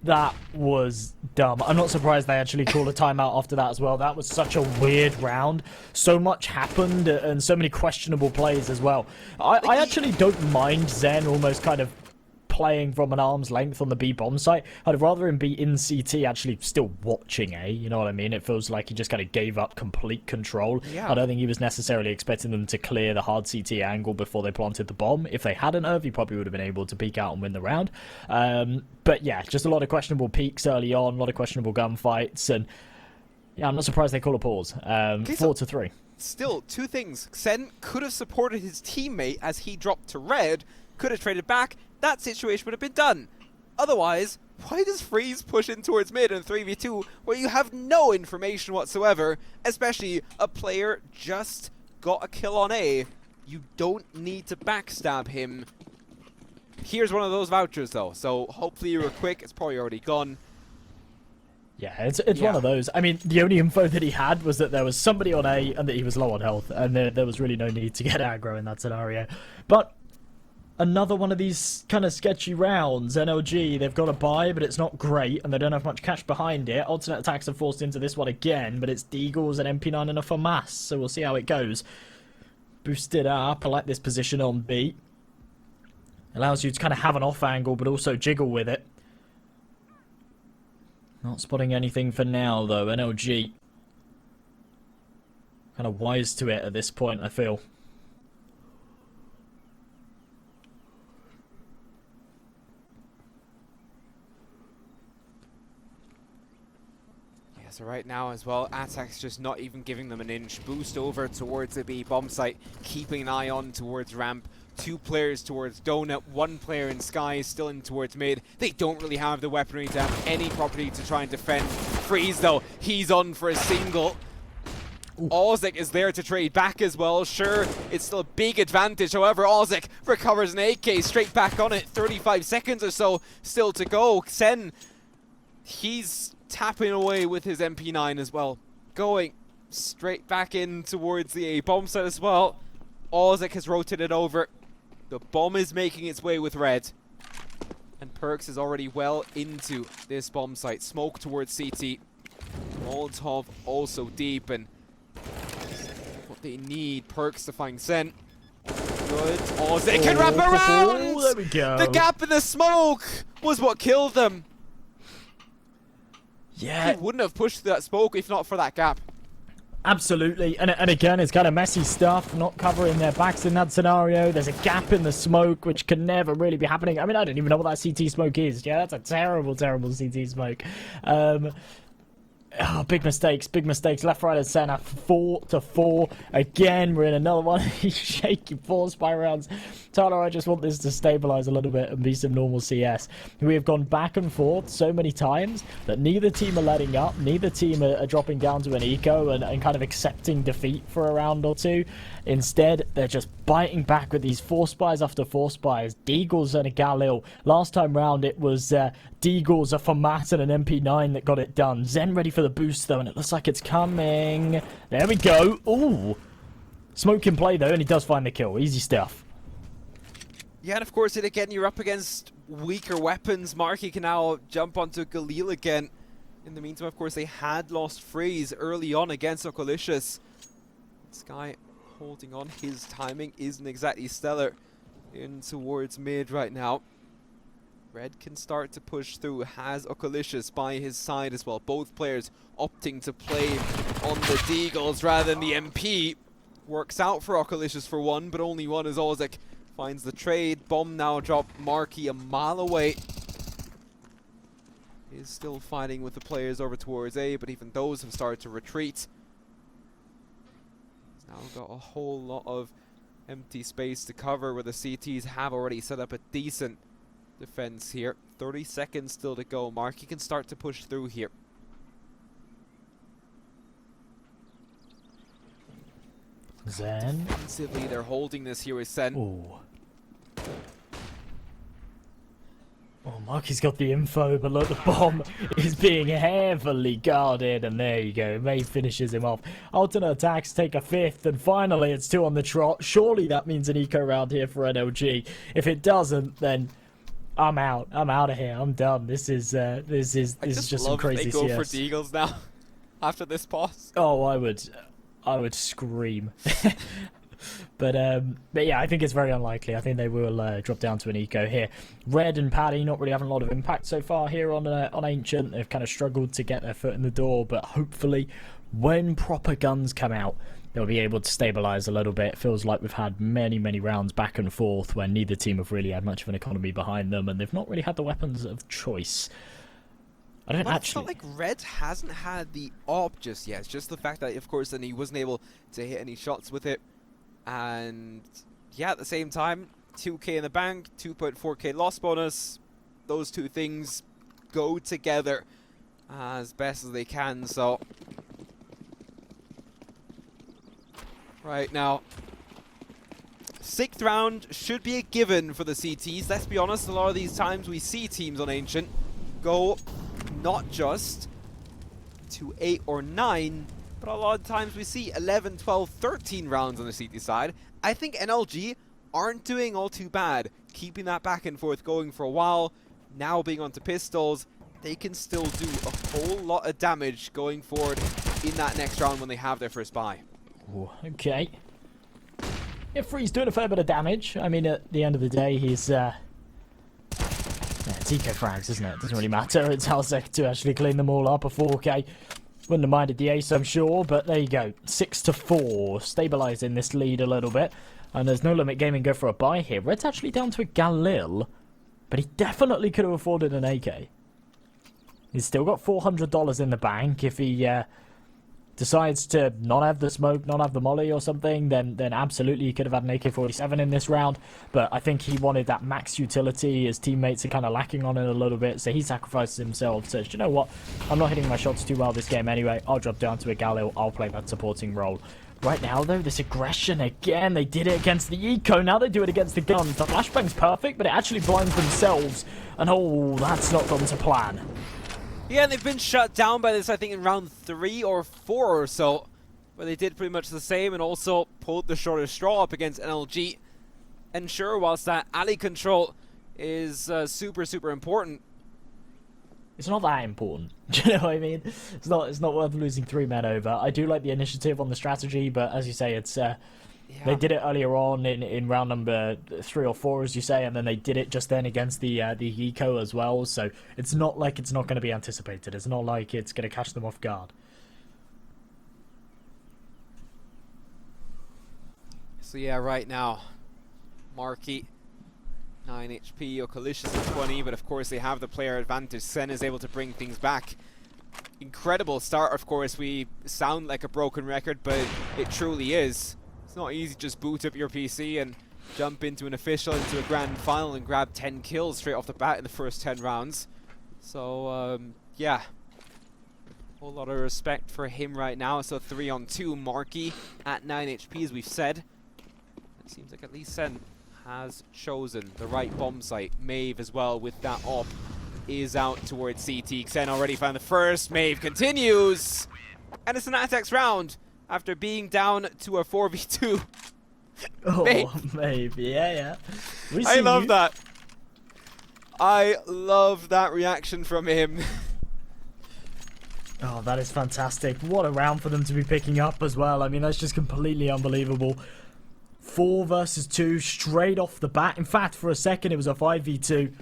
That was dumb. I'm not surprised they actually called a timeout after that as well. That was such a weird round. So much happened and so many questionable plays as well. I actually don't mind Zen almost kind of playing from an arm's length on the B bomb site. I'd rather him be in CT actually still watching A, you know what I mean? It feels like he just kind of gave up complete control. Yeah. I don't think he was necessarily expecting them to clear the hard CT angle before they planted the bomb. If they hadn't have, he probably would have been able to peek out and win the round. But yeah, just a lot of questionable peaks early on, a lot of questionable gunfights, and yeah, I'm not surprised they call a pause. 4-3. Still, two things. Xen could have supported his teammate as he dropped to Red, could have traded back. That situation would have been done. Otherwise, why does Freeze push in towards mid in 3v2 where you have no information whatsoever, especially a player just got a kill on A? You don't need to backstab him. Here's one of those vouchers though, so hopefully you were quick. It's probably already gone. Yeah, it's one of those. I mean, the only info that he had was that there was somebody on A and that he was low on health, and there was really no need to get aggro in that scenario. But another one of these kind of sketchy rounds. NLG, they've got a buy, but it's not great, and they don't have much cash behind it. Alternate aTTaX are forced into this one again, but it's Deagles and MP9 and a FAMAS, so we'll see how it goes. Boosted up. I like this position on B. Allows you to kind of have an off angle, but also jiggle with it. Not spotting anything for now, though. NLG. Kind of wise to it at this point, I feel. So right now as well, aTTaX just not even giving them an inch. Boost over towards the B bomb site, keeping an eye on towards ramp. 2 players towards Donut, 1 player in Sky still in towards mid. They don't really have the weaponry to have any property to try and defend. Freeze though, he's on for a single. Ozek is there to trade back as well. Sure, it's still a big advantage. However, Ozek recovers an AK straight back on it. 35 seconds or so still to go. Xen, he's tapping away with his MP9 as well. Going straight back in towards the A bomb site as well. Ozek has rotated over. The bomb is making its way with Red. And Perks is already well into this bomb site. Smoke towards CT. Molotov also deep, and they need. Perks to find Sen. Good. Oh, they can wrap around! There we go. The gap in the smoke was what killed them. Yeah, He wouldn't have pushed through that smoke if not for that gap. absolutely. And again, it's kind of messy stuff, not covering their backs in that scenario. There's a gap in the smoke, which can never really be happening. I mean, I don't even know what that CT smoke is. Yeah, that's a terrible, terrible CT smoke. Oh, big mistakes, big mistakes. Left, right, and center. 4-4. Again, we're in another one of these shaky force by rounds. Tyler, I just want this to stabilize a little bit and be some normal CS. We have gone back and forth so many times that neither team are letting up. Neither team are dropping down to an eco and kind of accepting defeat for a round or two. Instead, they're just biting back with these force buys after force buys. Deagles and a Galil. Last time round, it was Deagles, a Format, and an MP9 that got it done. Zen ready for the boost, though, and it looks like it's coming. There we go. Ooh. Smoke in play, though, and he does find the kill. Easy stuff. Yeah, and of course, again, you're up against weaker weapons. Marky can now jump onto Galil again. In the meantime, of course, they had lost Freeze early on against Okolicious. This guy holding on. His timing isn't exactly stellar in towards mid right now. Red can start to push through, has Okolicious by his side as well. Both players opting to play on the Deagles rather than the MP. Works out for Okolicious for one, but only one as Ozek finds the trade. Bomb now dropped. Marky a mile away. Is still fighting with the players over towards A, but even those have started to retreat. He's now got a whole lot of empty space to cover where the CTs have already set up a decent defense here. 30 seconds still to go. Marky can start to push through here. Zen. Defensively, they're holding this here with Sen. Ooh. Oh, Marky's got the info, but look, the bomb is being heavily guarded, and there you go. May finishes him off. Alternate attacks take a fifth, and finally it's 2 on the trot. Surely that means an eco round here for NLG. If it doesn't, then I'm out. I'm out of here. I'm done. This is just some crazy they go CS. for Deagles now after this pause. Oh, I would scream. But yeah, I think it's very unlikely. I think they will drop down to an eco here. Red and Paddy not really having a lot of impact so far here on Ancient. They've kind of struggled to get their foot in the door, but hopefully when proper guns come out, they'll be able to stabilize a little bit. It feels like we've had many, many rounds back and forth where neither team have really had much of an economy behind them, and they've not really had the weapons of choice. I don't But actually... It's not like Red hasn't had the AWP just yet. It's just the fact that, of course, then he wasn't able to hit any shots with it. And yeah, at the same time, 2k in the bank, 2.4k loss bonus. Those two things go together as best as they can. So right now, 6th round should be a given for the CTs. Let's be honest, a lot of these times we see teams on Ancient go not just to 8 or 9, but a lot of times we see 11, 12, 13 rounds on the CT side. I think NLG aren't doing all too bad, keeping that back and forth going for a while. Now being onto pistols, they can still do a whole lot of damage going forward in that next round when they have their first buy. Ooh, okay. Yeah, Free's doing a fair bit of damage. I mean, at the end of the day, he's yeah, it's eco frags, isn't it? It doesn't really matter. It's Halsek to actually clean them all up. A 4k. Wouldn't have minded the ace, I'm sure, but there you go. 6-4, stabilising this lead a little bit. And there's no limit gaming go for a buy here. Red's actually down to a Galil, but he definitely could have afforded an AK. He's still got $400 in the bank. If he decides to not have the smoke, not have the molly or something, then absolutely he could have had an AK-47 in this round. But I think he wanted that max utility. His teammates are kind of lacking on it a little bit, so he sacrifices himself. Says, you know what, I'm not hitting my shots too well this game anyway. I'll drop down to a Galil. I'll play that supporting role. Right now, though, this aggression again. They did it against the eco. Now they do it against the guns. The flashbang's perfect, but it actually blinds themselves. And oh, that's not gone to plan. Yeah, and they've been shut down by this, I think, in round 3 or 4 or so, where they did pretty much the same and also pulled the shortest straw up against NLG. And sure, whilst that alley control is super, super important, it's not that important. Do you know what I mean? It's not worth losing 3 men over. I do like the initiative on the strategy, but as you say, it's they did it earlier on in round number 3 or 4, as you say, and then they did it just then against the eco as well. So it's not like it's not going to be anticipated. It's not like it's going to catch them off guard. So yeah, right now, Marky, 9 HP, Okalicious at 20, but of course they have the player advantage. Sen is able to bring things back. Incredible start, of course. We sound like a broken record, but it truly is. It's not easy to just boot up your PC and jump into an official, into a grand final and grab 10 kills straight off the bat in the first 10 rounds. So, yeah. A whole lot of respect for him right now. So 3-on-2, Marky at 9 HP, as we've said. It seems like at least Sen has chosen the right bomb site. Maeve as well with that op is out towards CT. Sen already found the first. Maeve continues. And it's an aTTaX round after being down to a 4v2. Oh, Maeve. Maeve. Yeah. I love that. I love that reaction from him. Oh, that is fantastic. What a round for them to be picking up as well. I mean, that's just completely unbelievable. 4 versus 2 straight off the bat. In fact, for a second, it was a 5v2.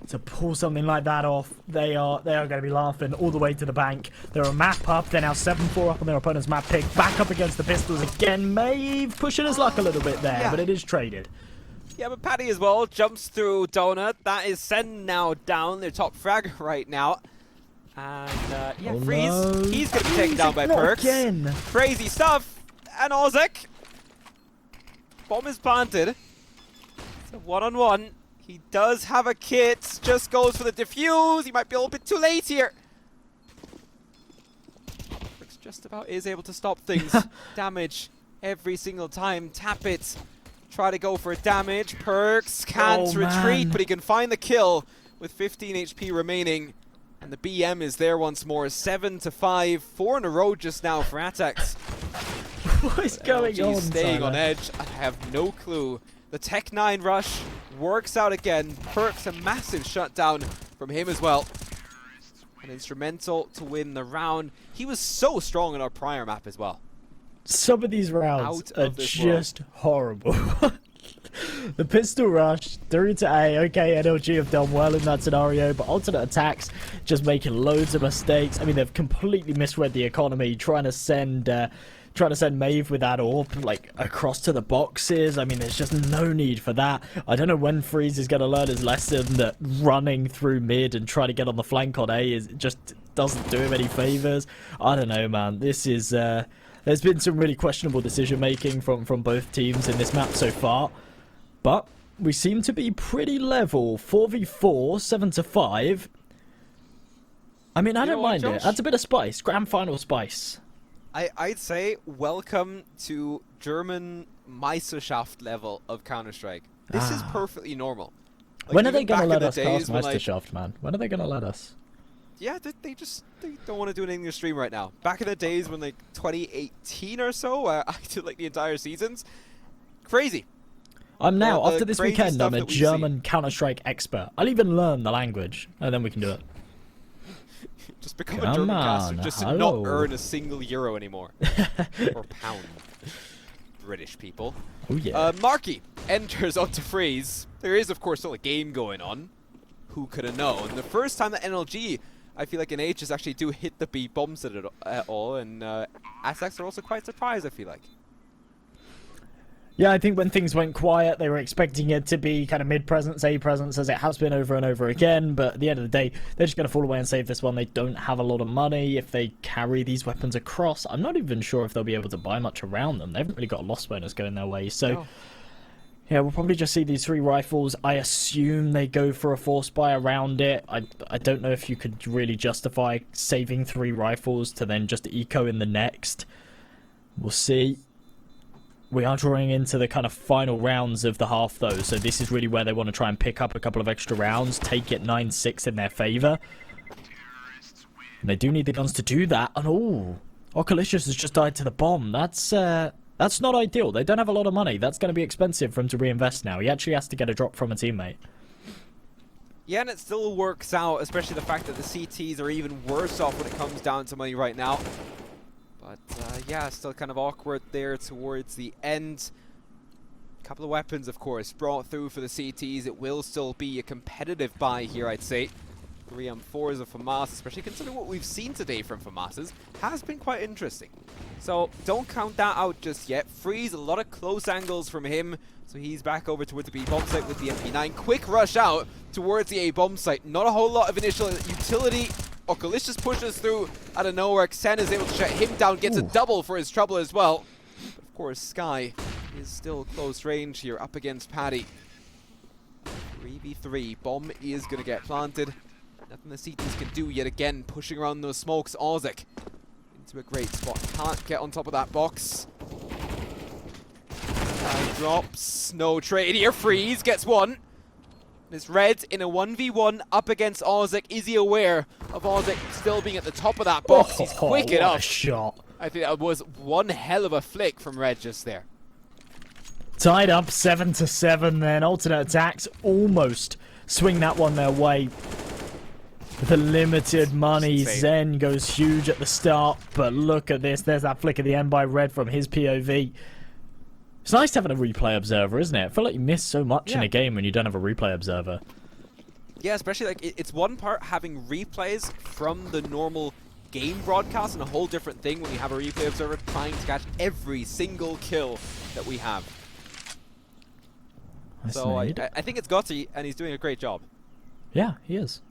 To pull something like that off, they are going to be laughing all the way to the bank. They're a map up. They're now 7-4 up on their opponent's map pick. Back up against the pistols again. Maeve pushing his luck a little bit there, but it is traded. Yeah, but Paddy as well jumps through Donut. That is Sen now down. Their top frag right now. And yeah, Freeze. No. He's going to be taken down by Perks. Again. Crazy stuff. And Ozek. Bomb is planted. It's a 1-on-1. He does have a kit. Just goes for the defuse. He might be a little bit too late here. Perks just about is able to stop things. Damage every single time. Tap it. Try to go for damage. Perks can't retreat, but he can find the kill with 15 HP remaining. And the BM is there once more. 7-5. 4 in a row just now for aTTaX. What is going LG on, staying Tyler? on edge. I have no clue. The Tech 9 rush works out again. Perks a massive shutdown from him as well. And instrumental to win the round. He was so strong in our prior map as well. Some of these rounds Out are of this just horrible. The pistol rush through to A. Okay, NLG have done well in that scenario, but alternate attacks just making loads of mistakes. I mean, they've completely misread the economy, trying to send Maeve with that orb like across to the boxes. I mean, there's just no need for that. I don't know when Freeze is going to learn his lesson that running through mid and trying to get on the flank on A is just doesn't do him any favors. I don't know, man. This is there's been some really questionable decision making from both teams in this map so far. But we seem to be pretty level. 4v4, 7-5. I mean, I don't mind it. That's a bit of spice. Grand final spice. I'd say welcome to German Meisterschaft level of Counter-Strike. This is perfectly normal. Like, when are they even going to back let in the us days cast when, like, Meisterschaft, man? When are they going to let us? Yeah, they don't want to do an English stream right now. Back in the days when, like, 2018 or so, I did like the entire seasons. Crazy. I'm now, Well, after this crazy weekend, stuff I'm a that we've German Counter-Strike expert. I'll even learn the language, and then we can do it. Just become a Come German on, caster, just to hello. not earn a single euro anymore. Or pound. British people. Oh, yeah. Marky enters onto Freeze. There is, of course, still a game going on. Who could have known? The first time that NLG, I feel like in H's actually do hit the B bombs at all, and aTTaX are also quite surprised, I feel like. Yeah, I think when things went quiet, they were expecting it to be kind of mid-presence, A-presence, as it has been over and over again, but at the end of the day, they're just going to fall away and save this one. They don't have a lot of money. If they carry these weapons across, I'm not even sure if they'll be able to buy much around them. They haven't really got a loss bonus going their way, so... No. Yeah, we'll probably just see these 3 rifles. I assume they go for a force buy around it. I don't know if you could really justify saving 3 rifles to then just eco in the next. We'll see. We are drawing into the kind of final rounds of the half, though, so this is really where they want to try and pick up a couple of extra rounds, take it 9-6 in their favour. And they do need the guns to do that. And oh, Okalicious has just died to the bomb. That's not ideal. They don't have a lot of money. That's going to be expensive for him to reinvest now. He actually has to get a drop from a teammate. Yeah, and it still works out, especially the fact that the CTs are even worse off when it comes down to money right now. But yeah, still kind of awkward there towards the end. Couple of weapons, of course, brought through for the CTs. It will still be a competitive buy here, I'd say. 3 M4s of FAMAS, especially considering what we've seen today from FAMAS's, has been quite interesting. So don't count that out just yet. Freeze, a lot of close angles from him. So he's back over towards the B bomb site with the MP9. Quick rush out towards the A bomb site. Not a whole lot of initial utility. Okalicious pushes through out of nowhere. Xen is able to shut him down, gets a double for his trouble as well. But of course, Sky is still close range here up against Paddy. 3v3. Bomb is going to get planted. Nothing the CTs can do yet again. Pushing around those smokes. Ozek into a great spot. Can't get on top of that box. Drops. No trade here. Freeze gets one. It's Red in a 1v1 up against Ozek. Is he aware of Ozek still being at the top of that box? He's quick what enough. A shot. I think that was one hell of a flick from Red just there. Tied up 7-7 then. Alternate attacks almost swing that one their way. The limited money, Zen goes huge at the start, but look at this. There's that flick at the end by Red from his POV. It's nice having a replay observer, isn't it? I feel like you miss so much in a game when you don't have a replay observer. Yeah, especially like it's one part having replays from the normal game broadcast and a whole different thing when you have a replay observer trying to catch every single kill that we have. So I think it's Gotti, and he's doing a great job. Yeah, he is.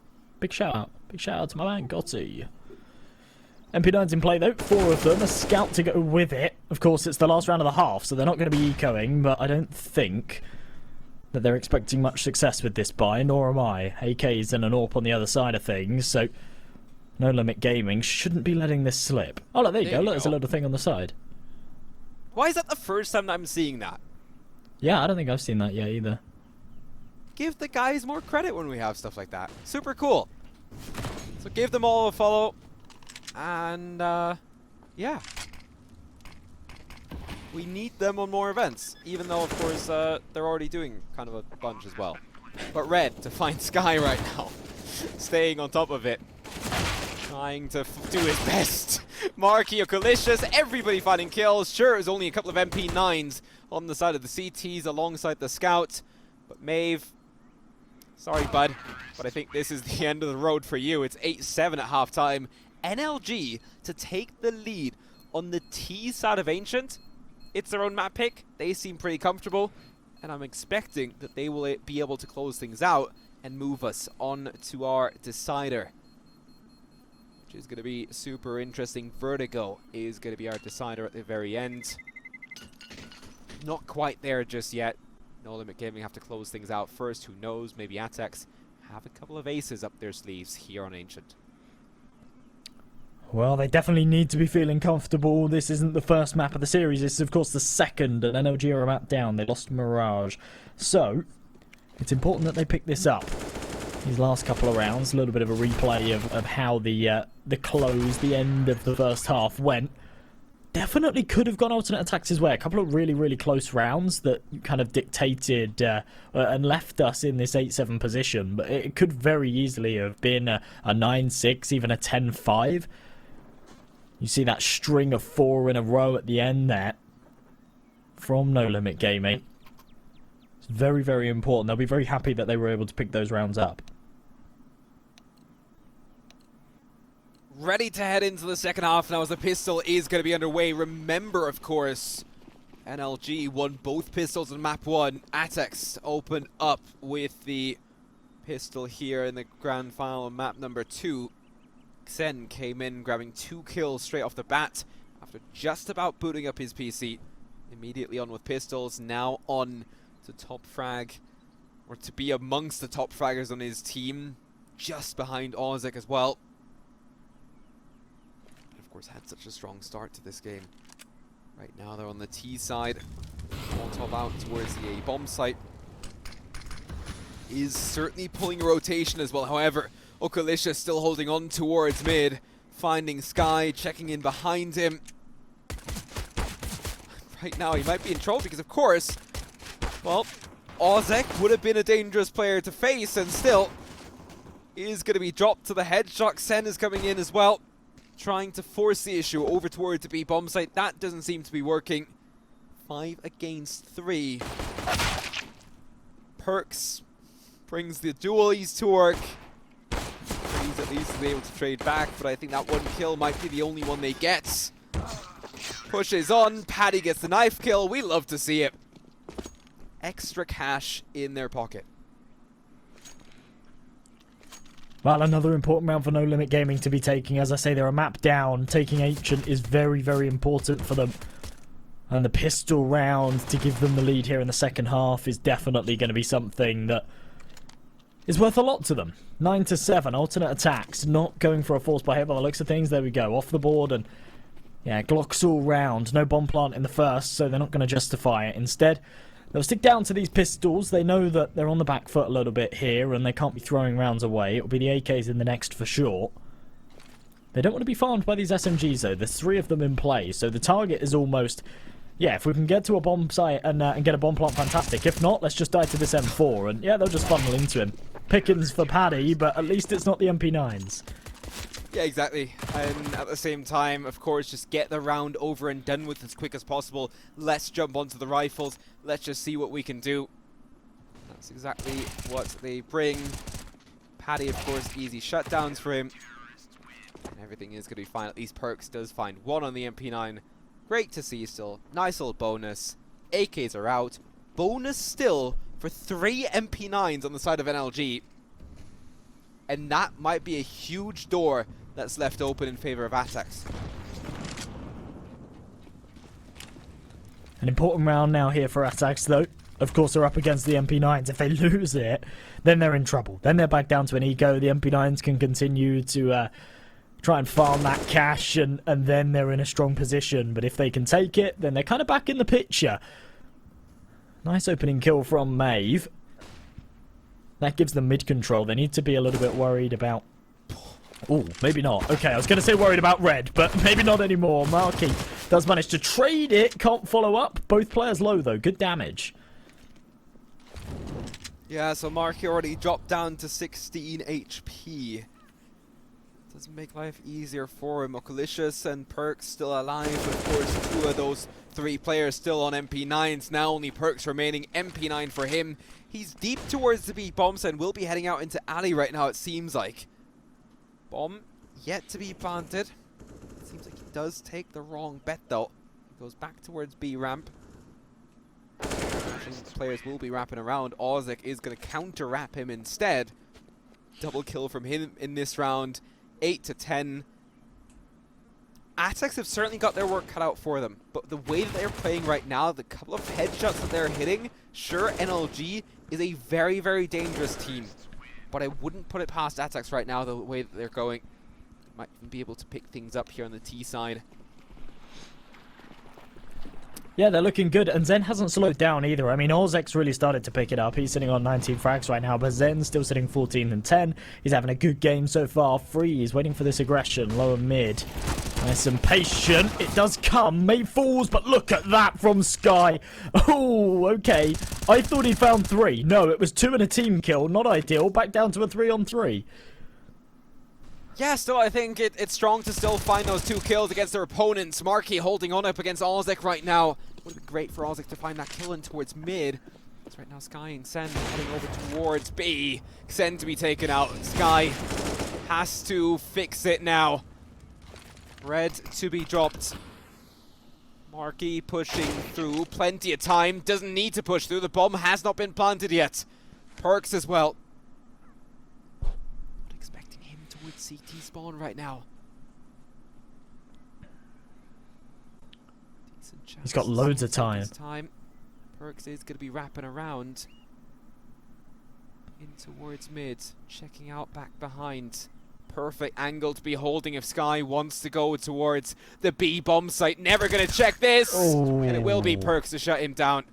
Big shout out. Big shout out to my man, Gotti. MP9's in play though, 4 of them, a scout to go with it. Of course, it's the last round of the half, so they're not going to be ecoing, but I don't think that they're expecting much success with this buy, nor am I. AK's and an AWP on the other side of things, so No Limit Gaming shouldn't be letting this slip. Oh, look, there you go. Look, there's a little thing on the side. Why is that the first time that I'm seeing that? Yeah, I don't think I've seen that yet either. Give the guys more credit when we have stuff like that. Super cool. So give them all a follow. And, yeah. We need them on more events. Even though, of course, they're already doing kind of a bunch as well. But Red to find Sky right now. Staying on top of it. Trying to do his best. Marky, Okalicious, everybody finding kills. Sure, it was only a couple of MP9s on the side of the CTs alongside the Scout. But Maeve, sorry, bud, but I think this is the end of the road for you. It's 8-7 at halftime. NLG to take the lead on the T side of Ancient. It's their own map pick. They seem pretty comfortable, and I'm expecting that they will be able to close things out and move us on to our decider, which is going to be super interesting. Vertigo is going to be our decider at the very end. Not quite there just yet. No Limit Gaming have to close things out first. Who knows? Maybe aTTaX have a couple of aces up their sleeves here on Ancient. Well, they definitely need to be feeling comfortable. This isn't the first map of the series. This is, of course, the second, and NLG are a map down. They lost Mirage. So, it's important that they pick this up. These last couple of rounds, a little bit of a replay of how the close, the end of the first half went. Definitely could have gone alternate attacks' way. A couple of really, really close rounds that kind of dictated and left us in this 8-7 position. But it could very easily have been a 9-6, even a 10-5. You see that string of 4 in a row at the end there from No Limit Gaming. It's very, very important. They'll be very happy that they were able to pick those rounds up. Ready to head into the second half now as the pistol is going to be underway. Remember, of course, NLG won both pistols in map 1. aTTaX opened up with the pistol here in the grand final on map number 2. Xen came in grabbing 2 kills straight off the bat after just about booting up his PC. Immediately on with pistols, now on to top frag, or to be amongst the top fraggers on his team, just behind Ozek as well. And of course had such a strong start to this game. Right now they're on the T side, Molotov out towards the A bomb site. Is certainly pulling a rotation as well, however, Okalicious still holding on towards mid, finding Sky, checking in behind him. Right now he might be in trouble because, of course, well, Ozek would have been a dangerous player to face, and still, is going to be dropped to the headshot. Sen is coming in as well, trying to force the issue over towards the B bomb site. That doesn't seem to be working. 5 against 3. Perks brings the dualies to work. He's at least able to trade back, but I think that one kill might be the only one they get. Pushes on, Paddy gets the knife kill. We love to see it. Extra cash in their pocket. Well, another important round for No Limit Gaming to be taking. As I say, they're a map down. Taking Ancient is very, very important for them. And the pistol round to give them the lead here in the second half is definitely going to be something that is worth a lot to them. 9-7, alternate attacks, not going for a force by hit by the looks of things. There we go, off the board, and yeah, Glocks all round. No bomb plant in the first, so they're not going to justify it. Instead, they'll stick down to these pistols. They know that they're on the back foot a little bit here, and they can't be throwing rounds away. It'll be the AKs in the next for sure. They don't want to be farmed by these SMGs, though. There's 3 of them in play, so the target is almost... Yeah, if we can get to a bomb site and get a bomb plant, fantastic. If not, let's just die to this M4, and yeah, they'll just funnel into him. Pickings for Paddy, but at least it's not the MP9s. Yeah, exactly. And at the same time, of course, just get the round over and done with as quick as possible. Let's jump onto the rifles. Let's just see what we can do. That's exactly what they bring. Paddy, of course, easy shutdowns for him. And everything is going to be fine. At least Perks does find 1 on the MP9. Great to see still. Nice little bonus. AKs are out. Bonus still for 3 MP9s on the side of NLG. And that might be a huge door that's left open in favor of aTTaX. An important round now here for aTTaX, though. Of course, they're up against the MP9s. If they lose it, then they're in trouble. Then they're back down to an eco. The MP9s can continue to try and farm that cash, and then they're in a strong position. But if they can take it, then they're kind of back in the picture. Nice opening kill from Maeve. That gives them mid-control. They need to be a little bit worried about... Oh, maybe not. Okay, I was going to say worried about red, but maybe not anymore. Marky does manage to trade it. Can't follow up. Both players low, though. Good damage. Yeah, so Marky already dropped down to 16 HP. Doesn't make life easier for him. Okalicious and Perks still alive. Of course, 2 of those 3 players still on MP9s. Now only Perks remaining. MP9 for him. He's deep towards the B bomb site and will be heading out into alley right now, it seems like. Bomb yet to be planted. It seems like he does take the wrong bet, though. He goes back towards B ramp. Players will be wrapping around. Ozek is going to counter-wrap him instead. Double kill from him in this round. 8-10. aTTaX have certainly got their work cut out for them, but the way that they're playing right now, the couple of headshots that they're hitting, sure, NLG is a very, very dangerous team, but I wouldn't put it past aTTaX right now, the way that they're going. Might be able to pick things up here on the T side. Yeah, they're looking good, and Zen hasn't slowed down either. I mean, Ozek's really started to pick it up. He's sitting on 19 frags right now, but Zen's still sitting 14 and 10. He's having a good game so far. Freeze, waiting for this aggression, low and mid. Nice and patient. It does come. May falls, but look at that from Sky. Oh, okay. I thought he found 3. No, it was 2 and a team kill. Not ideal. Back down to a 3-on-3. Yeah, still, I think it's strong to still find those 2 kills against their opponents. Marky holding on up against Ozek right now. Would have been great for Ozek to find that kill in towards mid. It's right now Sky and Sen heading over towards B. Sen to be taken out. Sky has to fix it now. Red to be dropped. Marky pushing through. Plenty of time. Doesn't need to push through. The bomb has not been planted yet. Perks as well. Not expecting him towards CT spawn right now. He's got loads of time. Perks is going to be wrapping around in towards mid, checking out back behind. Perfect angle to be holding if Sky wants to go towards the B bomb site. Never going to check this, and it will be Perks to shut him down.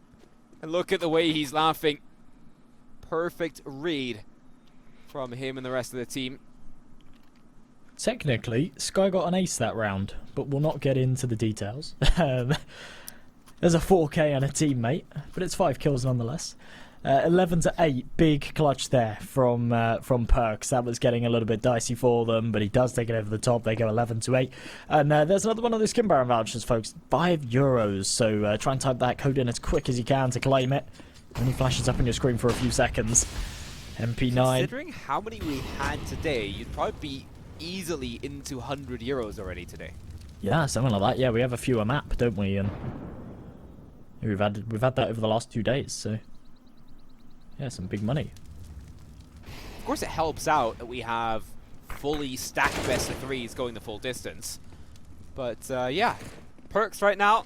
And look at the way he's laughing. Perfect read from him and the rest of the team. Technically, Sky got an ace that round, but we'll not get into the details. There's a 4K and a teammate, but it's 5 kills nonetheless. 11-8, big clutch there from Perks. That was getting a little bit dicey for them, but he does take it over the top. They go 11-8, and there's another one of the Skin Baron vouchers, folks. €5. So try and type that code in as quick as you can to claim it. Only flashes up on your screen for a few seconds. MP9. Considering how many we had today, you'd probably be easily into €100 already today. Yeah, something like that. Yeah, we have a fewer map, don't we? And we've had that over the last 2 days. So yeah, some big money. Of course, it helps out that we have fully stacked best of threes going the full distance. But yeah, Perks right now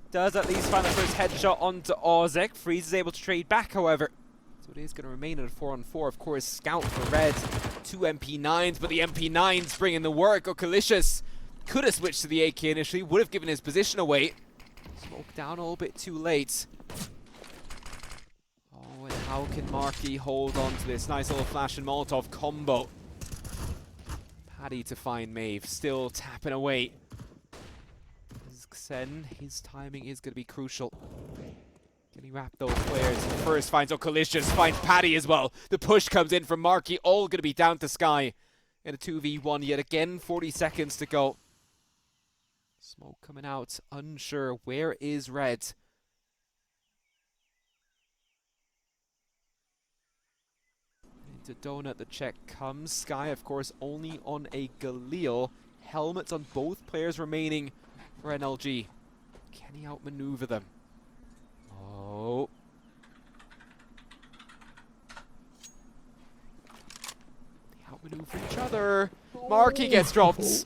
does at least find the first headshot onto Ozek. Freeze is able to trade back, however. So it is going to remain at a 4-on-4. Of course, Scout for Red. 2 MP9s, but the MP9s bring in the work. Okalicious could have switched to the AK initially, would have given his position away. Smoke down a little bit too late. Oh, and how can Marky hold on to this nice little flash and Molotov combo? Paddy to find Maeve, still tapping away. Xen, his timing is going to be crucial. Can he wrap those players? First finds Okalicious, finds Paddy as well. The push comes in from Marky, all going to be down to Sky. In a 2v1 yet again, 40 seconds to go. Smoke coming out, unsure. Where is Red? Into Donut, the check comes. Sky, of course, only on a Galil. Helmets on both players remaining for NLG. Can he outmaneuver them? Oh. They outmaneuver each other. Marky gets dropped.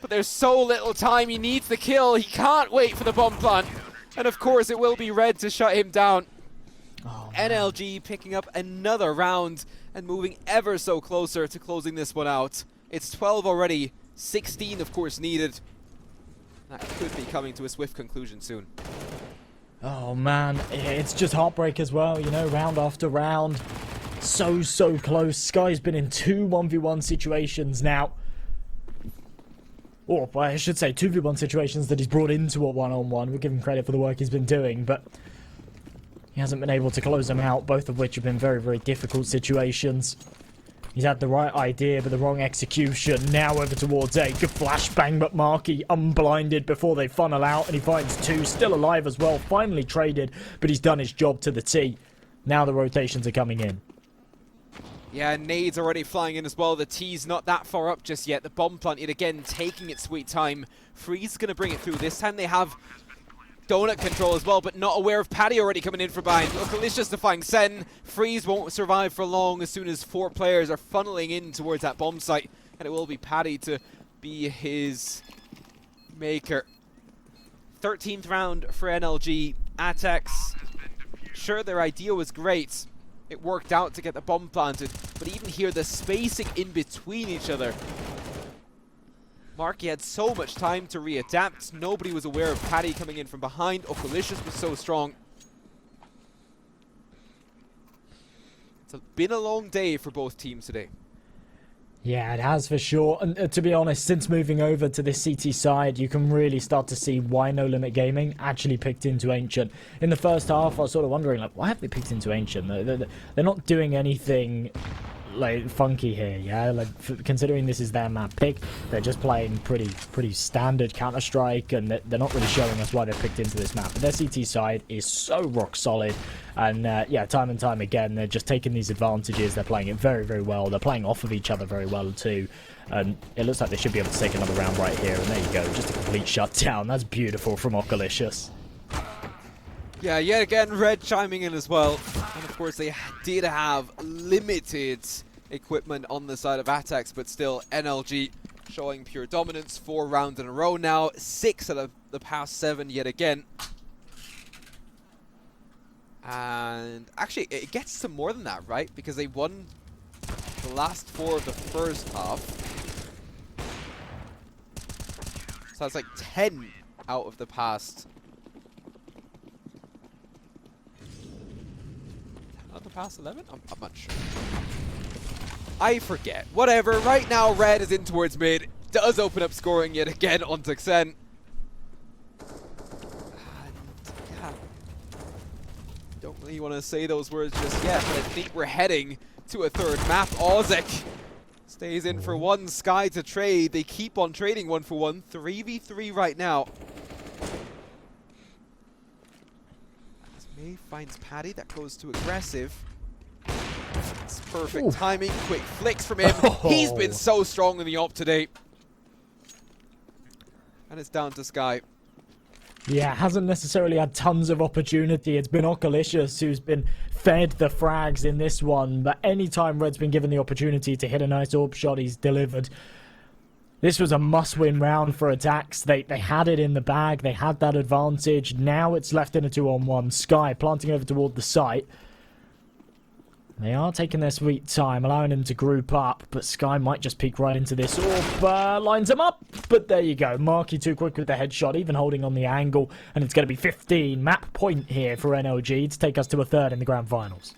But there's so little time. He needs the kill. He can't wait for the bomb plant. And of course, it will be Red to shut him down. Oh, NLG picking up another round and moving ever so closer to closing this one out. It's 12 already. 16, of course, needed. That could be coming to a swift conclusion soon. Oh man, it's just heartbreak as well, you know, round after round. So close. Sky's been in 2 1v1 situations now. Or, well, I should say 2v1 situations that he's brought into a one-on-one. We'll give him credit for the work he's been doing, but he hasn't been able to close them out, both of which have been very difficult situations. He's had the right idea, but the wrong execution. Now over towards A. Good flashbang, but Marky unblinded before they funnel out, and he finds 2. Still alive as well. Finally traded, but he's done his job to the T. Now the rotations are coming in. Yeah, nades already flying in as well. The T's not that far up just yet. The bomb plant yet again taking its sweet time. Freeze is going to bring it through. This time they have Donut control as well, but not aware of Paddy already coming in from behind. Okalicious defying Sen. Freeze won't survive for long as soon as 4 players are funneling in towards that bomb site. And it will be Paddy to be his maker. 13th round for NLG. aTTaX. Sure, their idea was great. It worked out to get the bomb planted, but even here, the spacing in between each other. Marky had so much time to readapt. Nobody was aware of Paddy coming in from behind. Okalicious was so strong. It's been a long day for both teams today. Yeah, it has for sure. And to be honest, since moving over to this CT side, you can really start to see why No Limit Gaming actually picked into Ancient. In the first half, I was sort of wondering, like, why have they picked into Ancient? They're not doing anything like funky here, yeah. Like considering this is their map pick, they're just playing pretty standard Counter-Strike, and they're not really showing us why they picked into this map. But their CT side is so rock solid, and yeah, time and time again, they're just taking these advantages. They're playing it very well. They're playing off of each other very well too, and it looks like they should be able to take another round right here. And there you go, just a complete shutdown. That's beautiful from Okalicious. Yeah, yet again, Red chiming in as well. And of course, they did have limited equipment on the side of aTTaX, but still, NLG showing pure dominance. 4 rounds in a row now. 6 out of the past 7 yet again. And actually, it gets to more than that, right? Because they won the last 4 of the first half. So that's like 10 out of the past. Out the past 11? I'm not sure. I forget. Whatever. Right now, Red is in towards mid. Does open up scoring yet again on Xen. And yeah, don't really really want to say those words just yet, but I think we're heading to a third map. Ozek stays in for one, Sky to trade. They keep on trading 1-for-1, 3v3 right now. As May finds Paddy, that goes too aggressive. It's perfect timing, quick flicks from him. He's been so strong in the op today. And it's down to Sky. Yeah, hasn't necessarily had tons of opportunity. It's been Okalicious who's been fed the frags in this one, but anytime Red's been given the opportunity to hit a nice orb shot, he's delivered. This was a must-win round for aTTaX. They had it in the bag, they had that advantage. Now it's left in a 2-on-1. Sky planting over toward the site. They are taking their sweet time, allowing him to group up, but Sky might just peek right into this orb, lines him up, but there you go. Marky too quick with the headshot, even holding on the angle, and it's going to be 15 map point here for NLG to take us to a third in the grand finals.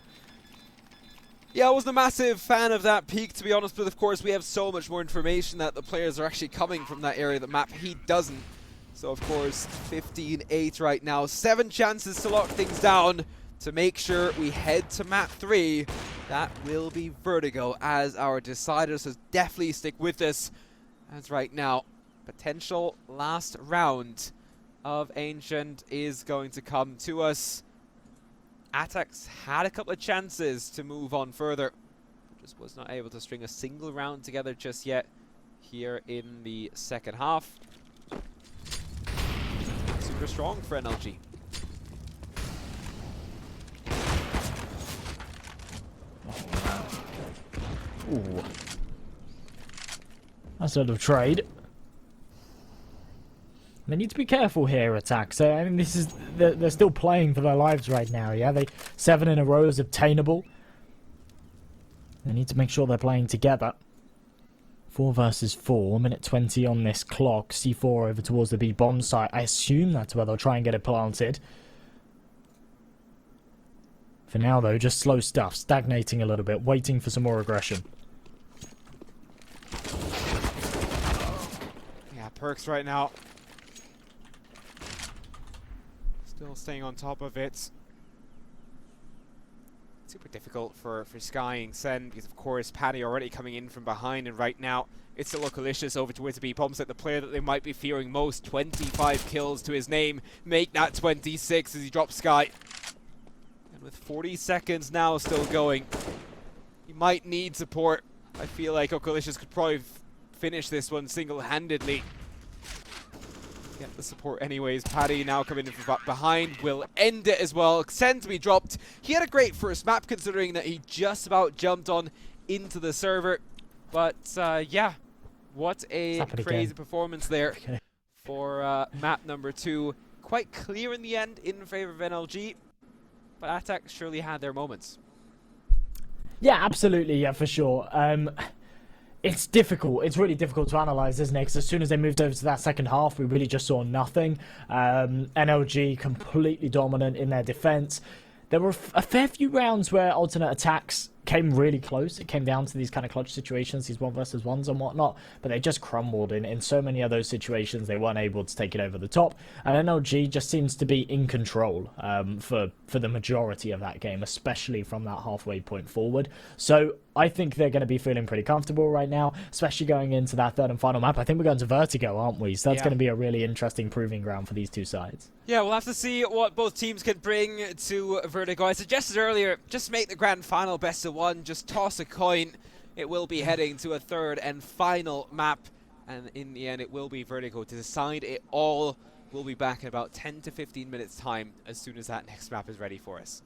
Yeah, I wasn't a massive fan of that peak, to be honest, but of course we have so much more information that the players are actually coming from that area of the map. He doesn't. So of course, 15-8 right now. 7 chances to lock things down. To make sure we head to map 3, that will be Vertigo as our decider, so definitely stick with us. As right now, potential last round of Ancient is going to come to us. aTTaX had a couple of chances to move on further, just was not able to string a single round together just yet here in the second half. Super strong for NLG. Ooh. That sort of trade. They need to be careful here, aTTaX. I mean, this is they're still playing for their lives right now. Yeah, 7 in a row is obtainable. They need to make sure they're playing together. 4 versus 4, minute 20 on this clock. C4 over towards the B bomb site. I assume that's where they'll try and get it planted. For now, though, just slow stuff, stagnating a little bit, waiting for some more aggression. Yeah, Perks right now. Still staying on top of it. Super difficult for Sky and Sen because, of course, Paddy already coming in from behind, and right now it's still Okalicious over towards the B bombs at the player that they might be fearing most. 25 kills to his name. Make that 26 as he drops Sky. With 40 seconds now still going, he might need support. I feel like Okalicious could probably finish this one single-handedly. Get the support anyways. Paddy now coming in from behind will end it as well. Sen to be dropped. He had a great first map considering that he just about jumped on into the server. But yeah, what a crazy performance there for map number 2. Quite clear in the end in favor of NLG. But aTTaX surely had their moments. Yeah, absolutely, yeah, for sure. It's difficult. It's really difficult to analyse, isn't it? Because as soon as they moved over to that second half, we really just saw nothing. NLG completely dominant in their defence. There were a fair few rounds where alternate attacks came really close. It came down to these kind of clutch situations, these 1 versus 1s and whatnot, but they just crumbled in so many of those situations. They weren't able to take it over the top, and NLG just seems to be in control for the majority of that game, especially from that halfway point forward. So I think they're going to be feeling pretty comfortable right now, especially going into that third and final map. I think we're going to Vertigo, aren't we? So that's going to be a really interesting proving ground for these two sides. Yeah, we'll have to see what both teams can bring to Vertigo. I suggested earlier, just make the grand final best of 1, just toss a coin. It will be heading to a third and final map, and in the end it will be Vertigo to decide it all. We'll be back in about 10 to 15 minutes time as soon as that next map is ready for us.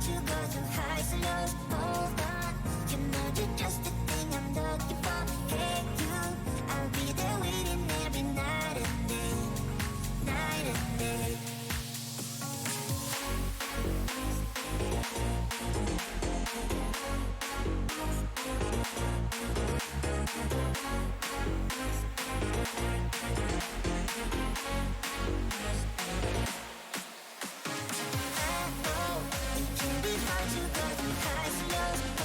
to go through highs and lows. Hold on, you know you're just the thing I'm looking for. Hey you, I'll be there waiting every night and day, night and day. I know it can be hard to go through highs and lows.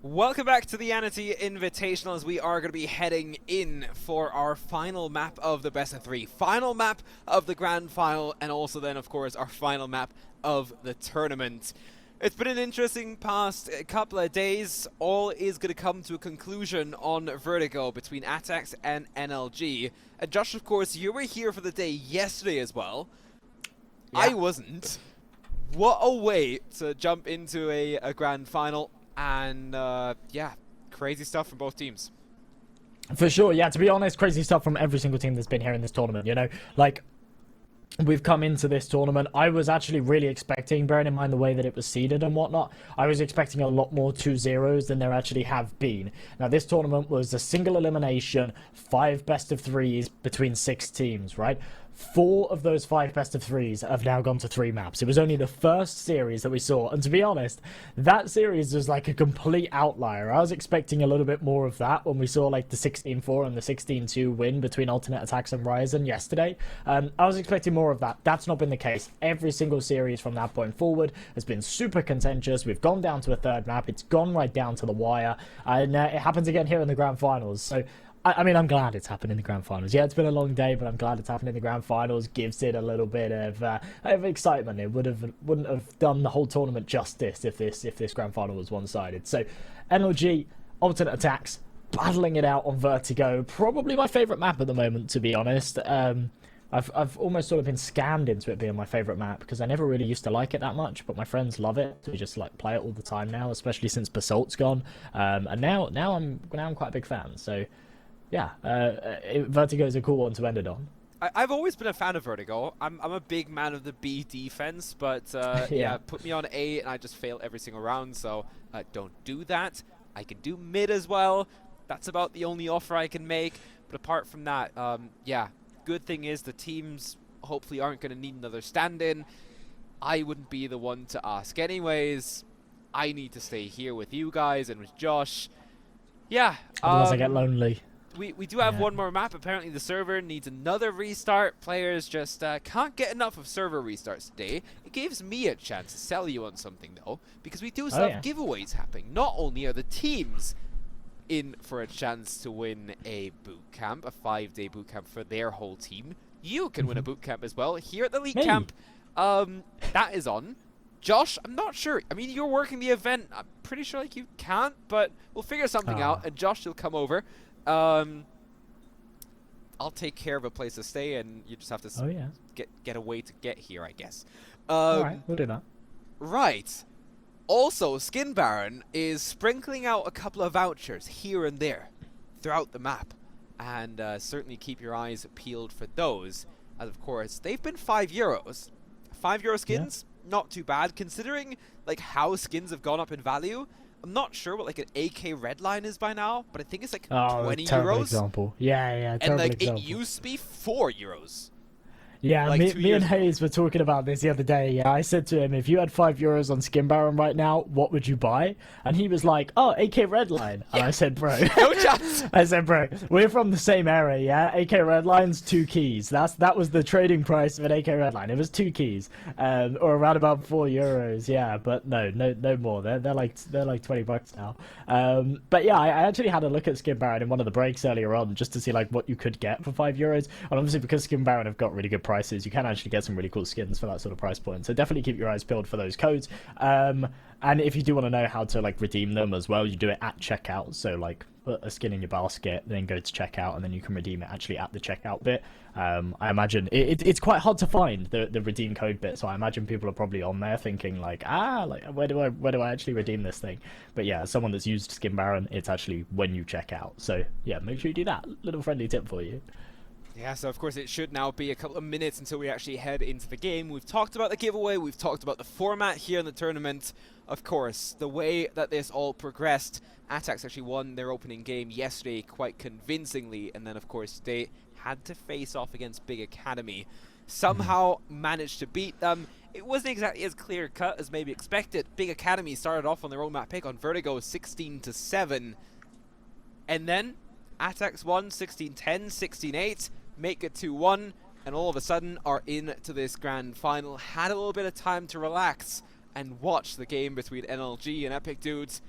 Welcome back to the ANATY Invitational, as we are going to be heading in for our final map of the best of 3, final map of the grand final, and also then, of course, our final map of the tournament. It's been an interesting past couple of days. All is going to come to a conclusion on Vertigo between aTTaX and NLG. And Josh, of course, you were here for the day yesterday as well. Yeah. I wasn't. What a way to jump into a grand final. And, yeah, crazy stuff from both teams. For sure, yeah, to be honest, crazy stuff from every single team that's been here in this tournament, you know? Like, we've come into this tournament, I was actually really expecting, bearing in mind the way that it was seeded and whatnot, I was expecting a lot more 2-0s than there actually have been. Now, this tournament was a single elimination, 5 best of 3s between 6 teams, right? 4 of those 5 best of 3s have now gone to 3 maps. It was only the first series that we saw, and to be honest, that series was like a complete outlier. I was expecting a little bit more of that when we saw like the 16-4 and the 16-2 win between Alternate Attacks and Ryzen yesterday. I was expecting more of that. That's not been the case. Every single series from that point forward has been super contentious. We've gone down to a 3rd map. It's gone right down to the wire, and it happens again here in the grand finals. So I mean, I'm glad it's happened in the grand finals. Yeah, it's been a long day, but I'm glad it's happened in the grand finals. Gives it a little bit of excitement. It wouldn't have done the whole tournament justice if this grand final was one-sided. So, NLG, Alternate Attacks, battling it out on Vertigo. Probably my favourite map at the moment, to be honest. I've almost sort of been scammed into it being my favourite map because I never really used to like it that much, but my friends love it. So we just like play it all the time now, especially since Basalt's gone. And now I'm quite a big fan. So. Yeah, Vertigo is a cool one to end it on. I've always been a fan of Vertigo. I'm a big man of the B defense, but yeah, put me on A and I just fail every single round, so don't do that. I can do mid as well. That's about the only offer I can make. But apart from that, yeah, good thing is the teams hopefully aren't going to need another stand-in. I wouldn't be the one to ask anyways. I need to stay here with you guys and with Josh. Yeah. Otherwise I get lonely. We do have one more map. Apparently the server needs another restart. Players just can't get enough of server restarts today. It gives me a chance to sell you on something, though, because we do still have giveaways happening. Not only are the teams in for a chance to win a boot camp, a 5-day boot camp for their whole team, you can win a boot camp as well here at the Elite Camp. That is on. Josh, I'm not sure. I mean, you're working the event. I'm pretty sure like you can't, but we'll figure something out. And Josh, you'll come over. I'll take care of a place to stay, and you just have to get a way to get here, I guess. Alright, we'll do that. Right. Also, Skin Baron is sprinkling out a couple of vouchers here and there throughout the map, and certainly keep your eyes peeled for those. As of course, they've been €5. €5 skins, not too bad considering like how skins have gone up in value. I'm not sure what like an AK Redline is by now, but I think it's like 20 euros. Example. Yeah, and like example. it used to be €4. Yeah, like me and Hayes were talking about this the other day. Yeah, I said to him, if you had €5 on Skin Baron right now, what would you buy? And he was like, oh, AK Redline. And I said, bro. No chance. I said, bro, we're from the same era, yeah? AK Redline's 2 keys. That was the trading price of an AK Redline. It was 2 keys, or around about €4. Yeah, but no more. They're like $20 now. But yeah, I actually had a look at Skin Baron in one of the breaks earlier on just to see like what you could get for €5. And obviously because Skin Baron have got really good prices, you can actually get some really cool skins for that sort of price point, so definitely keep your eyes peeled for those codes. And if you do want to know how to like redeem them as well, you do it at checkout. So like put a skin in your basket, then go to checkout, and then you can redeem it actually at the checkout bit. I imagine it's quite hard to find the redeem code bit, so I imagine people are probably on there thinking like where do I actually redeem this thing? But yeah, as someone that's used Skin Baron, it's actually when you check out. So yeah, make sure you do that. Little friendly tip for you. Yeah, so of course it should now be a couple of minutes until we actually head into the game. We've talked about the giveaway, we've talked about the format here in the tournament. Of course, the way that this all progressed, aTTaX actually won their opening game yesterday quite convincingly, and then of course they had to face off against Big Academy. Somehow managed to beat them. It wasn't exactly as clear-cut as maybe expected. Big Academy started off on their own map pick on Vertigo 16-7. And then aTTaX won 16-10, 16-8. Make it 2-1, and all of a sudden are into this grand final. Had a little bit of time to relax and watch the game between NLG and Epic Dudes.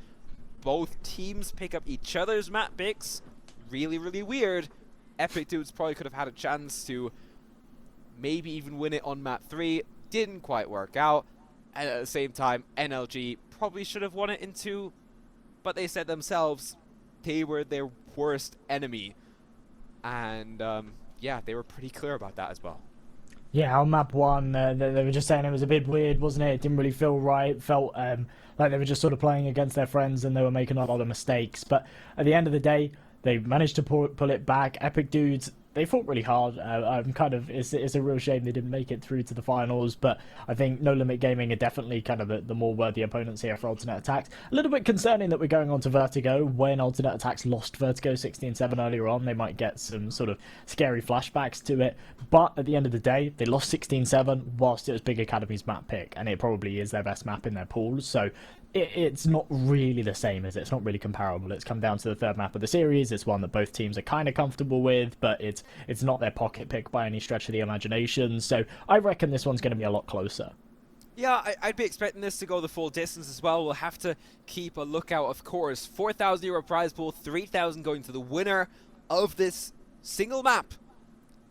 both teams pick up each other's map picks. Really, really weird. Epic Dudes probably could have had a chance to maybe even win it on map 3. Didn't quite work out. And at the same time, NLG probably should have won it in 2. But they said themselves they were their worst enemy. And yeah, they were pretty clear about that as well. Yeah, on map 1, they were just saying it was a bit weird, wasn't it? It didn't really feel right. It felt like they were just sort of playing against their friends and they were making a lot of mistakes. But at the end of the day, they managed to pull it back. Epic Dudes, they fought really hard. It's a real shame they didn't make it through to the finals, but I think No Limit Gaming are definitely kind of the more worthy opponents here for Alternate aTTaX. A little bit concerning that we're going on to Vertigo. When Alternate aTTaX lost Vertigo 16-7 earlier on, they might get some sort of scary flashbacks to it, but at the end of the day, they lost 16-7 whilst it was Big Academy's map pick, and it probably is their best map in their pool, so it's not really the same, is it? It's not really comparable. It's come down to the third map of the series. It's one that both teams are kind of comfortable with, but it's not their pocket pick by any stretch of the imagination. So I reckon this one's going to be a lot closer. Yeah, I'd be expecting this to go the full distance as well. We'll have to keep a lookout, of course. 4,000 euro prize pool, 3,000 going to the winner of this single map,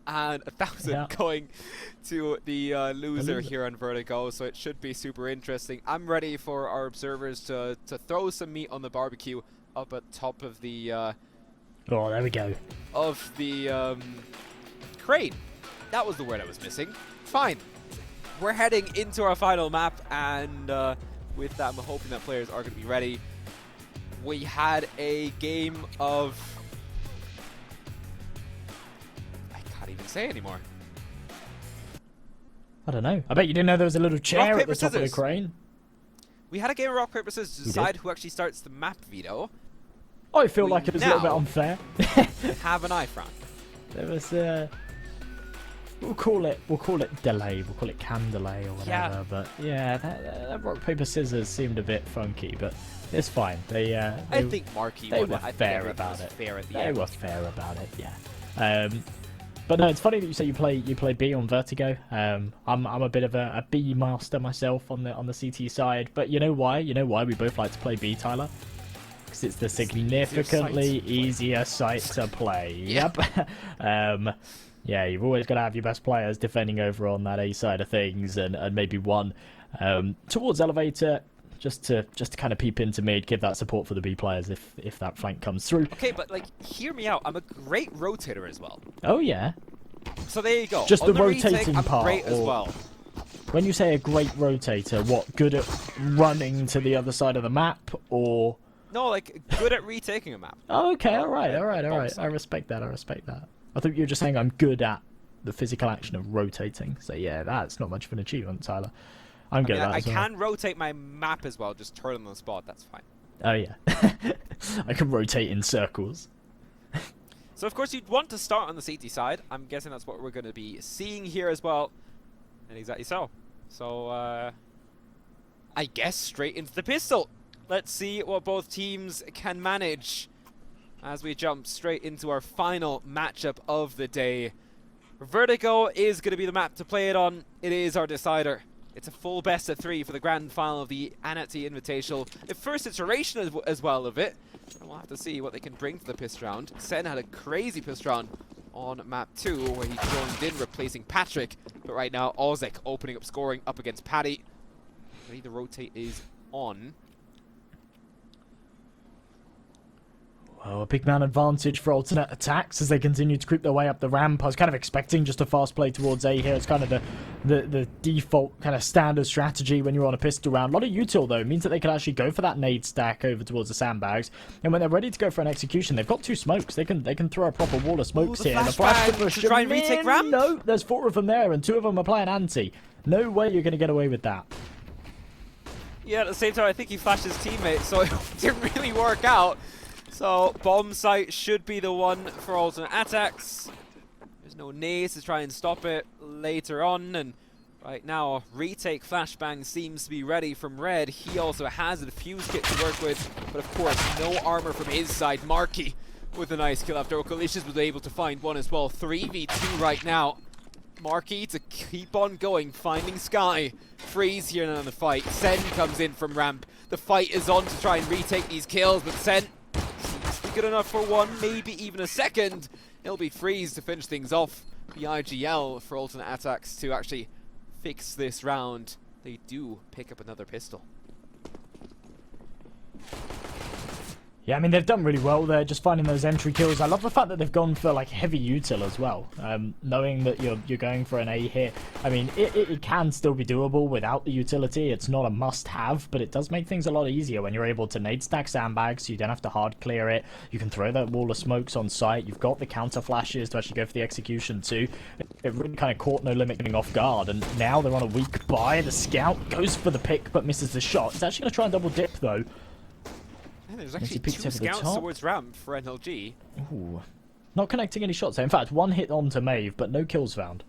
and 1,000 going to the loser here on Vertigo, so it should be super interesting. I'm ready for our observers to throw some meat on the barbecue up at top of the Oh, there we go. of the crane. That was the word I was missing. Fine. We're heading into our final map, and with that, I'm hoping that players are going to be ready. We had a game of... can't even say anymore. I don't know. I bet you didn't know there was a little chair Rock, at the paper, top of the scissors. crane. We had a game of rock, paper, scissors to decide who actually starts the map veto. I feel We like it was a little bit now- unfair. Have an eye front. There was we'll call it delay. We'll call it cam delay or whatever. Yeah. But yeah, that rock paper scissors seemed a bit funky, but it's fine. I think Marky they won were it. I think fair everything about was it. fair at the They end. were fair about it. Yeah. But no, it's funny that you say you play B on Vertigo. I'm a bit of a B master myself on the CT side. But you know why? You know why we both like to play B, Tyler? Because it's the significantly easier site to play. Yeah. Yep. Yeah, you've always got to have your best players defending over on that A side of things, and maybe one towards elevator. Just to kind of peep into mid, give that support for the B players if that flank comes through. Okay, but like, hear me out. I'm a great rotator as well. Oh yeah. So there you go. Just On the retake, rotating I'm part, great as or- well. When you say a great rotator, what, good at running to the other side of the map, or? No, like, good at retaking a map. Oh, okay, all right. Bombs. I respect that. I thought you were just saying I'm good at the physical action of rotating. So yeah, that's not much of an achievement, Tyler. I'm good I at that as well. can rotate my map as well. Just turn on the spot. That's fine. Oh yeah, I can rotate in circles. So of course you'd want to start on the CT side. I'm guessing that's what we're going to be seeing here as well. And exactly so. So I guess straight into the pistol. Let's see what both teams can manage as we jump straight into our final matchup of the day. Vertigo is going to be the map to play it on. It is our decider. It's a full best of 3 for the grand final of the ANATY Invitational. The first iteration as well of it. And we'll have to see what they can bring to the pist round. Sen had a crazy pist round on map 2 where he joined in replacing Patrick. But right now, Ozek opening up scoring up against Paddy. Ready, the rotate is on. Well, a big man advantage for Alternate aTTaX as they continue to creep their way up the ramp. I was kind of expecting just a fast play towards A here. It's kind of the default kind of standard strategy when you're on a pistol round. A lot of util though means that they can actually go for that nade stack over towards the sandbags. And when they're ready to go for an execution, they've got 2 smokes. They can throw a proper wall of smokes the here. And a flashbang flash to push to try and them retake in. ramp? No, there's 4 of them there, and 2 of them are playing anti. No way you're going to get away with that. Yeah, at the same time, I think he flashed his teammate, so it didn't really work out. So, bomb site should be the one for Alternate aTTaX. There's no nades to try and stop it later on, and right now, retake flashbang seems to be ready from Red. He also has a defuse kit to work with, but of course, no armor from his side. Marky with a nice kill after Okalicious was able to find one as well. 3v2 right now. Marquee to keep on going, finding Sky. Freeze here in the fight. Sen comes in from ramp. The fight is on to try and retake these kills, but Sen seems to be good enough for one, maybe even a second. It'll be Freeze to finish things off. The IGL for alternate attacks to actually fix this round. They do pick up another pistol. Yeah, I mean, they've done really well there, just finding those entry kills. I love the fact that they've gone for, like, heavy util as well. Knowing that you're going for an A here. I mean, it can still be doable without the utility. It's not a must-have, but it does make things a lot easier when you're able to nade stack sandbags, so you don't have to hard clear it. You can throw that wall of smokes on site. You've got the counter flashes to actually go for the execution too. It really kind of caught No Limit getting off guard, and now they're on a weak buy. The scout goes for the pick, but misses the shot. He's actually going to try and double dip, though. And there's actually two scouts towards ramp for NLG. Ooh. Not connecting any shots. In fact, one hit onto Maeve, but no kills found.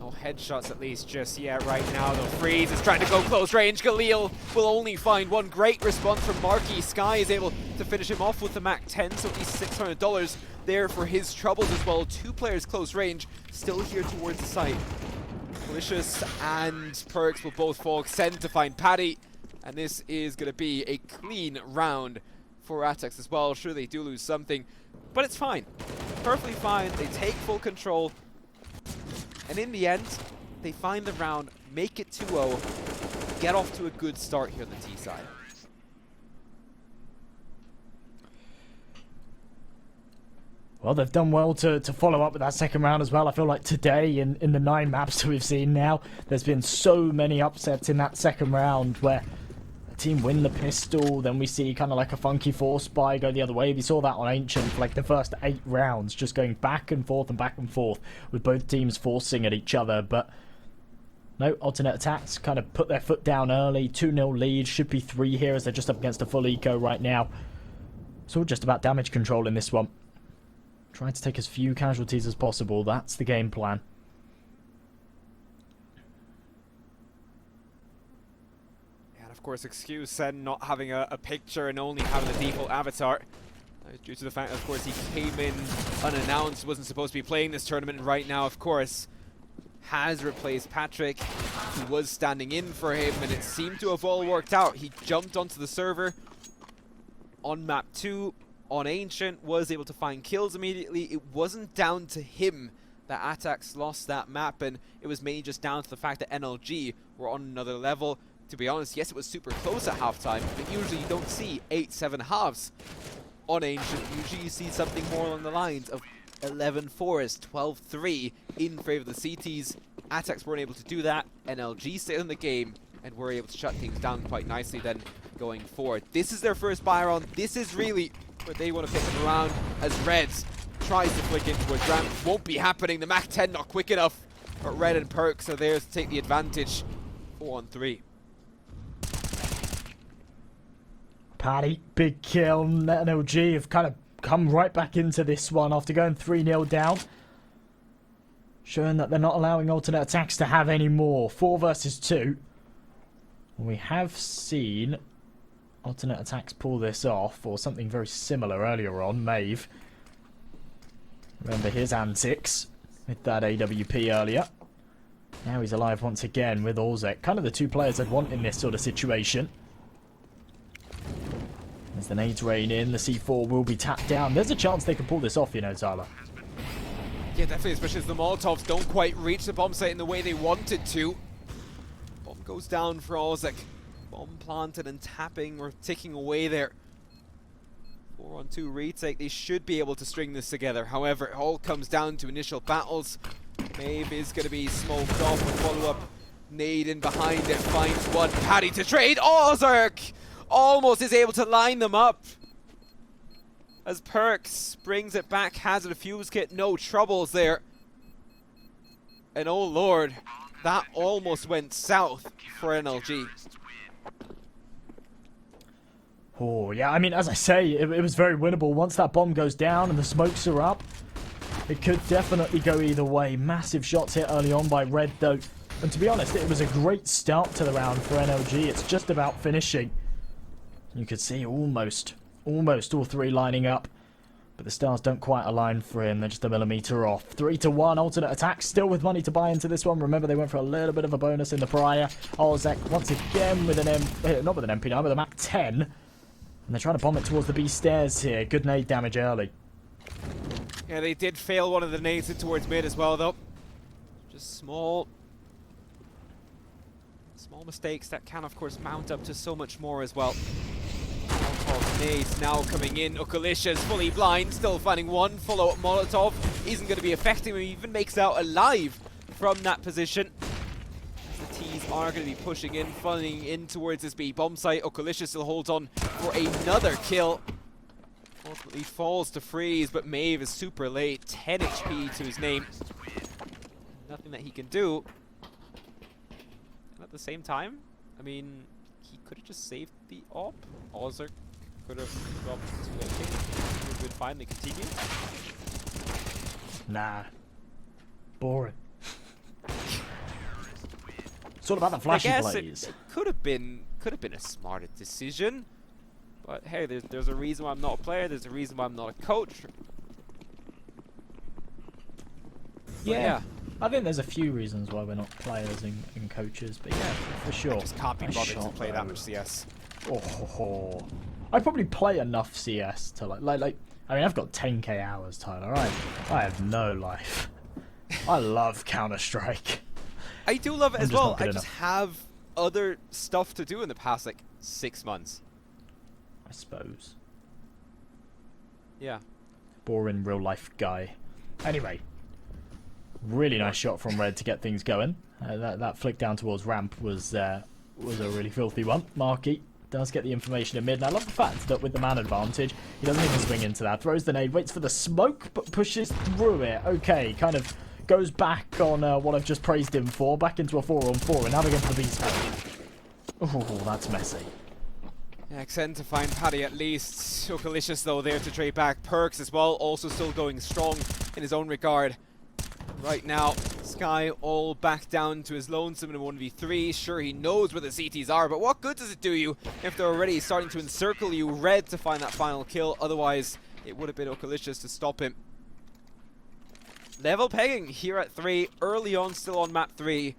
No headshots at least just yet right now. Though Freeze is trying to go close range. Galil will only find one. Great response from Marquee. Sky is able to finish him off with the Mac 10, so at least $600 there for his troubles as well. Two players close range, still here towards the site. Malicious and Perks will both fall. Send to find Paddy. And this is going to be a clean round for aTTaX as well. Sure, they do lose something, but it's fine. Perfectly fine. They take full control. And in the end, they find the round, make it 2-0, get off to a good start here on the T side. Well, they've done well to follow up with that second round as well. I feel like today, in the 9 maps that we've seen now, there's been so many upsets in that second round where a team win the pistol, then we see kind of like a funky force buy go the other way. We saw that on Ancient for like the first 8 rounds, just going back and forth, with both teams forcing at each other. But no, alternate attacks kind of put their foot down early. 2-0 lead, should be 3 here as they're just up against a full eco right now. It's all just about damage control in this one. Trying to take as few casualties as possible, that's the game plan. And of course, excuse Sen not having a picture and only having the default avatar. Due to the fact that, of course, he came in unannounced, wasn't supposed to be playing this tournament, and right now, of course, has replaced Patrick, who was standing in for him, and it seemed to have all worked out. He jumped onto the server on map 2, on Ancient, was able to find kills immediately. It wasn't down to him that aTTaX lost that map, and it was mainly just down to the fact that NLG were on another level. To be honest, yes, it was super close at halftime, but usually you don't see 8-7 halves on Ancient. Usually you see something more along the lines of 11-4s, 12-3 in favor of the CTs. aTTaX weren't able to do that. NLG stayed in the game and were able to shut things down quite nicely then going forward. This is their first buy round. This is really where they want to pick them around as Reds tries to flick in towards ramp. Won't be happening. The Mac 10 not quick enough, but Red and Perks are there to take the advantage. 4-on-3. Paddy, big kill. NLG have kind of come right back into this one after going 3-0 down. Showing that they're not allowing alternate attacks to have any more. 4 versus 2. We have seen alternate attacks pull this off, or something very similar earlier on. Maeve. Remember his antics with that AWP earlier. Now he's alive once again with Orzek. Kind of the 2 players I'd want in this sort of situation. As the nades rain in, the C4 will be tapped down. There's a chance they can pull this off, you know, Tyler. Yeah, definitely, especially as the Molotovs don't quite reach the bomb site in the way they wanted to. Bomb goes down for Orzek. Bomb planted and tapping or ticking away there. 4-on-2 retake. They should be able to string this together. However, it all comes down to initial battles. Maeve is going to be smoked off and follow up. Nade in behind it. Finds one. Paddy to trade. Orzek almost is able to line them up. As Perks brings it back. Has a fuse kit. No troubles there. And oh lord, that almost went south for NLG. Oh, yeah, I mean, as I say, it was very winnable. Once that bomb goes down and the smokes are up, it could definitely go either way. Massive shots hit early on by Red, though. And to be honest, it was a great start to the round for NLG. It's just about finishing. You could see almost all 3 lining up. But the stars don't quite align for him. They're just a millimeter off. 3-1. Alternate attack. Still with money to buy into this one. Remember, they went for a little bit of a bonus in the prior. Olzek once again with an not with an MP9, with a Mac 10. And they're trying to bomb it towards the B stairs here. Good nade damage early. Yeah, they did fail one of the nades in towards mid as well, though. Just small mistakes that can, of course, mount up to so much more as well. Nades now coming in. Ukalicious fully blind, still finding one. Follow-up Molotov isn't going to be affecting him. He even makes out alive from that position. As the T's are going to be pushing in, funneling in towards this B bomb site. Ukalicious still holds on for another kill. Ultimately falls to freeze, but Maeve is super late. 10 HP to his name. Nothing that he can do. And at the same time, I mean, he could have just saved the op. Ozark could have dropped to a kick. He would finally continue. Nah. Boring. It's all about the flashy plays. It could have been a smarter decision. But hey, there's a reason why I'm not a player, there's a reason why I'm not a coach. Yeah. I think there's a few reasons why we're not players and coaches, but yeah, for sure. Just can't be Nice bothered to shot, play though. that much CS. Oh, I probably play enough CS to like I mean, I've got 10k hours, Tyler. I have no life. I love Counter-Strike. I do love it I'm as just well. not good I just enough. have other stuff to do in the past like 6 months. I suppose. Yeah. Boring real life guy. Anyway, really nice shot from Red to get things going. That flick down towards ramp was a really filthy one. Marky does get the information in mid, and I love the fact that with the man advantage, he doesn't even swing into that. Throws the nade, waits for the smoke, but pushes through it. Okay, kind of goes back on what I've just praised him for, back into a 4-on-4, and now they're going for the B side. Oh, that's messy. Yeah, Xen to find Paddy at least. Ukalicious though there to trade back. Perks as well, also still going strong in his own regard. Right now, Sky all back down to his lonesome in a 1v3. Sure, he knows where the CTs are, but what good does it do you if they're already starting to encircle you? Red to find that final kill, otherwise it would have been Ukalicious to stop him. Level pegging here at 3, early on, still on map 3.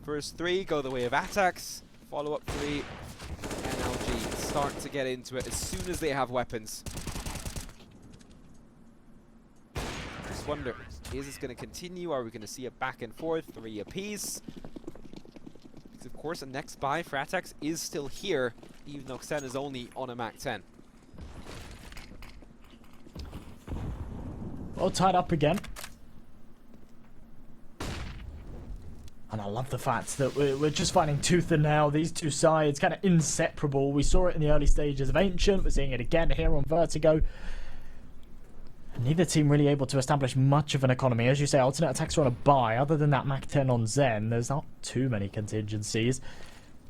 First 3 go the way of aTTaX, follow-up 3, NLG start to get into it as soon as they have weapons. Just wonder, is this going to continue? Are we going to see a back and forth, 3 apiece? Because of course the next buy for aTTaX is still here, even though Xen is only on a Mac 10. Well, tied up again. And I love the fact that we're just finding tooth and nail. These two sides kind of inseparable. We saw it in the early stages of Ancient. We're seeing it again here on Vertigo. Neither team really able to establish much of an economy. As you say, alternate attacks are on a buy. Other than that Mac 10 on Zen, there's not too many contingencies.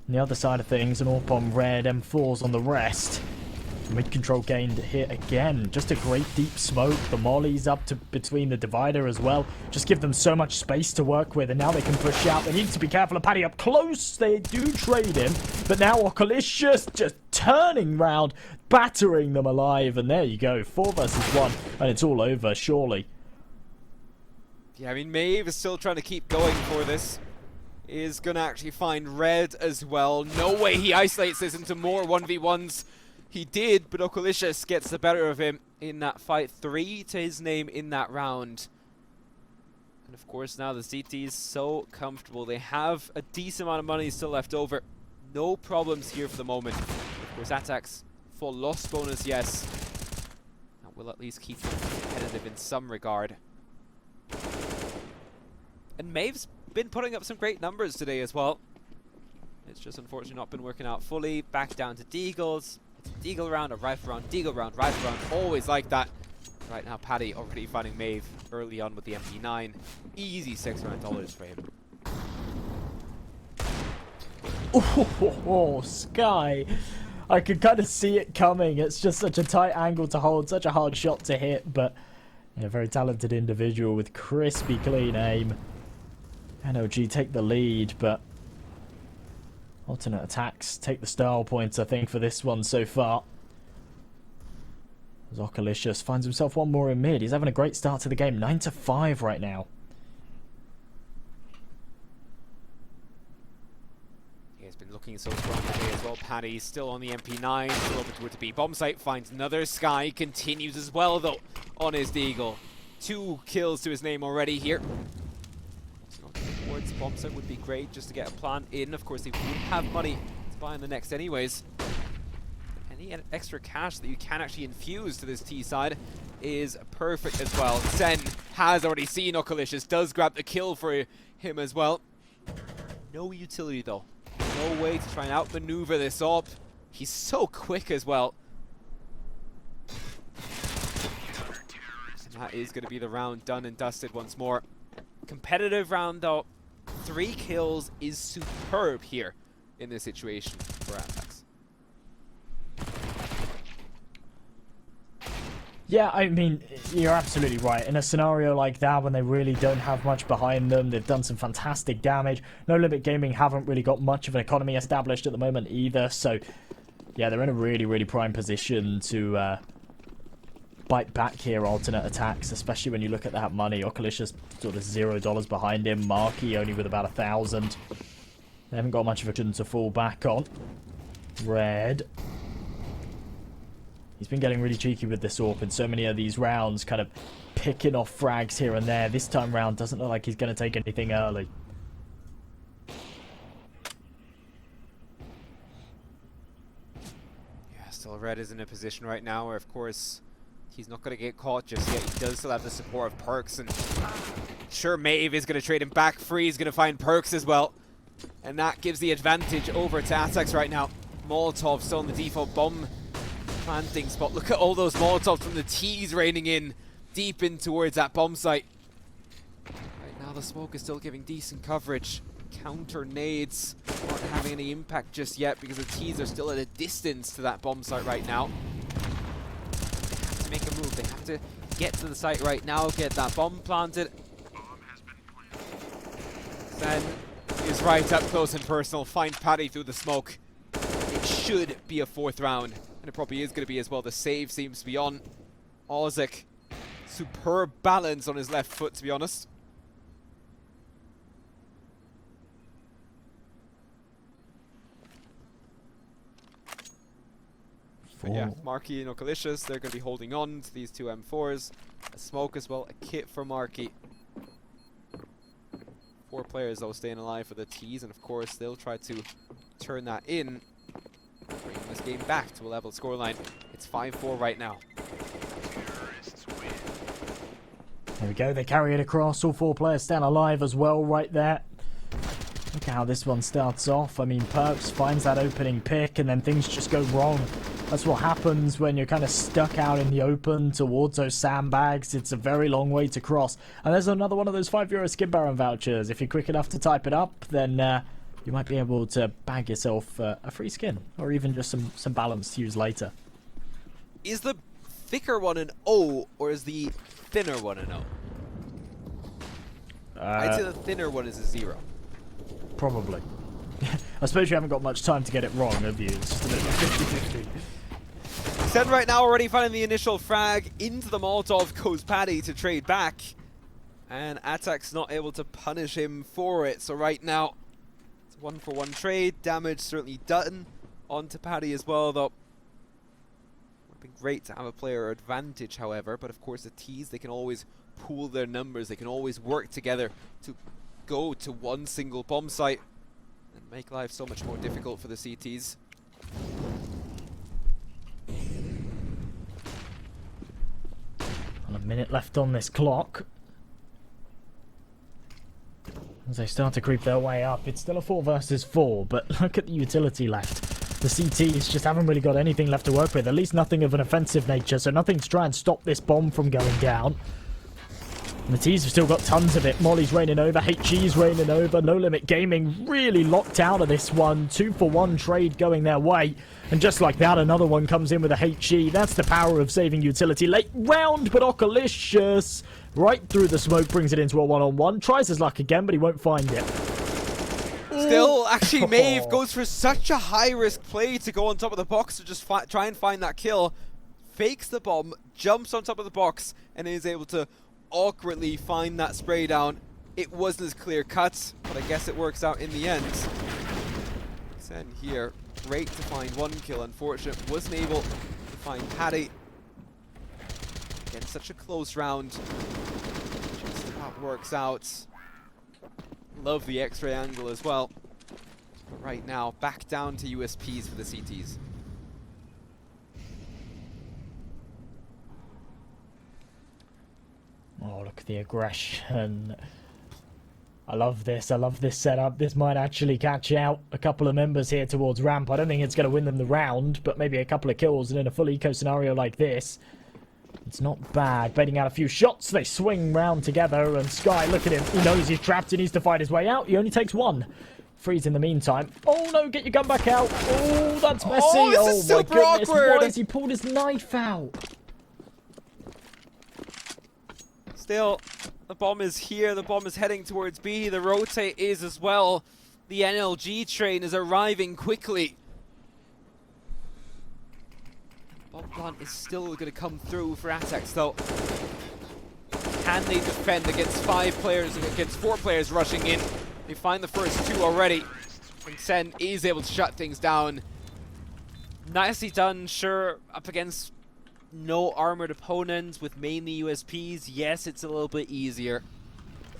On the other side of things, an AWP on Red, M4s on the rest. Mid control gained here again. Just a great deep smoke. The molly's up to between the divider as well. Just give them so much space to work with, and now they can push out. They need to be careful of Paddy up close. They do trade him, but now Oculicious just turning round, battering them alive, and there you go. 4 versus 1, and it's all over, surely. Yeah, I mean, Maeve is still trying to keep going for this. Is going to actually find Red as well. No way he isolates this into more 1v1s. He did, but Oculicious gets the better of him in that fight. 3 to his name in that round. And of course now the CT is so comfortable. They have a decent amount of money still left over. No problems here for the moment. Of course aTTaX, full loss bonus, yes. That will at least keep them competitive in some regard. And Maeve's been putting up some great numbers today as well. It's just unfortunately not been working out fully. Back down to Deagles. Deagle round, a rifle round, Deagle round, rifle round, always like that. Right now, Paddy already finding Maeve early on with the MP9. Easy $600 for him. Oh, Sky. I could kind of see it coming. It's just such a tight angle to hold, such a hard shot to hit, but a very talented individual with crispy, clean aim. NOG take the lead, but alternate attacks take the style points, I think, for this one so far. Zokalicious finds himself one more in mid. He's having a great start to the game. 9-5 right now. He has been looking so strong today as well. Paddy still on the MP9, still open towards the B bomb site, finds another. Sky continues as well though on his Deagle. 2 kills to his name already here. Towards bomb site would be great just to get a plant in. Of course, they would have money to buy in the next anyways. Any extra cash that you can actually infuse to this T side is perfect as well. Sen has already seen Okalicious, does grab the kill for him as well. No utility though. No way to try and outmaneuver this up. He's so quick as well. And that is going to be the round done and dusted once more. Competitive round though. 3 kills is superb here in this situation for aTTaX. Yeah, I mean, you're absolutely right. In a scenario like that, when they really don't have much behind them, they've done some fantastic damage. No Limit Gaming haven't really got much of an economy established at the moment either. So, yeah, they're in a really, really prime position to bite back here, alternate attacks, especially when you look at that money. Okalicious sort of $0 behind him. Marky only with about 1,000. They haven't got much of a cushion to fall back on. Red. He's been getting really cheeky with this AWP in so many of these rounds, kind of picking off frags here and there. This time round doesn't look like he's going to take anything early. Yeah, still Red is in a position right now where, of course, he's not going to get caught just yet. He does still have the support of Perks, and sure, Maeve is going to trade him back free. He's going to find Perks as well, and that gives the advantage over to aTTaX right now. Molotov still in the default bomb planting spot. Look at all those Molotovs from the T's raining in deep in towards that bomb site. Right now the smoke is still giving decent coverage. Counter nades aren't having any impact just yet because the T's are still at a distance to that bomb site right now. They have to make a move. They have to get to the site right now, get that bomb planted. Sen is right up close and personal. Find Paddy through the smoke. It should be a 4th round. And it probably is going to be as well. The save seems to be on. Ozek, superb balance on his left foot, to be honest. But yeah, Marky and Okalicious, they're going to be holding on to these 2 M4s. A smoke as well, a kit for Marky. 4 players though staying alive for the T's, and of course they'll try to turn that in. Bringing this game back to a level scoreline. It's 5-4 right now. There we go. They carry it across. All 4 players stand alive as well right there. Look at how this one starts off. I mean, Perks finds that opening pick and then things just go wrong. That's what happens when you're kind of stuck out in the open towards those sandbags. It's a very long way to cross. And there's another one of those €5 Skid Baron vouchers. If you're quick enough to type it up, then you might be able to bag yourself a free skin, or even just some balance to use later. Is the thicker one an O, or is the thinner one an O? I'd say the thinner one is a 0. Probably. I suppose you haven't got much time to get it wrong, have you? It's just a bit of a 50-50. Sen right now already finding the initial frag into the Molotov, goes Paddy to trade back. And aTTaX not able to punish him for it, so right now 1-for-1 trade. Damage certainly done onto Paddy as well, though. Would be great to have a player advantage, however. But of course, the T's, they can always pool their numbers. They can always work together to go to one single bomb site and make life so much more difficult for the CTs. A minute left on this clock. As they start to creep their way up, it's still a 4 versus 4, but look at the utility left. The CTs just haven't really got anything left to work with, at least nothing of an offensive nature, so nothing to try and stop this bomb from going down. And the T's have still got tons of it. Molly's raining over, HG's raining over, No Limit Gaming really locked out of this one. 2-for-1 trade going their way. And just like that, another one comes in with a HG. That's the power of saving utility. Late round, but Okalicious right through the smoke, brings it into a 1-on-1. Tries his luck again, but he won't find it. Still, actually, Maeve goes for such a high-risk play to go on top of the box to just try and find that kill. fakes the bomb, jumps on top of the box, and is able to awkwardly find that spray down. It wasn't as clear cut, but I guess it works out in the end. Xen here, great to find one kill. Unfortunate, wasn't able to find Paddy. Again, such a close round. Just about works out. Love the X-ray angle as well. But right now, back down to USPs for the CTs. Oh, look at the aggression. I love this. I love this setup. This might actually catch out a couple of members here towards ramp. I don't think it's going to win them the round, but maybe a couple of kills. And in a full eco scenario like this, it's not bad. Baiting out a few shots. They swing round together. And Sky, look at him. He knows he's trapped. He needs to fight his way out. He only takes one. Freeze in the meantime. Oh, no. Get your gun back out. Oh, that's messy. Oh, this is my super goodness. awkward. Why has he pulled his knife out? Still, the bomb is here. The bomb is heading towards B. The rotate is as well. The NLG train is arriving quickly. Bomb plant is still going to come through for aTTaX though. Can they defend against 5 players, against 4 players rushing in? They find the first 2 already. And Xen is able to shut things down. Nicely done, sure, up against no armored opponents with mainly USPs. Yes, it's a little bit easier.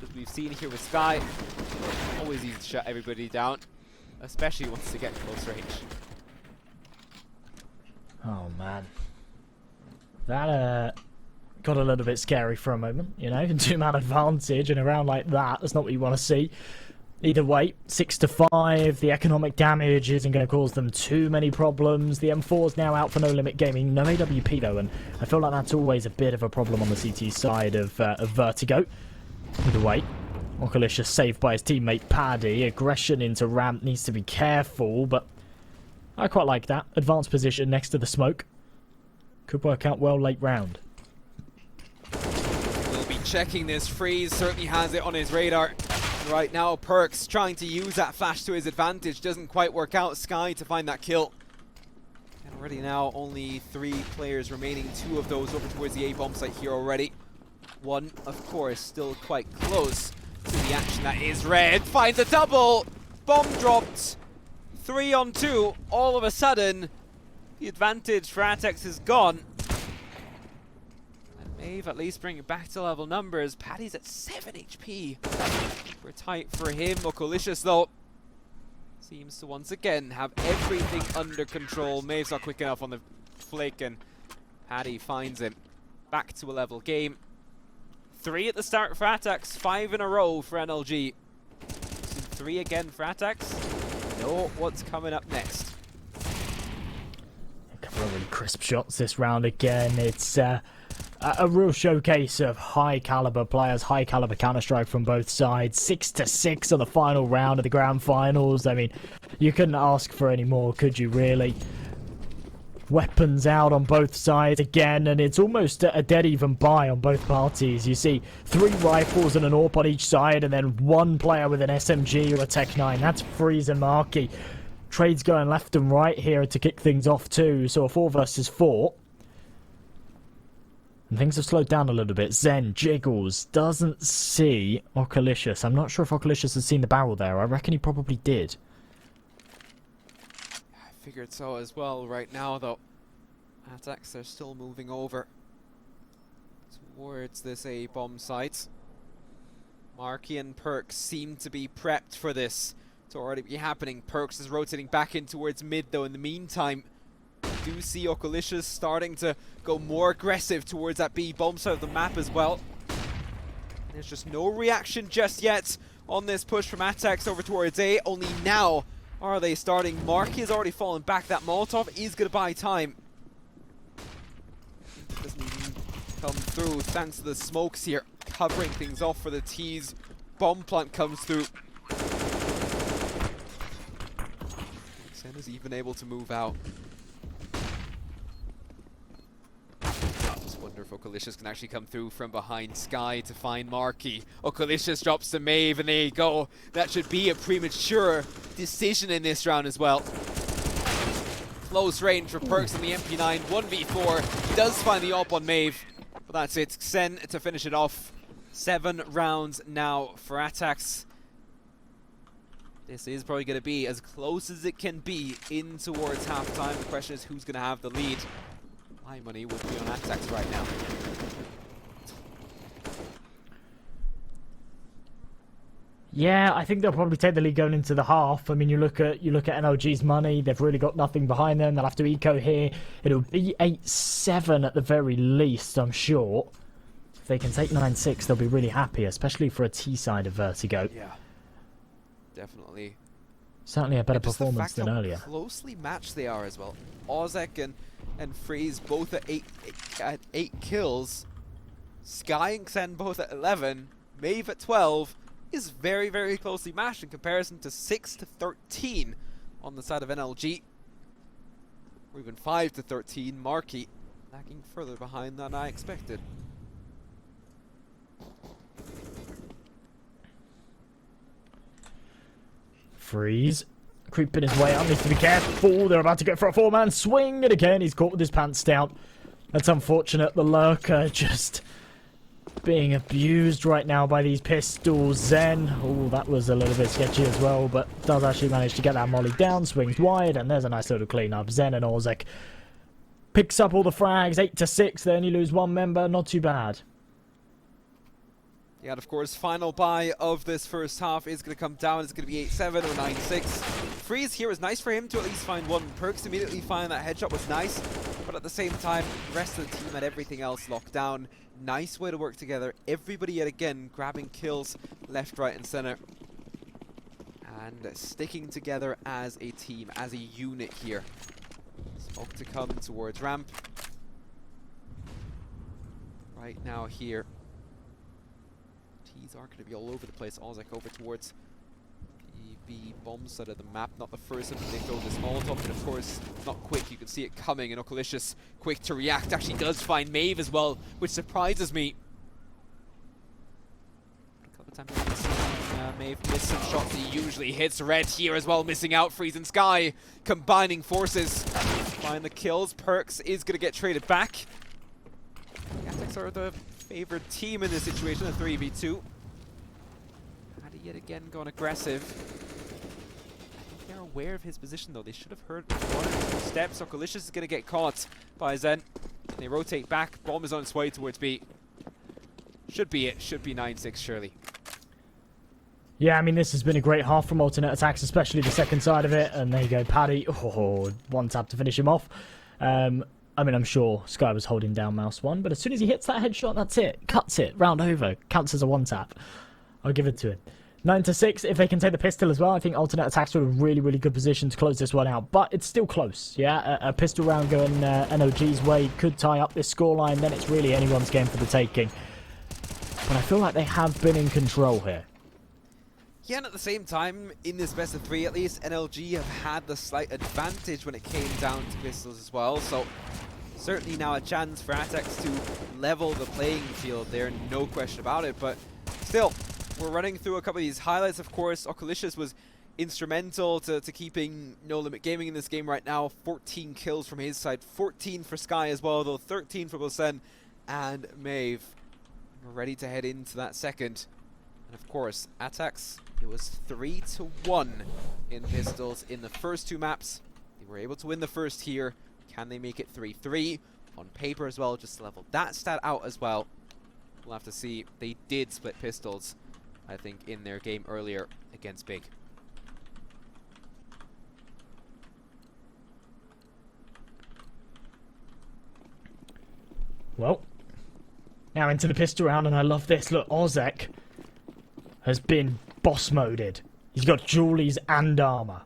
As we've seen here with Sky, always easy to shut everybody down, especially once they get close range. Oh, man. That, got a little bit scary for a moment, you know? 2-man advantage in a round like that. That's not what you want to see. Either way, 6-5. The economic damage isn't going to cause them too many problems. The M4's now out for No Limit Gaming. No AWP, though, and I feel like that's always a bit of a problem on the CT side of Vertigo. Either way, Okalicious saved by his teammate Paddy. Aggression into ramp, needs to be careful, but I quite like that. Advanced position next to the smoke. Could work out well late round. We'll be checking this. Freeze certainly has it on his radar. Right now, Perks trying to use that flash to his advantage. Doesn't quite work out. Sky to find that kill. And already now, only 3 players remaining. 2 of those over towards the A bomb site here already. One, of course, still quite close to the action. That is Red. Finds a double. Bomb dropped. 3 on 2. All of a sudden, the advantage for aTTaX is gone. And Maeve at least bring it back to level numbers. Paddy's at 7 HP. We're tight for him. Okalicious, though, seems to once again have everything under control. Maeve's not quick enough on the flick, and Paddy finds him. Back to a level game. 3 at the start for aTTaX, 5 in a row for NLG. 3 again for aTTaX. Know what's coming up next. A couple of really crisp shots this round again. It's a real showcase of high caliber players, high caliber Counter-Strike from both sides. 6-6 on the final round of the grand finals. I mean, you couldn't ask for any more, could you really? Weapons out on both sides again, and it's almost a dead even buy on both parties. You see 3 rifles and an AWP on each side, and then 1 player with an SMG or a Tech 9. That's Freeze and Marky. Trades going left and right here to kick things off too, so a 4 versus 4. And things have slowed down a little bit. Zen jiggles, doesn't see Okalicious. I'm not sure if Okalicious has seen the barrel there. I reckon he probably did. I figured so as well. Right now, though, aTTaX are still moving over towards this A bomb site. Marky and Perks seem to be prepped for this to already be happening. Perks is rotating back in towards mid, though. In the meantime, do see Okalicious starting to go more aggressive towards that B bomb side of the map as well. There's just no reaction just yet on this push from aTTaX over towards A. Only now are they starting. Marky has already fallen back. That Molotov is going to buy time. Doesn't even come through thanks to the smokes here, covering things off for the T's. Bomb plant comes through. Xen is even able to move out. Just wonder if Okalicious can actually come through from behind Sky to find Marky. Okalicious drops to Maeve, and there you go. That should be a premature decision in this round as well. Close range for Perks on the MP9, 1v4. He does find the AWP on Maeve, but that's it. Xen to finish it off. 7 rounds now for aTTaX. This is probably going to be as close as it can be in towards halftime. The question is who's going to have the lead. My money would be on aTTaX right now. Yeah, I think they'll probably take the lead going into the half. I mean, you look at NLG's money; they've really got nothing behind them. They'll have to eco here. It'll be 8-7 at the very least, I'm sure. If they can take 9-6, they'll be really happy, especially for a T side of Vertigo. Yeah, definitely. Certainly a better Just the performance fact than how earlier. closely matched they are as well. Ozek and Freeze both at 8 kills. Sky and Xen both at 11. Maeve at 12 is very, very closely matched in comparison to 6-13 on the side of NLG. Or even 5-13. Marky lagging further behind than I expected. Freeze. Creeping his way up, needs to be careful. They're about to go for a 4-man swing, and again he's caught with his pants down. That's unfortunate. The lurker just being abused right now by these pistols. Zen, oh, that was a little bit sketchy as well, but does actually manage to get that molly down, swings wide, and there's a nice little clean up. Zen and Ozek picks up all the frags, 8-6. They only lose 1 member, not too bad. Yeah, and of course, final buy of this first half is going to come down. It's going to be 8-7 or 9-6. Freeze here was nice for him to at least find 1. Perks immediately find that headshot was nice, but at the same time, the rest of the team had everything else locked down. Nice way to work together. Everybody yet again grabbing kills left, right, and center. And sticking together as a team, as a unit here. Smoke to come towards ramp. Right now here. Tees are going to be all over the place. Ozek over towards PB bomb side of the map. Not the first time they throw this Molotov, and of course, not quick. You can see it coming, and Okalicious, quick to react, actually does find Maeve as well, which surprises me. A couple of times Maeve missed some shots. He usually hits red here as well, missing out. Freeze and Sky combining forces. Find the kills. Perks is going to get traded back. The aTTaX are the favored team in this situation, a 3v2. Had to yet again gone aggressive. I think they're aware of his position though. They should have heard 1 or 2 steps. Okalicious is going to get caught by Zen. They rotate back. Bomb is on its way towards B. Should be it. Should be 9-6 surely. Yeah, I mean, this has been a great half from ALTERANTE, especially the second side of it. And there you go, Paddy. Oh, 1 tap to finish him off. I mean, I'm sure Sky was holding down mouse 1, but as soon as he hits that headshot, that's it. Cuts it. Round over. Counts as a 1 tap. I'll give it to him. 9-6. If they can take the pistol as well, I think ALTERANTE are in a really, really good position to close this one out. But it's still close, yeah? A pistol round going NOG's way could tie up this scoreline. Then it's really anyone's game for the taking. But I feel like they have been in control here. Yeah, and at the same time, in this best of 3 at least, NLG have had the slight advantage when it came down to pistols as well. So certainly now a chance for aTTaX to level the playing field there, no question about it. But still, we're running through a couple of these highlights. Of course, Okalicious was instrumental to keeping No Limit Gaming in this game right now. 14 kills from his side, 14 for Sky as well, though 13 for Bosen and Maeve. We're ready to head into that second. And of course, aTTaX, it was 3-1 in pistols in the first 2 maps. They were able to win the first here. Can they make it 3-3? On paper as well, just to level that stat out as well. We'll have to see. They did split pistols, I think, in their game earlier against Big. Well, now into the pistol round, and I love this. Look, Ozek has been boss moded. He's got jewelries and armor.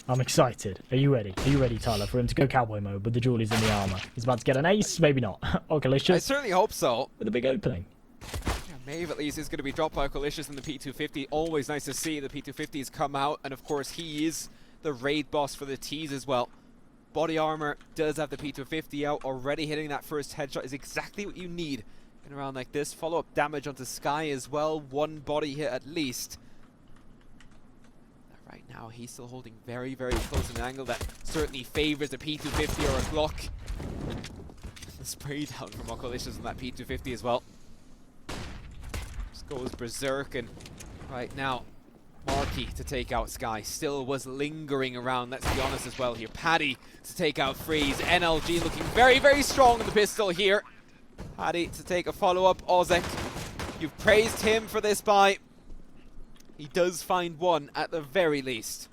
I'm excited. Are you ready? Are you ready, Tyler, for him to go cowboy mode with the jewelries and the armor? He's about to get an ace, maybe not. Okalicious. I certainly hope so. With a big opening. Yeah, Maeve at least is going to be dropped by Okalicious in the P250. Always nice to see the P250s come out, and of course he is the raid boss for the T's as well. Body armor does have the P250 out. Already hitting that first headshot is exactly what you need in a round like this. Follow-up damage onto Sky as well. 1 body hit at least. Right now he's still holding very, very close in an angle that certainly favors a P250 or a Glock. The spray down from Okalicious on that P250 as well. Just goes berserk, and right now, Marky to take out Sky still was lingering around, let's be honest as well here. Paddy to take out Freeze. NLG looking very, very strong in the pistol here. Paddy to take a follow-up. Ozek, you've praised him for this buy. He does find one at the very least.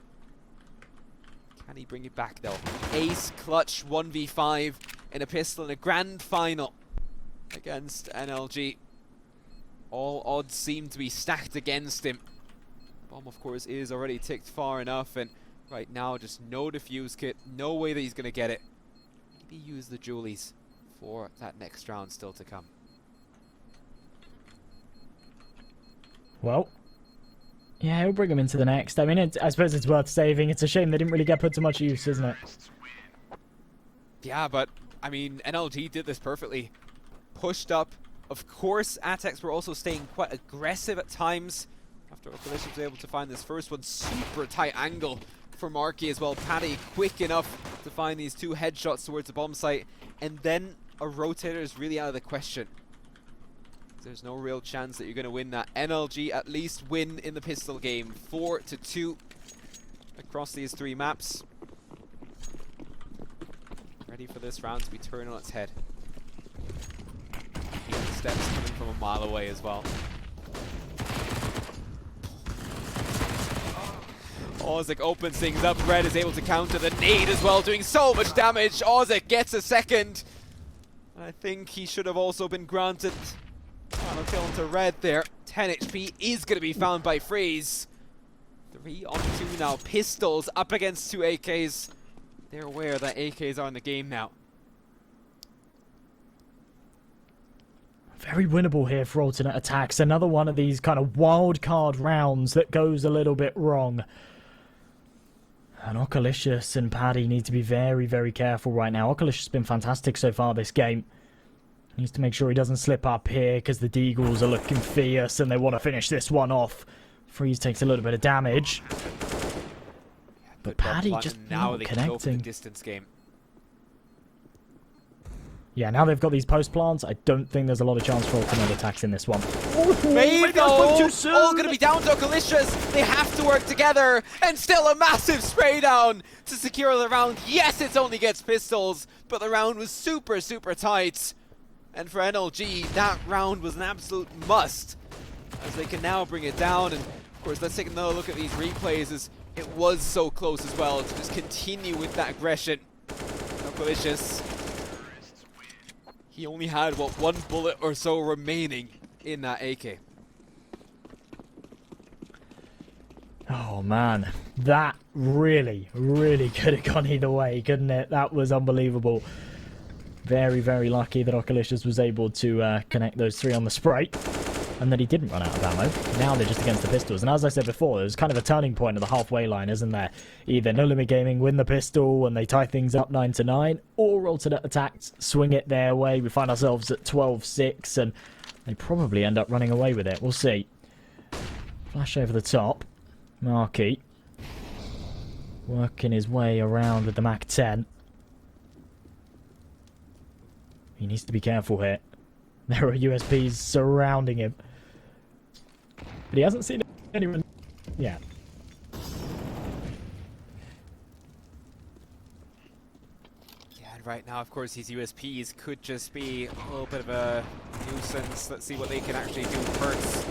Can he bring it back though? Ace clutch 1v5 in a pistol in a grand final against NLG. All odds seem to be stacked against him. Bomb, of course, is already ticked far enough, and right now just no defuse kit, no way that he's going to get it. Maybe use the Julies for that next round still to come. Well, yeah, he'll bring him into the next. I mean, I suppose it's worth saving. It's a shame they didn't really get put to much use, isn't it? Yeah, but, I mean, NLG did this perfectly. Pushed up. Of course, aTTaX were also staying quite aggressive at times. After Okalicious was able to find this first one, super tight angle for Marky as well. Paddy quick enough to find these two headshots towards the bomb site, and then a rotator is really out of the question. There's no real chance that you're going to win that. NLG at least win in the pistol game, 4-2 across these three maps. Ready for this round to be turned on its head. Steps coming from a mile away as well. Ozek opens things up. Red is able to counter the nade as well, doing so much damage. Ozek gets a second. I think he should have also been granted final kill into Red there. 10 HP is going to be found by Freeze. 3 on 2 now. Pistols up against 2 AKs. They're aware that AKs are in the game now. Very winnable here for alternate attacks. Another one of these kind of wild card rounds that goes a little bit wrong. And Okalicious and Paddy need to be very, very careful right now. Okalicious has been fantastic so far this game. Needs to make sure he doesn't slip up here because the Deagles are looking fierce and they want to finish this one off. Freeze takes a little bit of damage. But Paddy just now not they can go for the connecting. distance game. Yeah, now they've got these post plants. I don't think there's a lot of chance for alternate attacks in this one. Maybe that was too soon. all going to be down to Okalicious. They have to work together, and still a massive spray down to secure the round. Yes, it only gets pistols, but the round was super, super tight. And for NLG, that round was an absolute must, as they can now bring it down. And of course, let's take another look at these replays, as it was so close as well to just continue with that aggression. Okalicious, he only had, what, 1 bullet or so remaining in that AK. Oh man, that really, really could have gone either way, couldn't it? That was unbelievable. Very, very lucky that Okalicious was able to connect those 3 on the spray, and that he didn't run out of ammo. Now they're just against the pistols, and as I said before, there's kind of a turning point at the halfway line, isn't there? Either No Limit Gaming win the pistol and they tie things up 9-9, or alternate attacks swing it their way. We find ourselves at 12-6, and they probably end up running away with it. We'll see. Flash over the top. Marky working his way around with the Mac-10. He needs to be careful here. There are USPs surrounding him. But he hasn't seen anyone yet. Yeah, and right now, of course, these USPs could just be a little bit of a nuisance. Let's see what they can actually do first.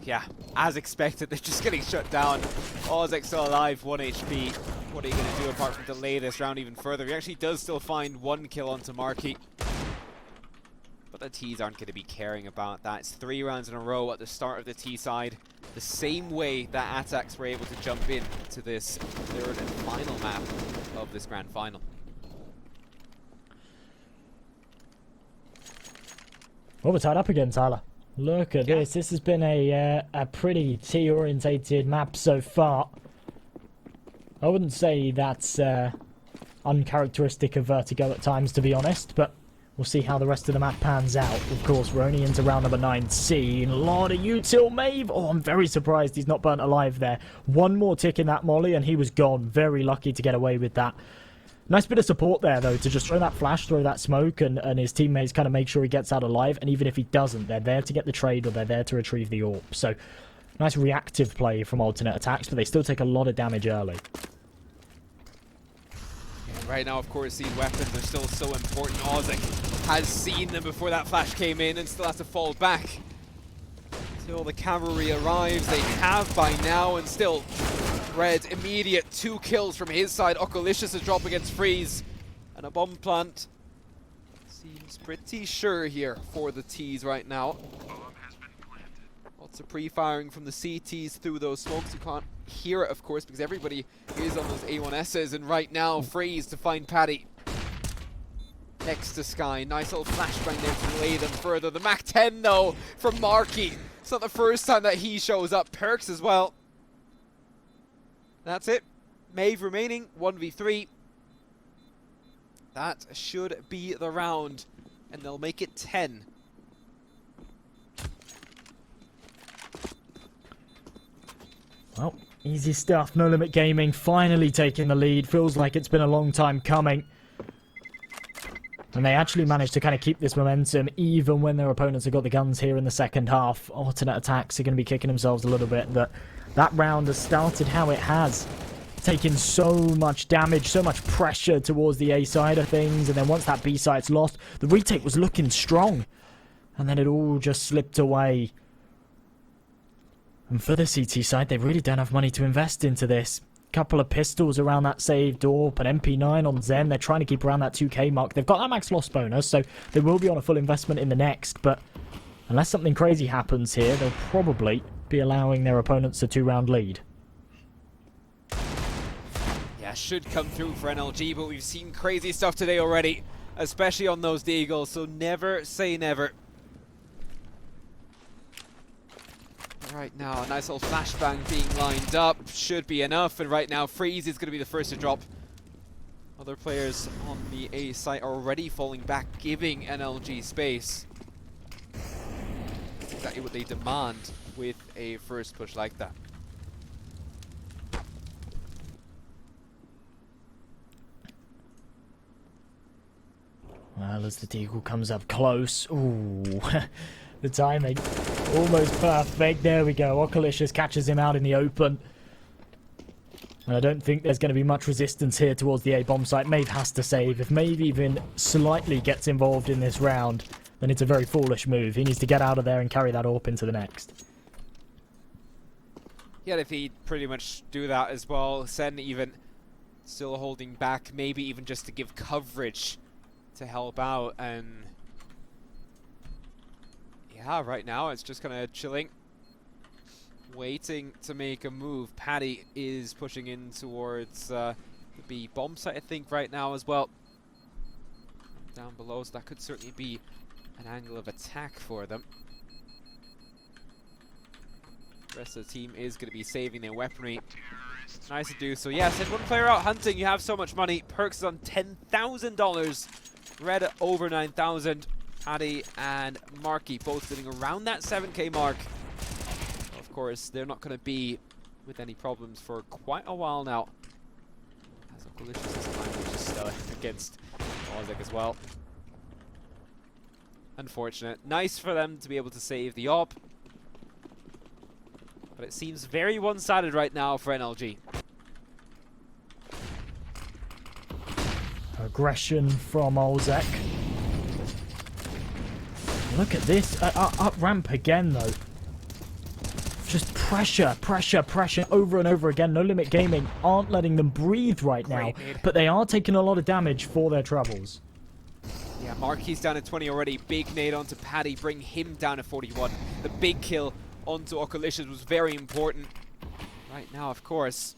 Yeah, as expected, they're just getting shut down. Ozek still alive, 1 HP. What are you going to do apart from delay this round even further? He actually does still find 1 kill onto Marky. But the T's aren't going to be caring about that. It's 3 rounds in a row at the start of the T side. The same way that aTTaX were able to jump in to this 3rd and final map of this grand final. Well, we're tied up again, Tyler. Look at this. This has been a pretty T-orientated map so far. I wouldn't say that's uncharacteristic of Vertigo at times, to be honest, but We'll see how the rest of the map pans out. Of course, we're only into round number 19. A lot of util Maeve. Oh, I'm very surprised he's not burnt alive there. One more tick in that molly and he was gone. Very lucky to get away with that. Nice bit of support there, though, to just throw that flash, throw that smoke, and his teammates kind of make sure he gets out alive. And even if he doesn't, they're there to get the trade or they're there to retrieve the AWP. So, nice reactive play from alternate attacks, but they still take a lot of damage early. And right now, of course, these weapons are still so important. Ozek has seen them before that flash came in and still has to fall back. Till the cavalry arrives, they have by now, and still Red immediate 2 kills from his side. Okolicious is drop against Freeze, and a bomb plant seems pretty sure here for the T's right now. Lots of pre-firing from the CTs through those smokes. You can't hear it, of course, because everybody is on those A1Ss, and right now Freeze to find Paddy next to Sky. Nice little flashbang there to delay them further. The Mac 10 though from Marky. It's not the first time that he shows up. Perks as well. That's it. Maeve remaining 1v3. That should be the round, and they'll make it 10. Well, easy stuff. No Limit Gaming finally taking the lead. Feels like it's been a long time coming. And they actually managed to kind of keep this momentum even when their opponents have got the guns here in the second half. Alternate attacks are going to be kicking themselves a little bit. That round has started how it has. Taking so much damage, so much pressure towards the A side of things. And then once that B side's lost, the retake was looking strong. And then it all just slipped away. And for the CT side, they really don't have money to invest into this. Couple of pistols around that saved AWP, an MP9 on Zen. They're trying to keep around that 2k mark. They've got that max loss bonus, so they will be on a full investment in the next. But unless something crazy happens here, they'll probably be allowing their opponents a 2-round lead. Yeah, should come through for NLG, but we've seen crazy stuff today already, especially on those Deagles, so never say never. Right now, a nice little flashbang being lined up should be enough, and right now Freeze is going to be the first to drop. Other players on the A site are already falling back, giving NLG space. That's exactly what they demand with a first push like that. Well, as the Deagle comes up close, ooh, the timing almost perfect. There we go. Okolicious catches him out in the open. And I don't think there's going to be much resistance here towards the A bomb site. Maeve has to save. If Maeve even slightly gets involved in this round, then it's a very foolish move. He needs to get out of there and carry that AWP into the next. Yeah, if he'd pretty much do that as well. Sen even still holding back, maybe even just to give coverage to help out. And yeah, right now it's just kind of chilling, waiting to make a move. Paddy is pushing in towards the B bomb site, I think, right now as well. Down below, so that could certainly be an angle of attack for them. The rest of the team is going to be saving their weaponry. Nice to do so. Yeah, send one player out hunting. You have so much money. Perks is on $10,000. Red at over 9,000. Paddy and Marky both sitting around that 7k mark. Of course, they're not going to be with any problems for quite a while now. As Okolicious this time, which is still against Ozek as well. Unfortunate. Nice for them to be able to save the AWP. But it seems very one-sided right now for NLG. Aggression from Ozek. Look at this. Up ramp again, though. Just pressure, pressure, pressure over and over again. No Limit Gaming aren't letting them breathe right now, but they are taking a lot of damage for their troubles. Yeah, Marky's down at 20 already. Big nade onto Paddy, bring him down to 41. The big kill onto Okolicious was very important. Right now, of course,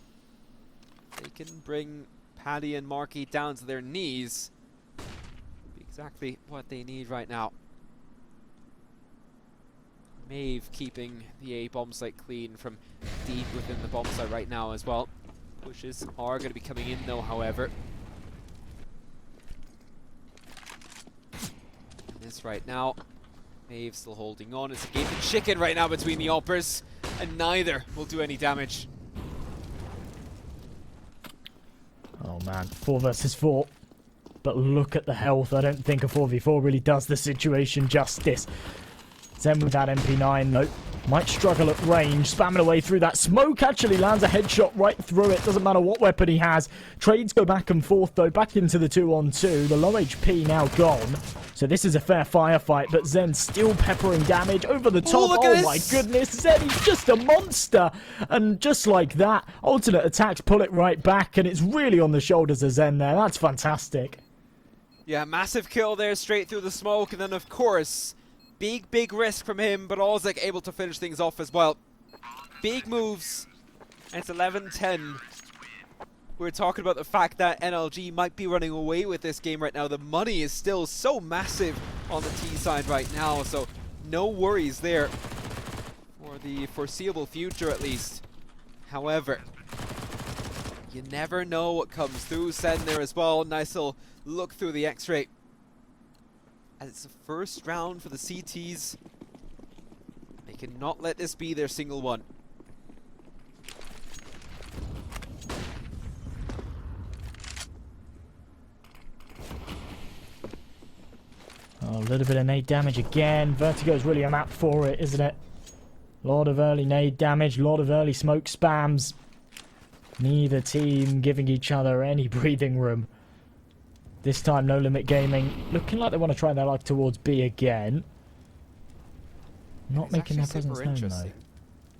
they can bring Paddy and Marky down to their knees. Exactly what they need right now. Maeve keeping the A bomb site clean from deep within the bomb site right now as well. Pushes are going to be coming in though, however. course, right now, Maeve still holding on. It's a game of chicken right now between the Alpers, and neither will do any damage. Oh man, 4 versus 4. But look at the health. I don't think a 4v4 really does the situation justice. Zen with that MP9 though. Might struggle at range, spamming away through that smoke. Actually lands a headshot right through it. Doesn't matter what weapon he has. Trades go back and forth though, back into the 2-on-2. The low HP now gone. So this is a fair firefight, but Zen still peppering damage over the top. look at Oh my this. goodness, Zen, he's just a monster. And just like that, alternate attacks pull it right back, and it's really on the shoulders of Zen there. That's fantastic. Yeah, massive kill there straight through the smoke, and then of course, big risk from him, but Ozek able to finish things off as well. Big moves, and it's 11-10. We're talking about the fact that NLG might be running away with this game right now. The money is still so massive on the T side right now, so no worries there for the foreseeable future at least. However, you never know what comes through. Sen there as well. Nice little look through the X-ray. As it's the first round for the CTs. They cannot let this be their single one. Oh, a little bit of nade damage again. Vertigo's really a map for it, isn't it? A lot of early nade damage, a lot of early smoke spams. Neither team giving each other any breathing room. This time, No Limit Gaming looking like they want to try their luck towards B again. Not It's making their actually presence super known though. interesting,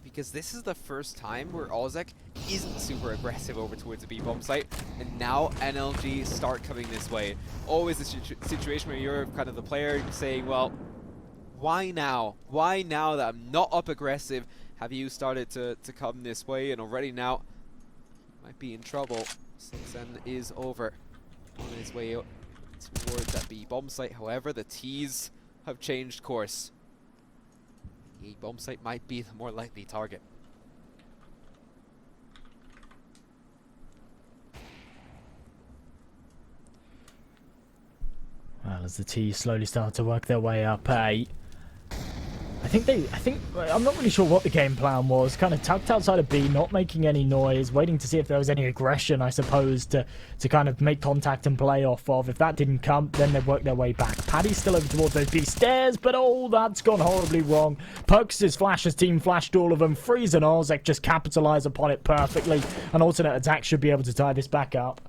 because this is the first time where Ozek isn't super aggressive over towards the B bomb site, and now NLG start coming this way. Always a situation where you're kind of the player saying, well, why now? Why now that I'm not up aggressive have you started to come this way? And already now might be in trouble. Sen is over on his way towards that B bomb site. However, the T's have changed course. The bomb site might be the more likely target. Well, as the T slowly start to work their way up A. I'm not really sure what the game plan was. Kind of tucked outside of B, not making any noise, waiting to see if there was any aggression, I suppose, to kind of make contact and play off of. If that didn't come, then they'd work their way back. Paddy's still over towards those B stairs, but oh, that's gone horribly wrong. Perks' flash has team flashed all of them. Freeze and Ozek just capitalize upon it perfectly. An alternate attack should be able to tie this back up.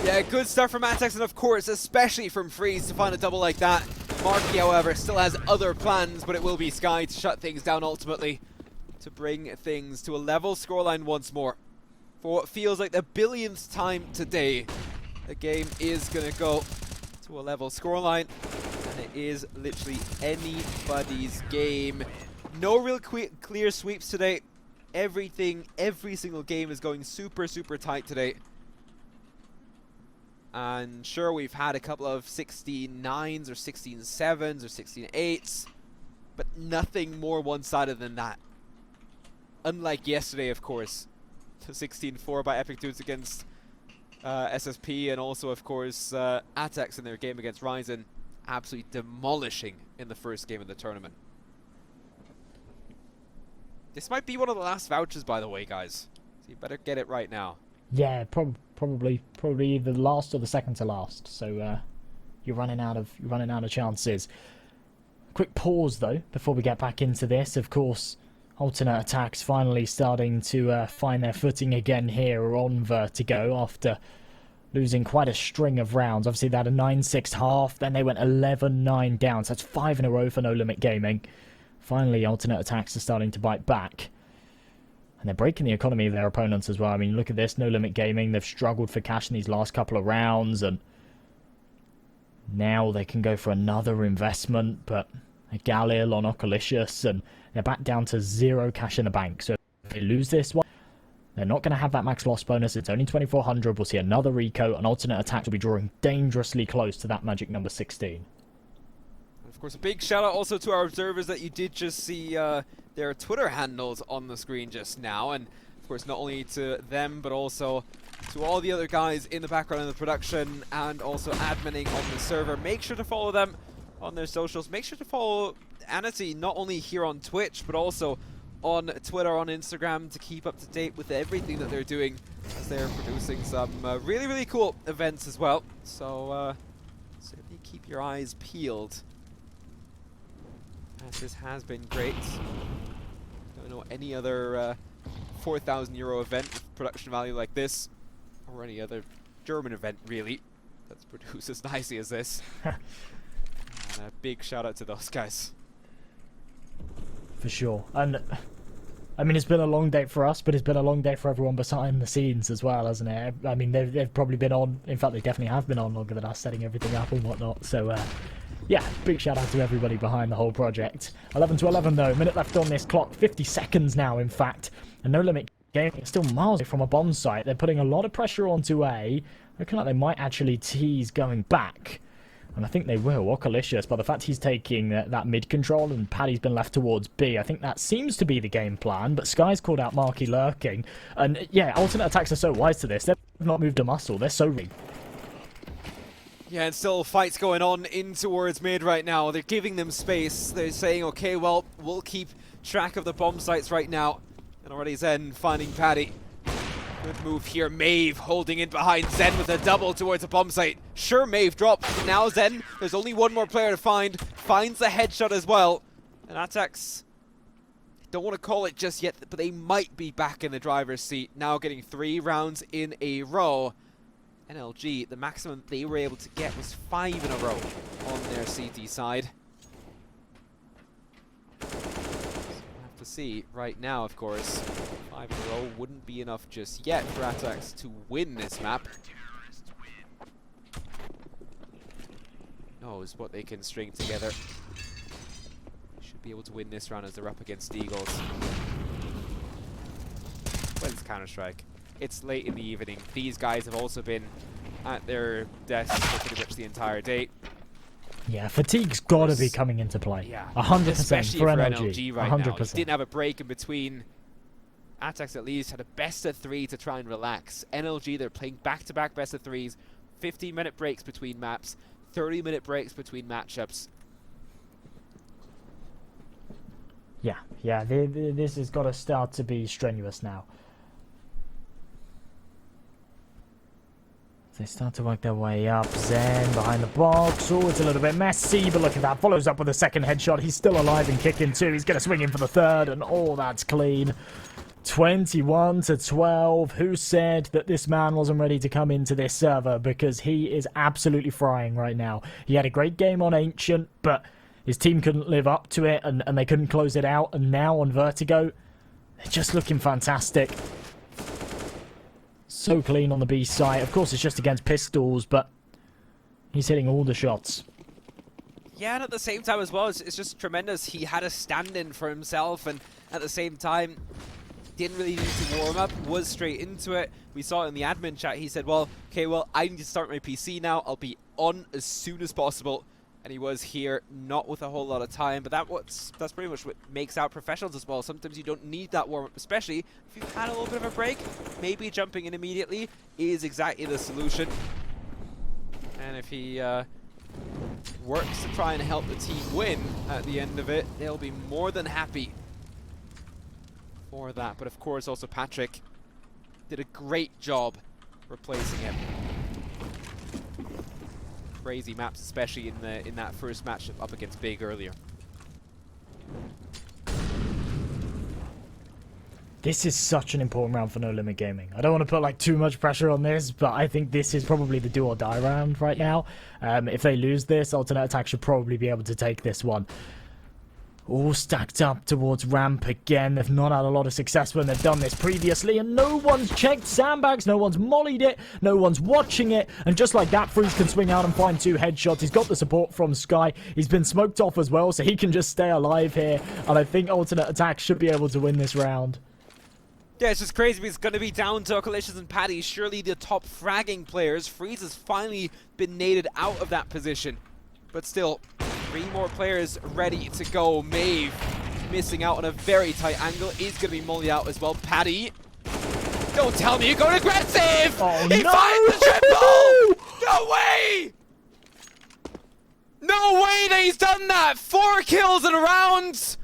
Yeah, good start from aTTaX, and of course, especially from Freeze to find a double like that. Marky, however, still has other plans, but it will be Sky to shut things down ultimately, to bring things to a level scoreline once more. For what feels like the billionth time today, the game is going to go to a level scoreline, and it is literally anybody's game. No real clear sweeps today. Every single game is going super tight today. And sure, we've had a couple of 16-9s or 16-7s or 16-8s, but nothing more one-sided than that. Unlike yesterday, of course, the 16-4 by Epic Dudes against SSP, and also, of course, aTTaX in their game against Ryzen, absolutely demolishing in the first game of the tournament. This might be one of the last vouchers, by the way, guys. So you better get it right now. Yeah, probably either the last or the second to last. So you're running out of chances. Quick pause though before we get back into this. Of course, alternate attacks finally starting to find their footing again here on Vertigo after losing quite a string of rounds. Obviously, they had a 9-6 half, then they went 11-9 down. So that's 5 in a row for No Limit Gaming. Finally, alternate attacks are starting to bite back. And they're breaking the economy of their opponents as well. I mean, look at this. No Limit Gaming, they've struggled for cash in these last couple of rounds. And now they can go for another investment. But a Galil on Oculicious. And they're back down to 0 cash in the bank. So if they lose this one, they're not going to have that max loss bonus. It's only 2,400. We'll see another Rico. And alternate attacks will be drawing dangerously close to that magic number 16. Of course, a big shout out also to our observers that you did just see their Twitter handles on the screen just now, and of course not only to them but also to all the other guys in the background of the production and also adminning on the server. Make sure to follow them on their socials. Make sure to follow ANATY not only here on Twitch, but also on Twitter, on Instagram, to keep up to date with everything that they're doing, as they're producing some really, really cool events as well. So certainly keep your eyes peeled, as this has been great. Don't know any other €4,000 event with production value like this, or any other German event really that's produced as nicely as this. And a big shout out to those guys. For sure. And I mean, it's been a long day for us, but it's been a long day for everyone behind the scenes as well, hasn't it? I mean, they've probably been on, in fact, they definitely have been on longer than us, setting everything up and whatnot. So, yeah, big shout out to everybody behind the whole project. 11 to 11 though, minute left on this clock, 50 seconds now, in fact. And No Limit Gaming is still miles away from a bomb site. They're putting a lot of pressure onto A. Looking like they might actually tease going back. And I think they will, Okalicious, by the fact he's taking that mid control and Paddy's been left towards B. I think that seems to be the game plan, but Sky's called out Marky lurking. And yeah, alternate attacks are so wise to this. They've not moved a muscle. They're so rigged. Yeah, and still fights going on in towards mid right now. They're giving them space. They're saying, okay, well, we'll keep track of the bomb sites right now. And already Zen finding Paddy. Good move here. Maeve holding in behind Zen with a double towards a bomb site. Sure, Maeve drops. But now Zen, there's only one more player to find. Finds the headshot as well. And aTTaX, don't want to call it just yet, but they might be back in the driver's seat. Now getting 3 rounds in a row. NLG, the maximum they were able to get was 5 in a row on their CT side. So we'll have to see right now, of course. 5 in a row wouldn't be enough just yet for aTTaX to win this map. Knows what they can string together. Should be able to win this round as they're up against Eagles. When's Counter-Strike? It's late in the evening. These guys have also been at their desks for pretty much the entire day. Yeah, fatigue's got to be coming into play. Yeah, 100% especially for for NLG. NLG right 100%. now. He didn't have a break in between. aTTaX at least had a best of 3 to try and relax. NLG, they're playing back-to-back best of 3s, 15-minute breaks between maps, 30-minute breaks between matchups. Yeah, this has got to start to be strenuous now. They start to work their way up. Zen behind the box. Oh, it's a little bit messy, but look at that. Follows up with a second headshot. He's still alive and kicking too. He's going to swing in for the third, and oh, that's clean. 21 to 12. Who said that this man wasn't ready to come into this server? Because he is absolutely frying right now. He had a great game on Ancient, but his team couldn't live up to it, and they couldn't close it out. And now on Vertigo, they're just looking fantastic. So clean on the B side. Of course, it's just against pistols, but he's hitting all the shots. Yeah, and at the same time as well, it's just tremendous. He had a stand-in for himself, and at the same time, didn't really need to warm up, was straight into it. We saw it in the admin chat. He said, well, okay, well, I need to start my PC now. I'll be on as soon as possible. And he was here, not with a whole lot of time, but that's pretty much what makes out professionals as well. Sometimes you don't need that warm-up, especially if you've had a little bit of a break. Maybe jumping in immediately is exactly the solution. And if he works to try and help the team win at the end of it, they'll be more than happy for that. But of course, also Patrick did a great job replacing him. Crazy maps, especially in that first match up against Big earlier. This is such an important round for No Limit Gaming. I don't want to put like too much pressure on this, but I think this is probably the do or die round right now. If they lose this, Alternate Attack should probably be able to take this one. All stacked up towards ramp again. They've not had a lot of success when they've done this previously, and no one's checked sandbags, no one's mollied it, no one's watching it, and just like that, Freeze can swing out and find 2 headshots. He's got the support from Sky. He's been smoked off as well, so he can just stay alive here, and I think Alternate Attack should be able to win this round. Yeah, it's just crazy. It's going to be down to Okalicious and Paddy, surely the top fragging players. Freeze has finally been naded out of that position, but still, 3 more players ready to go. Maeve missing out on a very tight angle. Is going to be mollied out as well. Paddy, don't tell me you're going aggressive! Oh, he no! finds the triple! No way! No way that he's done that! 4 kills in a round!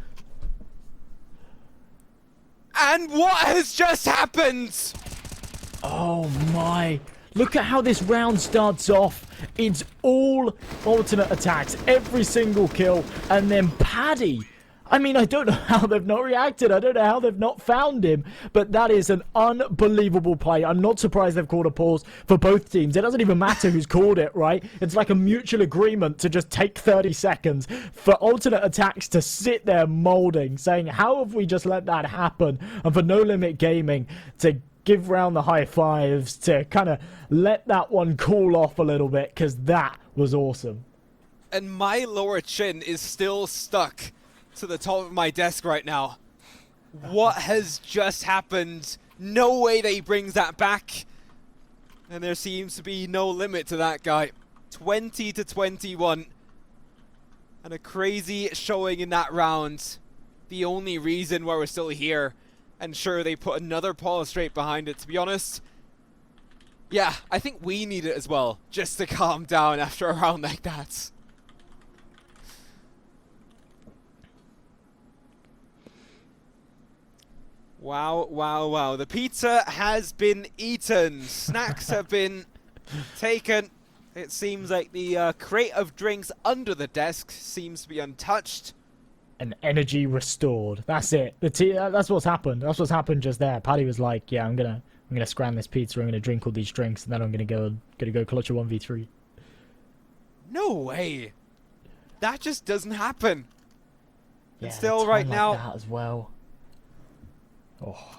And what has just happened? Oh my. Look at how this round starts off. It's all alternate attacks, every single kill, and then Paddy. I mean, I don't know how they've not reacted. I don't know how they've not found him. But that is an unbelievable play. I'm not surprised they've called a pause for both teams. It doesn't even matter who's called it, right? It's like a mutual agreement to just take 30 seconds for alternate attacks to sit there molding, saying, how have we just let that happen? And for No Limit Gaming to give round the high fives, to kind of let that one cool off a little bit, because that was awesome. And my lower chin is still stuck to the top of my desk right now. What has just happened? No way that he brings that back. And there seems to be no limit to that guy. 20-21. And a crazy showing in that round. The only reason why we're still here. And sure, they put another pause straight behind it, to be honest. Yeah, I think we need it as well, just to calm down after a round like that. Wow, wow, wow. The pizza has been eaten. Snacks have been taken. It seems like the crate of drinks under the desk seems to be untouched. And energy restored. That's it. That's what's happened. That's what's happened just there. Paddy was like, "Yeah, I'm gonna scram this pizza. I'm gonna drink all these drinks, and then I'm gonna go clutch a 1v3." No way. That just doesn't happen. Yeah, And still, time right like now, that as well. Oh.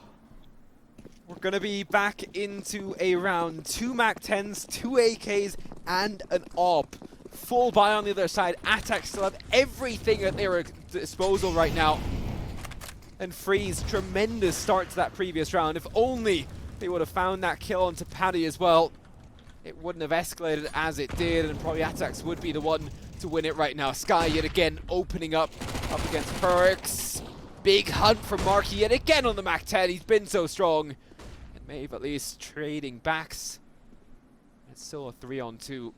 we're going to be back into a round. 2 MAC-10s, 2 AKs, and an AWP. Full buy on the other side. aTTaX still have everything at their disposal right now. And Freeze, tremendous start to that previous round. If only they would have found that kill onto Paddy as well, it wouldn't have escalated as it did, and probably aTTaX would be the one to win it right now. Sky yet again opening up against Perks. Big hunt from Marky yet again on the MAC-10. He's been so strong. And Maeve at least trading backs. It's still a 3-on-2.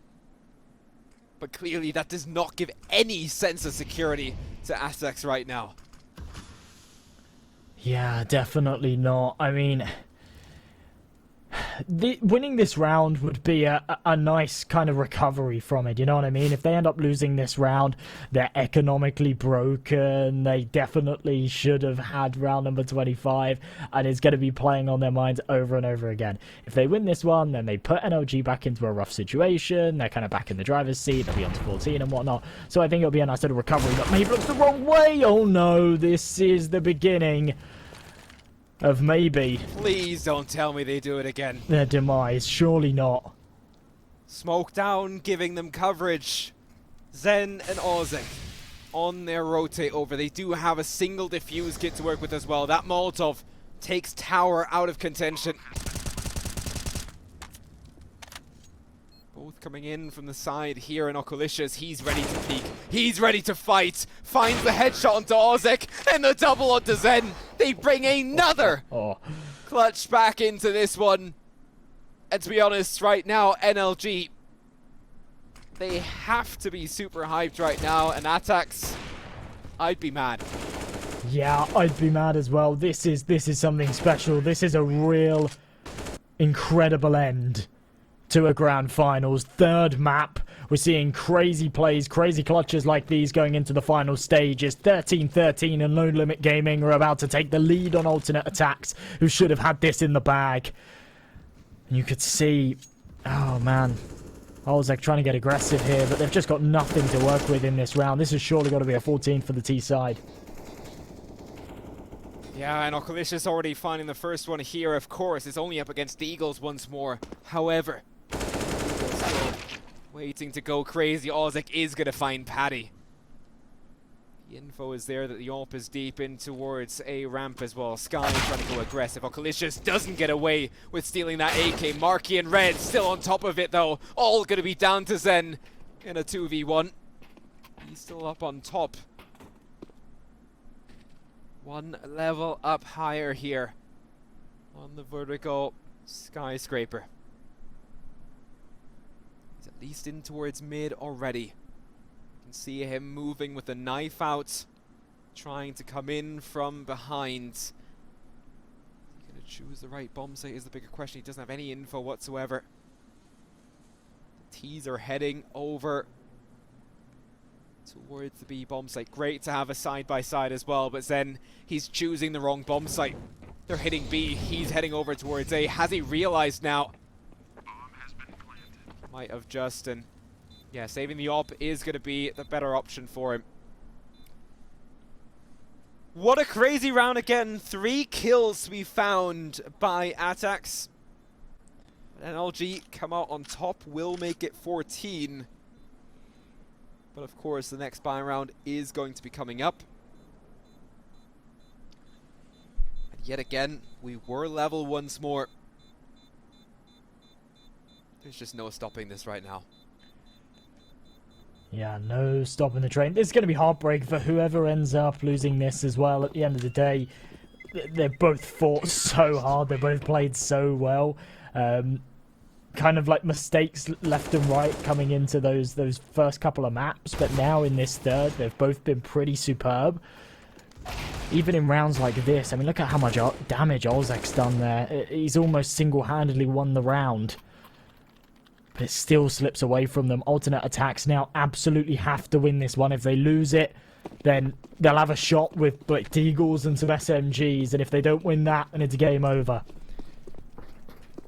But clearly that does not give any sense of security to aTTaX right now. Yeah, definitely not. I mean, winning this round would be a nice kind of recovery from it, you know what I mean? If they end up losing this round, they're economically broken. They definitely should have had round number 25, and it's going to be playing on their minds over and over again. If they win this one, then they put NLG back into a rough situation. They're kind of back in the driver's seat. They'll be on to 14 and whatnot. So I think it'll be a nice little recovery. But Maeve looks the wrong way. Oh no, this is the beginning of maybe Please don't tell me they do it again. their demise. Surely not. Smoke down, giving them coverage. Zen and Ozek on their rotate over. They do have a single defuse kit to work with as well. That Molotov takes Tower out of contention. Both coming in from the side here, and Oculicious, he's ready to peek. He's ready to fight. Finds the headshot onto Ozek and the double onto Zen. They bring another clutch back into this one. And to be honest, right now, NLG, they have to be super hyped right now. And aTTaX, I'd be mad. Yeah, I'd be mad as well. This is something special. This is a real incredible end to a grand finals. 3rd map. We're seeing crazy plays, crazy clutches like these going into the final stages. 13-13 and No Limit Gaming are about to take the lead on alternate attacks, who should have had this in the bag. And you could see, oh man, Olzek trying to get aggressive here, but they've just got nothing to work with in this round. This has surely got to be a 14 for the T side. Yeah, and Oculicious already finding the first one here, of course. It's only up against the Eagles once more. However, still waiting to go crazy. Ozek is going to find Paddy. The info is there that the AWP is deep in towards a ramp as well. Sky trying to go aggressive. Oculicious doesn't get away with stealing that AK. Marky and Red still on top of it though. All going to be down to Zen in a 2v1. He's still up on top. One level up higher here on the vertical skyscraper. He's at least in towards mid already. can see him moving with the knife out, trying to come in from behind. Is he gonna choose the right bomb site is the bigger question. He doesn't have any info whatsoever. The T's are heading over towards the B bomb site. Great to have a side-by-side as well, but then he's choosing the wrong bomb site. They're hitting B, he's heading over towards A. Has he realized now? Might have just, and yeah, saving the op is going to be the better option for him. What a crazy round again. 3 kills to be found by aTTaX. NLG come out on top, will make it 14. But of course, the next buy round is going to be coming up. And yet again, we were level once more. There's just no stopping this right now. Yeah, no stopping the train. It's going to be heartbreak for whoever ends up losing this as well. At the end of the day, they've both fought so hard. They both played so well. Kind of like mistakes left and right coming into those first couple of maps. But now in this third, they've both been pretty superb. Even in rounds like this, I mean, look at how much damage Olzek's done there. He's almost single-handedly won the round. But it still slips away from them. Alternate attacks now absolutely have to win this one. If they lose it, then they'll have a shot with like Deagles and some SMGs. And if they don't win that, then it's game over.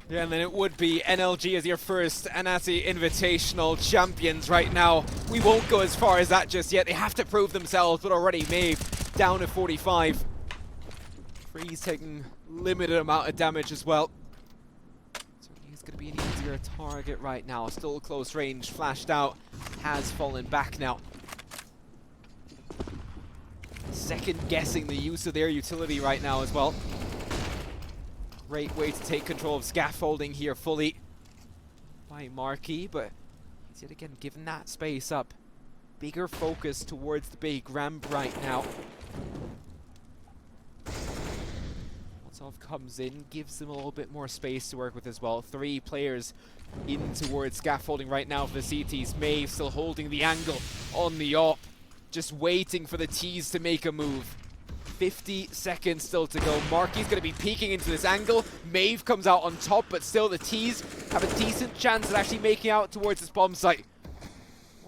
Yeah, and then it would be NLG as your first ANATY Invitational champions right now. We won't go as far as that just yet. They have to prove themselves, but already Maeve down to 45. Freeze taking limited amount of damage as well. Going to be an easier target right now. Still close range, flashed out, has fallen back now. Second guessing the use of their utility right now as well. Great way to take control of scaffolding here fully by Marquis, but he's yet again given that space up. Bigger focus towards the big ramp right now. Comes in, gives them a little bit more space to work with as well. 3 players in towards scaffolding right now for the CTs. Maeve still holding the angle on the op, just waiting for the T's to make a move. 50 seconds still to go. Marky's going to be peeking into this angle. Maeve comes out on top, but still the T's have a decent chance at actually making out towards this bomb site.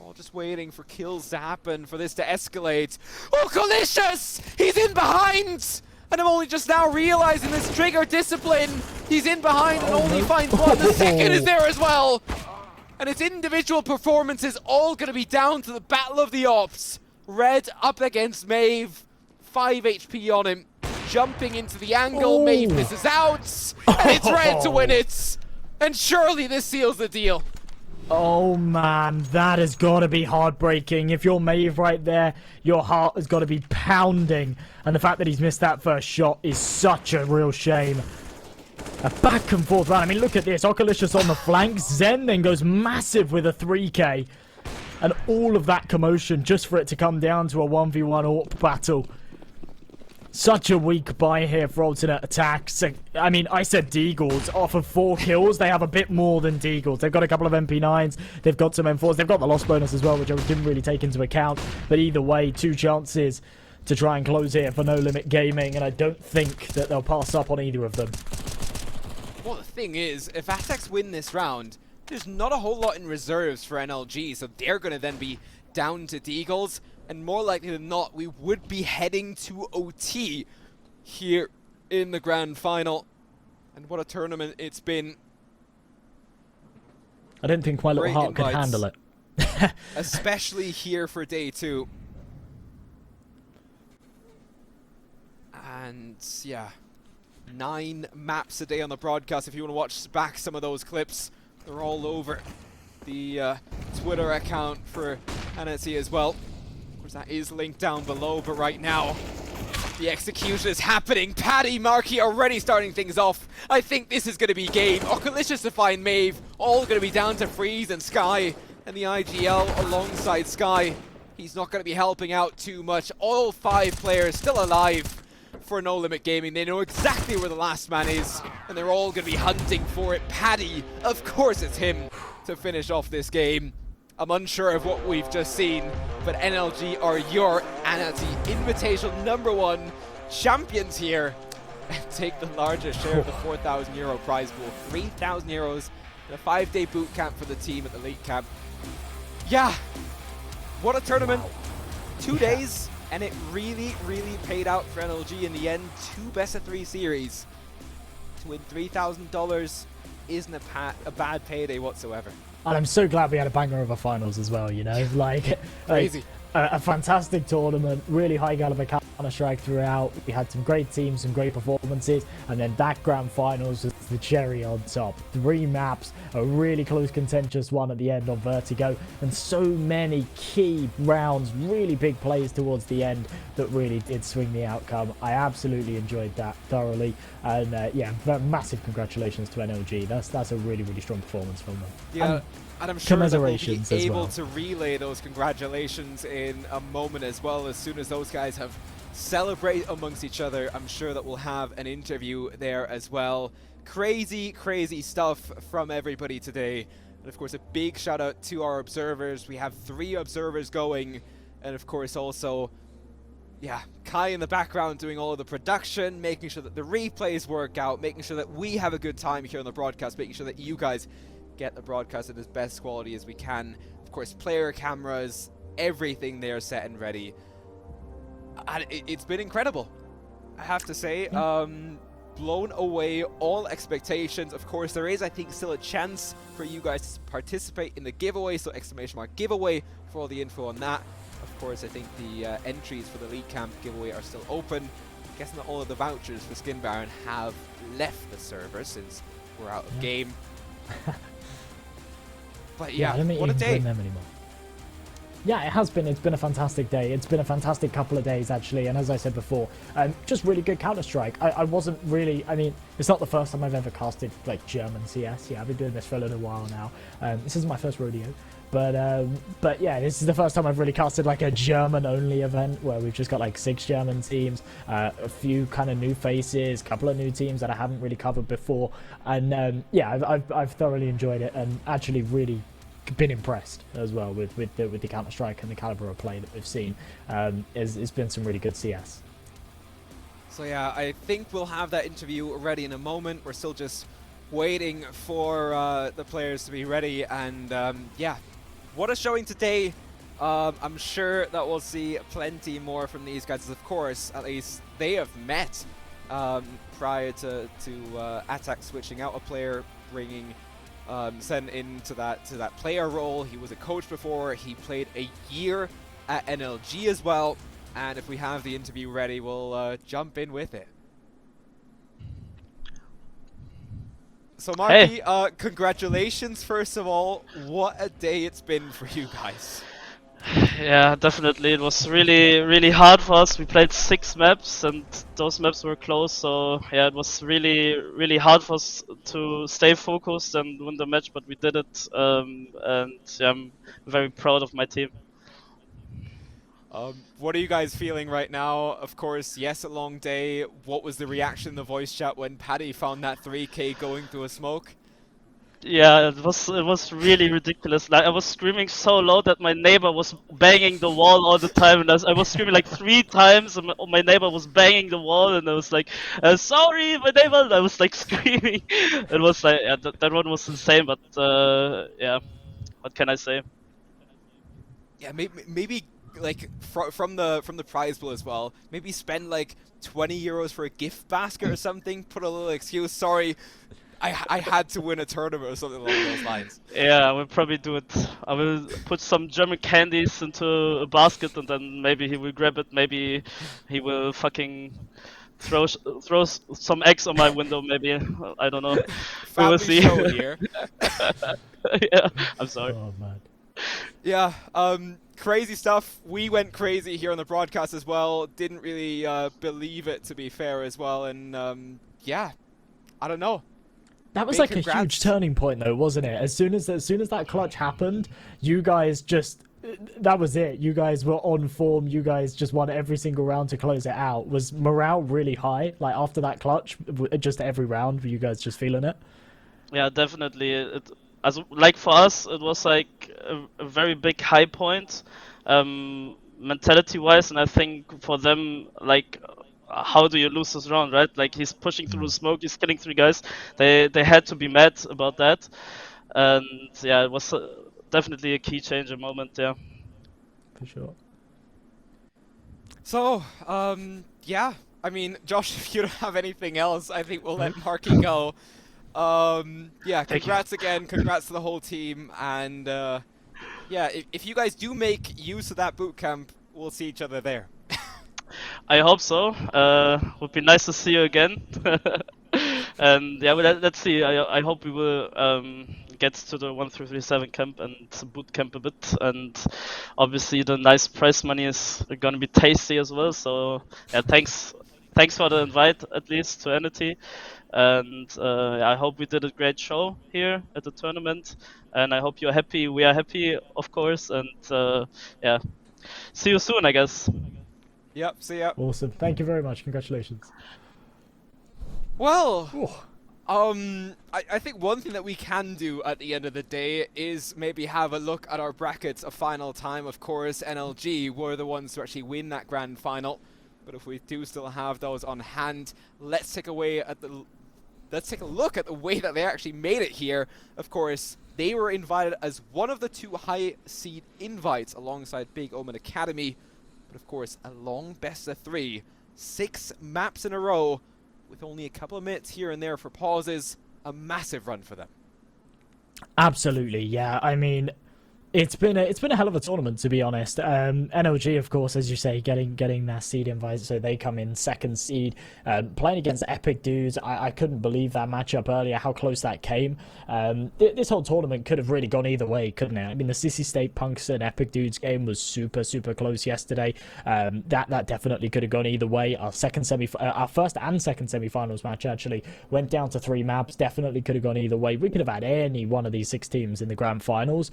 All just waiting for kills to happen, for this to escalate. Oh, Colicious! He's in behind! And I'm only just now realizing this trigger discipline. He's in behind and only finds one. The second is there as well. And it's individual performances all going to be down to the battle of the ops. Red up against Maeve. 5 HP on him. Jumping into the angle. Maeve misses out. And it's Red to win it. And surely this seals the deal. Oh man, that has got to be heartbreaking. If you're Maeve right there, your heart has got to be pounding. And the fact that he's missed that first shot is such a real shame. A back and forth round. I mean, look at this. Oculicious on the flank. Zen then goes massive with a 3k. And all of that commotion just for it to come down to a 1v1 AWP battle. Such a weak buy here for alternate attacks. I mean, I said Deagles. Off of 4 kills, they have a bit more than Deagles. They've got a couple of MP9s. They've got some M4s. They've got the loss bonus as well, which I didn't really take into account. But either way, 2 chances to try and close here for No Limit Gaming. And I don't think that they'll pass up on either of them. Well, the thing is, if aTTaX win this round, there's not a whole lot in reserves for NLG. So they're going to then be down to Deagles. And more likely than not, we would be heading to OT here in the grand final. And what a tournament it's been. I don't think my little Great heart could invites. handle it. Especially here for day 2. And yeah, 9 maps a day on the broadcast. If you want to watch back some of those clips, they're all over the Twitter account for ANATY as well. Of course, that is linked down below, but right now, the execution is happening. Paddy, Markey already starting things off. I think this is going to be game. Oculicious to find Maeve. All going to be down to Freeze and Sky. And the IGL alongside Sky. He's not going to be helping out too much. All 5 players still alive for No Limit Gaming. They know exactly where the last man is. And they're all going to be hunting for it. Paddy, of course it's him to finish off this game. I'm unsure of what we've just seen, but NLG are your ANATY Invitational #1 champions here and take the largest share of the €4,000 prize pool. €3,000 in a 5-day boot camp for the team at the Elite Camp. Yeah, what a tournament. Wow. 2 days, and it really, really paid out for NLG in the end. 2 best-of-3 series. To win $3,000 isn't a bad payday whatsoever. And I'm so glad we had a banger of a finals as well, you know? Like, Crazy. A fantastic tournament, really high caliber Counter-Strike throughout. We had some great teams, some great performances, and then that grand finals was the cherry on top. 3 maps, a really close contentious one at the end on Vertigo, and so many key rounds, really big plays towards the end that really did swing the outcome. I absolutely enjoyed that thoroughly, and yeah, massive congratulations to NLG. That's a really, really strong performance from them. Yeah. And I'm sure that we'll be commiserations as able well. to relay those congratulations in a moment as well. As soon as those guys have celebrated amongst each other, I'm sure that we'll have an interview there as well. Crazy, crazy stuff from everybody today. And of course, a big shout out to our observers. We have 3 observers going. And of course, also, yeah, Kai in the background doing all of the production, making sure that the replays work out, making sure that we have a good time here on the broadcast, making sure that you guys get the broadcast at as best quality as we can. Of course, player cameras, everything there set and ready. And it's been incredible, I have to say. Blown away all expectations. Of course, there is, I think, still a chance for you guys to participate in the giveaway, so !giveaway for all the info on that. Of course, I think the entries for the Elite Camp giveaway are still open. I'm guessing that all of the vouchers for Skin Baron have left the server since we're out of game. But yeah, I don't think what you a can day. win them anymore. Yeah, it has been. It's been a fantastic day. It's been a fantastic couple of days, actually. And as I said before, just really good Counter-Strike. I wasn't really... I mean, it's not the first time I've ever casted, like, German CS. Yeah, I've been doing this for a little while now. This isn't my first rodeo. But yeah, this is the first time I've really casted, like, a German-only event where we've just got, like, 6 German teams, a few kind of new faces, a couple of new teams that I haven't really covered before. And, yeah, I've thoroughly enjoyed it and actually really been impressed as well with the Counter-Strike and the caliber of play that we've seen. It's been some really good CS. So yeah, I think we'll have that interview ready in a moment. We're still just waiting for the players to be ready, and yeah, what a showing today. I'm sure that we'll see plenty more from these guys. Of course, at least they have met prior to aTTaX switching out a player, bringing Sen into that player role. He was a coach before. He played a year at NLG as well. And if we have the interview ready, we'll jump in with it. So Marky, congratulations first of all. What a day it's been for you guys. Yeah, definitely. It was really, really hard for us. We played 6 maps and those maps were close. So yeah, it was really, really hard for us to stay focused and win the match, but we did it. And yeah, I'm very proud of my team. What are you guys feeling right now? Of course, yes, a long day. What was the reaction in the voice chat when Paddy found that 3K going through a smoke? Yeah, it was really ridiculous. Like I was screaming so loud that my neighbor was banging the wall all the time, and I was screaming like 3 times, and my neighbor was banging the wall, and I was like, "Sorry, my neighbor!" And I was like screaming. It was like that one was insane, but yeah, what can I say? Yeah, maybe like from the prize pool as well. Maybe spend like €20 for a gift basket or something. Put a little excuse. Sorry, I had to win a tournament or something along those lines. Yeah, I will probably do it. I will put some German candies into a basket, and then maybe he will grab it. Maybe he will fucking throw some eggs on my window. Maybe I don't know. We will see. Show here. Yeah, I'm sorry. Oh man. Yeah, crazy stuff. We went crazy here on the broadcast as well. Didn't really believe it, to be fair, as well. And yeah, I don't know. That was Big like congrats. a huge turning point, though, wasn't it? As soon as that clutch happened, you guys just... That was it. You guys were on form. You guys just won every single round to close it out. Was morale really high? Like, after that clutch, just every round, were you guys just feeling it? Yeah, definitely. as like for us, it was like a very big high point, mentality-wise, and I think for them, like, how do you lose this round, right? Like he's pushing through the smoke, he's killing 3 guys. They had to be mad about that, and yeah, it was definitely a key changer moment. Yeah. For sure. So, yeah. I mean, Josh, if you don't have anything else, I think we'll let Marky go. Yeah, Thank you. congrats again. Congrats to the whole team. And, yeah, if you guys do make use of that boot camp, we'll see each other there. I hope so. Would be nice to see you again. And yeah, well, let's see. I hope we will get to the 1337 camp and boot camp a bit. And obviously, the nice prize money is gonna be tasty as well. So yeah, thanks for the invite at least to ANATY. And yeah, I hope we did a great show here at the tournament. And I hope you're happy. We are happy, of course. And yeah, see you soon, I guess. Yep, see ya. Awesome. Thank you very much. Congratulations. Well, Oh, I think one thing that we can do at the end of the day is maybe have a look at our brackets a final time. Of course, NLG were the ones to actually win that grand final. But if we do still have those on hand, let's take a look at the way that they actually made it here. Of course, they were invited as one of the 2 high seed invites alongside Big Omen Academy. But of course, a long best of 3, 6 maps in a row, with only a couple of minutes here and there for pauses. A massive run for them. absolutely. Yeah. I mean, it's been a hell of a tournament, to be honest. NLG, of course, as you say, getting their seed invite, so they come in 2nd seed, playing against Epic Dudes. I couldn't believe that matchup earlier, how close that came. This whole tournament could have really gone either way, couldn't it? I mean, the Sissy State Punks and Epic Dudes game was super close yesterday. That definitely could have gone either way. Our first and second semi-finals match actually went down to 3 maps. Definitely could have gone either way. We could have had any one of these 6 teams in the grand finals.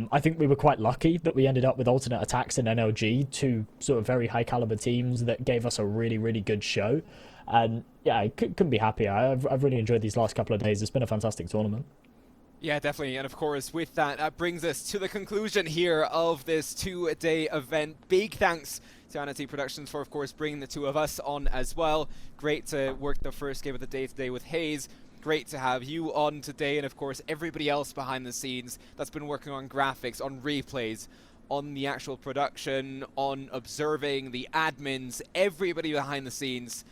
I think we were quite lucky that we ended up with Alternate Attacks and NLG, 2 sort of very high caliber teams that gave us a really good show. And yeah, I couldn't be happier. I've really enjoyed these last couple of days. It's been a fantastic tournament. Yeah, definitely. And of course, with that, that brings us to the conclusion here of this 2-day event. Big thanks to ANATY Productions for, of course, bringing the 2 of us on as well. Great to work the first game of the day today with Hayes. Great to have you on today, and of course everybody else behind the scenes that's been working on graphics, on replays, on the actual production, on observing, the admins, everybody behind the scenes.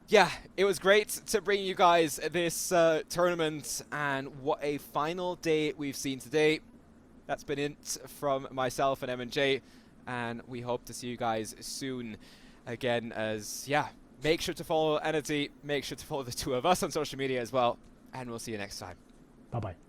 Yeah, it was great to bring you guys this tournament, and what a final day we've seen today. That's been it from myself and M&J, and we hope to see you guys soon again. As yeah, make sure to follow ANATY, make sure to follow the 2 of us on social media as well, and we'll see you next time. Bye bye.